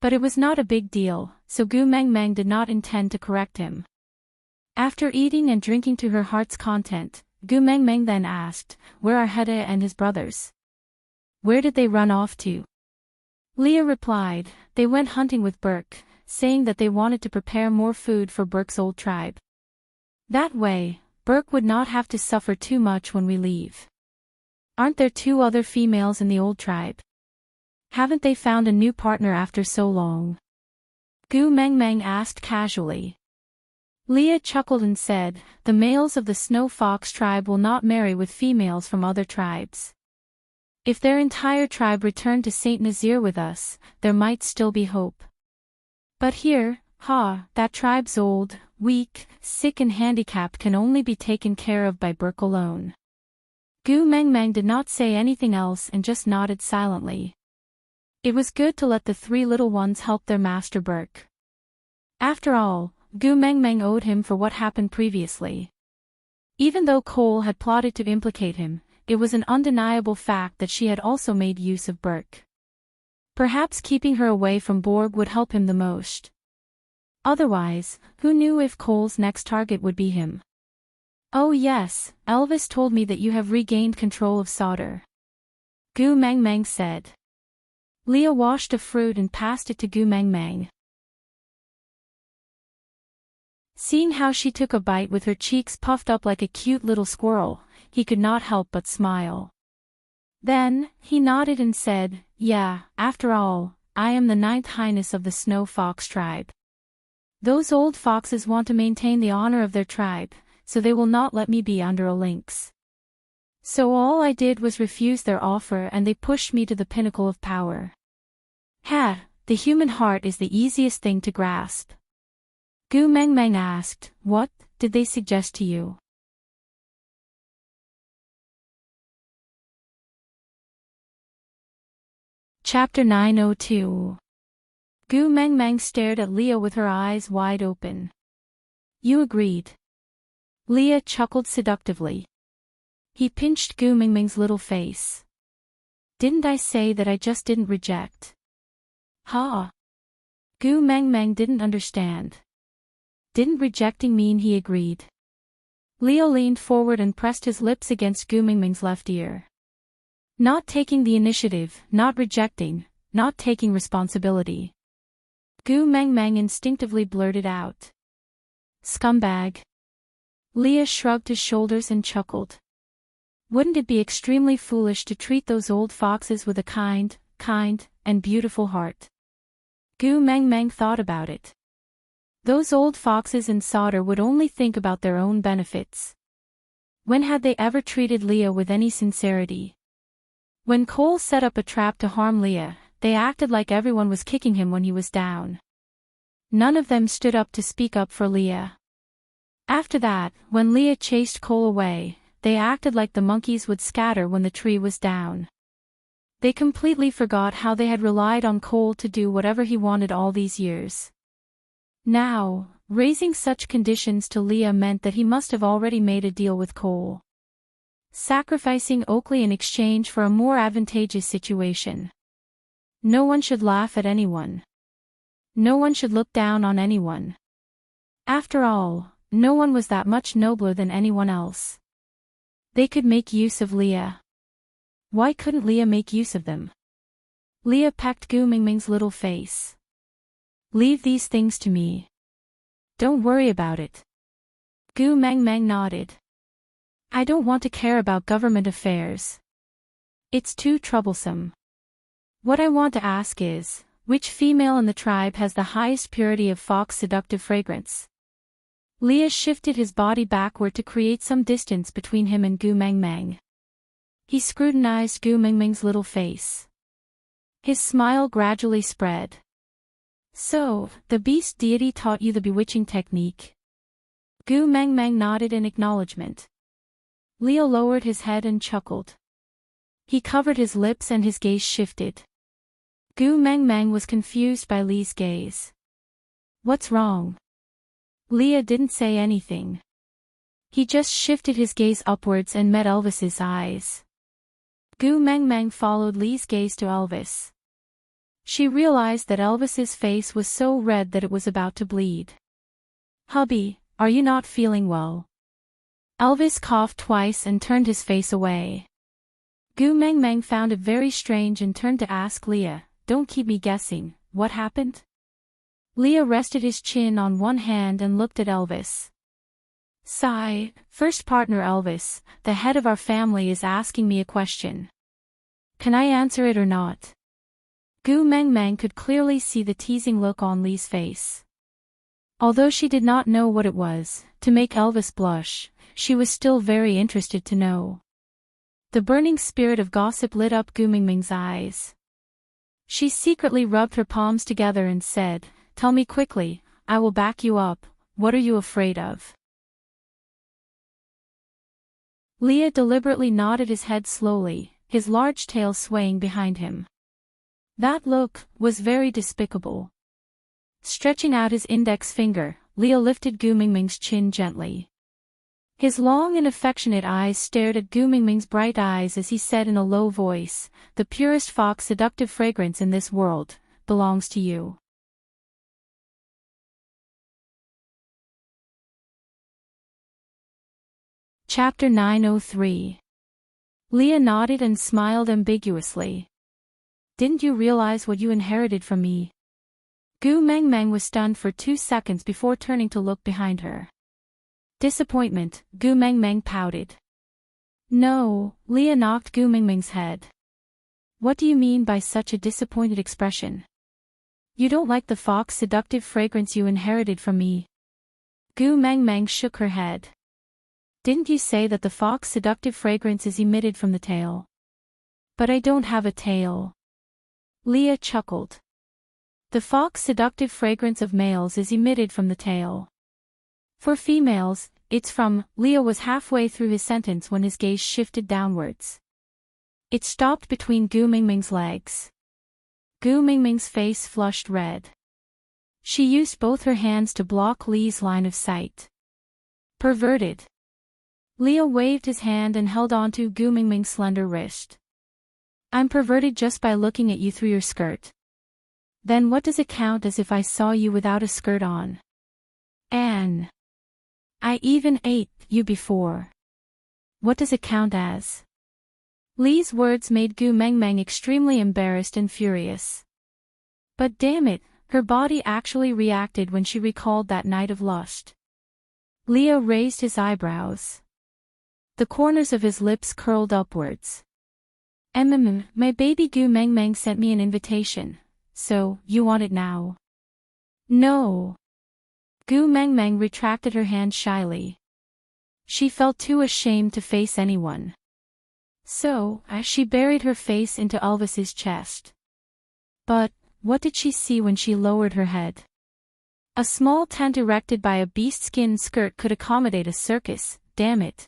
But it was not a big deal, so Gu Meng Meng did not intend to correct him. After eating and drinking to her heart's content, Gu Meng Meng then asked, "Where are Hede and his brothers? Where did they run off to?" Leah replied, "They went hunting with Burke, saying that they wanted to prepare more food for Burke's old tribe. That way, Burke would not have to suffer too much when we leave. Aren't there 2 other females in the old tribe? Haven't they found a new partner after so long?" Gu Meng Meng asked casually. Leah chuckled and said, "The males of the Snow Fox tribe will not marry with females from other tribes. If their entire tribe returned to Saint Nazaire with us, there might still be hope. But here, that tribe's old, weak, sick and handicapped can only be taken care of by Burke alone." Gu Meng Meng did not say anything else and just nodded silently. It was good to let the 3 little ones help their master Burke. After all, Gu Meng Meng owed him for what happened previously. Even though Cole had plotted to implicate him, it was an undeniable fact that she had also made use of Burke. Perhaps keeping her away from Borg would help him the most. Otherwise, who knew if Cole's next target would be him? Oh yes, Elvis told me that you have regained control of Sauter. Gu Mang Mang said. Leah washed a fruit and passed it to Gu Mang Mang. Seeing how she took a bite with her cheeks puffed up like a cute little squirrel, he could not help but smile. Then, he nodded and said, "Yeah, after all, I am the 9th highness of the Snow Fox tribe. Those old foxes want to maintain the honor of their tribe, so they will not let me be under a lynx. So all I did was refuse their offer and they pushed me to the pinnacle of power. Ha, the human heart is the easiest thing to grasp." Gu Mang Mang asked, "What did they suggest to you?" Chapter 902. Gu Mang Mang stared at Leah with her eyes wide open. "You agreed." Leah chuckled seductively. He pinched Gu Mang Mang's little face. "Didn't I say that I just didn't reject?" Ha! Gu Mang Mang didn't understand. Didn't rejecting mean he agreed? Leo leaned forward and pressed his lips against Gu Mang Mang's left ear. Not taking the initiative, not rejecting, not taking responsibility. Gu Mang Mang instinctively blurted out. "Scumbag." Leah shrugged his shoulders and chuckled. Wouldn't it be extremely foolish to treat those old foxes with a kind, and beautiful heart? Gu Mang Mang thought about it. Those old foxes in Sauter would only think about their own benefits. When had they ever treated Leah with any sincerity? When Cole set up a trap to harm Leah, they acted like everyone was kicking him when he was down. None of them stood up to speak up for Leah. After that, when Leah chased Cole away, they acted like the monkeys would scatter when the tree was down. They completely forgot how they had relied on Cole to do whatever he wanted all these years. Now, raising such conditions to Leah meant that he must have already made a deal with Cole. Sacrificing Oakley in exchange for a more advantageous situation. No one should laugh at anyone. No one should look down on anyone. After all, no one was that much nobler than anyone else. They could make use of Leah. Why couldn't Leah make use of them? Leah pecked Gu Mang Mang's little face. "Leave these things to me. Don't worry about it." Gu Mang Mang nodded. "I don't want to care about government affairs. It's too troublesome. What I want to ask is, which female in the tribe has the highest purity of fox seductive fragrance?" Leah shifted his body backward to create some distance between him and Gu Mang Mang. He scrutinized Gu Mang Mang's little face. His smile gradually spread. "So, the beast deity taught you the bewitching technique?" Gu Mang Mang nodded in acknowledgement. Leo lowered his head and chuckled. He covered his lips and his gaze shifted. Gu Mang Mang was confused by Lee's gaze. "What's wrong?" Leah didn't say anything. He just shifted his gaze upwards and met Elvis's eyes. Gu Mang Mang followed Lee's gaze to Elvis. She realized that Elvis's face was so red that it was about to bleed. "Hubby, are you not feeling well?" Elvis coughed twice and turned his face away. Gu Mang Mang found it very strange and turned to ask Leah, "Don't keep me guessing, what happened?" Leah rested his chin on one hand and looked at Elvis. Sigh, "First partner Elvis, the head of our family is asking me a question. Can I answer it or not?" Gu Mang Mang could clearly see the teasing look on Lee's face. Although she did not know what it was, to make Elvis blush, she was still very interested to know. The burning spirit of gossip lit up Gu Mang Mang's eyes. She secretly rubbed her palms together and said, "Tell me quickly, I will back you up, what are you afraid of?" Leah deliberately nodded his head slowly, his large tail swaying behind him. That look was very despicable. Stretching out his index finger, Leah lifted Gu Mang Mang's chin gently. His long and affectionate eyes stared at Gu Mang Mang's bright eyes as he said in a low voice, "The purest fox seductive fragrance in this world belongs to you." Chapter 903. Leah nodded and smiled ambiguously. Didn't you realize what you inherited from me? Gu Mengmeng was stunned for 2 seconds before turning to look behind her. Disappointment, Gu Mengmeng pouted. No, Leah knocked Gu Mengmeng's head. What do you mean by such a disappointed expression? You don't like the fox seductive fragrance you inherited from me? Gu Mengmeng shook her head. Didn't you say that the fox seductive fragrance is emitted from the tail? But I don't have a tail. Leah chuckled. The fox seductive fragrance of males is emitted from the tail. For females, it's from. Leah was halfway through his sentence when his gaze shifted downwards. It stopped between Gu Mengmeng's legs. Gu Mengmeng's face flushed red. She used both her hands to block Lee's line of sight. Perverted. Leah waved his hand and held onto Gu Mengmeng's slender wrist. I'm perverted just by looking at you through your skirt. Then what does it count as if I saw you without a skirt on? Anne. I even ate you before. What does it count as? Lee's words made Gu Mengmeng extremely embarrassed and furious. But damn it, her body actually reacted when she recalled that night of lust. Leah raised his eyebrows. The corners of his lips curled upwards. My baby Gu Mengmeng sent me an invitation, so, you want it now? No. Gu Mengmeng retracted her hand shyly. She felt too ashamed to face anyone. So, she buried her face into Elvis's chest. But, what did she see when she lowered her head? A small tent erected by a beast-skin skirt could accommodate a circus, damn it.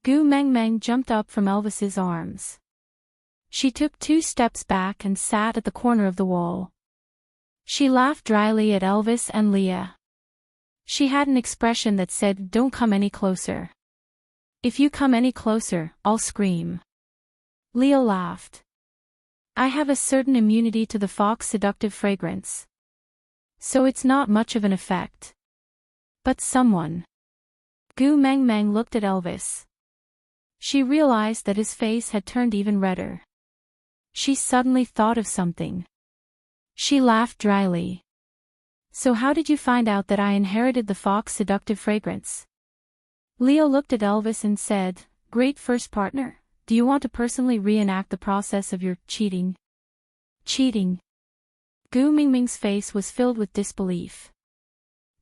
Gu Mengmeng jumped up from Elvis's arms. She took 2 steps back and sat at the corner of the wall. She laughed dryly at Elvis and Leah. She had an expression that said, "Don't come any closer. If you come any closer, I'll scream." Leah laughed. I have a certain immunity to the fox seductive fragrance. So it's not much of an effect. But someone. Gu Mengmeng looked at Elvis. She realized that his face had turned even redder. She suddenly thought of something. She laughed dryly. So how did you find out that I inherited the fox seductive fragrance? Leah looked at Elvis and said, Great first partner, do you want to personally reenact the process of your cheating? Cheating? Gu Mengmeng's face was filled with disbelief.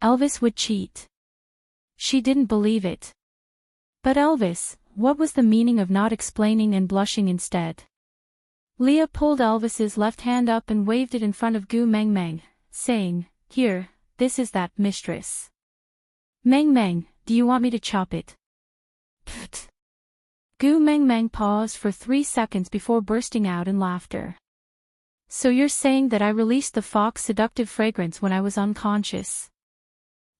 Elvis would cheat. She didn't believe it. But Elvis, what was the meaning of not explaining and blushing instead? Leah pulled Elvis's left hand up and waved it in front of Gu Mengmeng, saying, Here, this is that, mistress. Mengmeng, do you want me to chop it? Pfft. Gu Mengmeng paused for 3 seconds before bursting out in laughter. So you're saying that I released the fox seductive fragrance when I was unconscious?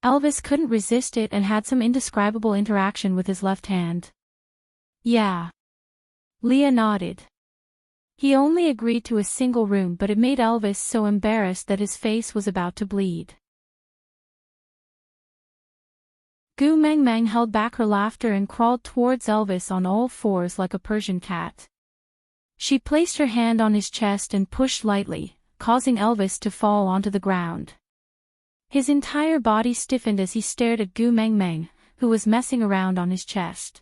Elvis couldn't resist it and had some indescribable interaction with his left hand. Yeah. Leah nodded. He only agreed to a single room, but it made Elvis so embarrassed that his face was about to bleed. Gu Mengmeng held back her laughter and crawled towards Elvis on all fours like a Persian cat. She placed her hand on his chest and pushed lightly, causing Elvis to fall onto the ground. His entire body stiffened as he stared at Gu Mengmeng, who was messing around on his chest.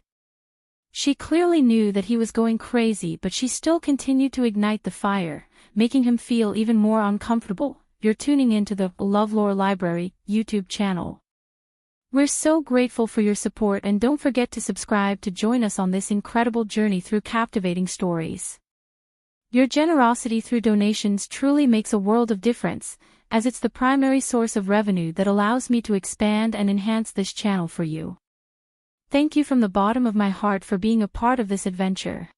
She clearly knew that he was going crazy, but she still continued to ignite the fire, making him feel even more uncomfortable. You're tuning into the LoveLore Library YouTube channel. We're so grateful for your support, and don't forget to subscribe to join us on this incredible journey through captivating stories. Your generosity through donations truly makes a world of difference, as it's the primary source of revenue that allows me to expand and enhance this channel for you. Thank you from the bottom of my heart for being a part of this adventure.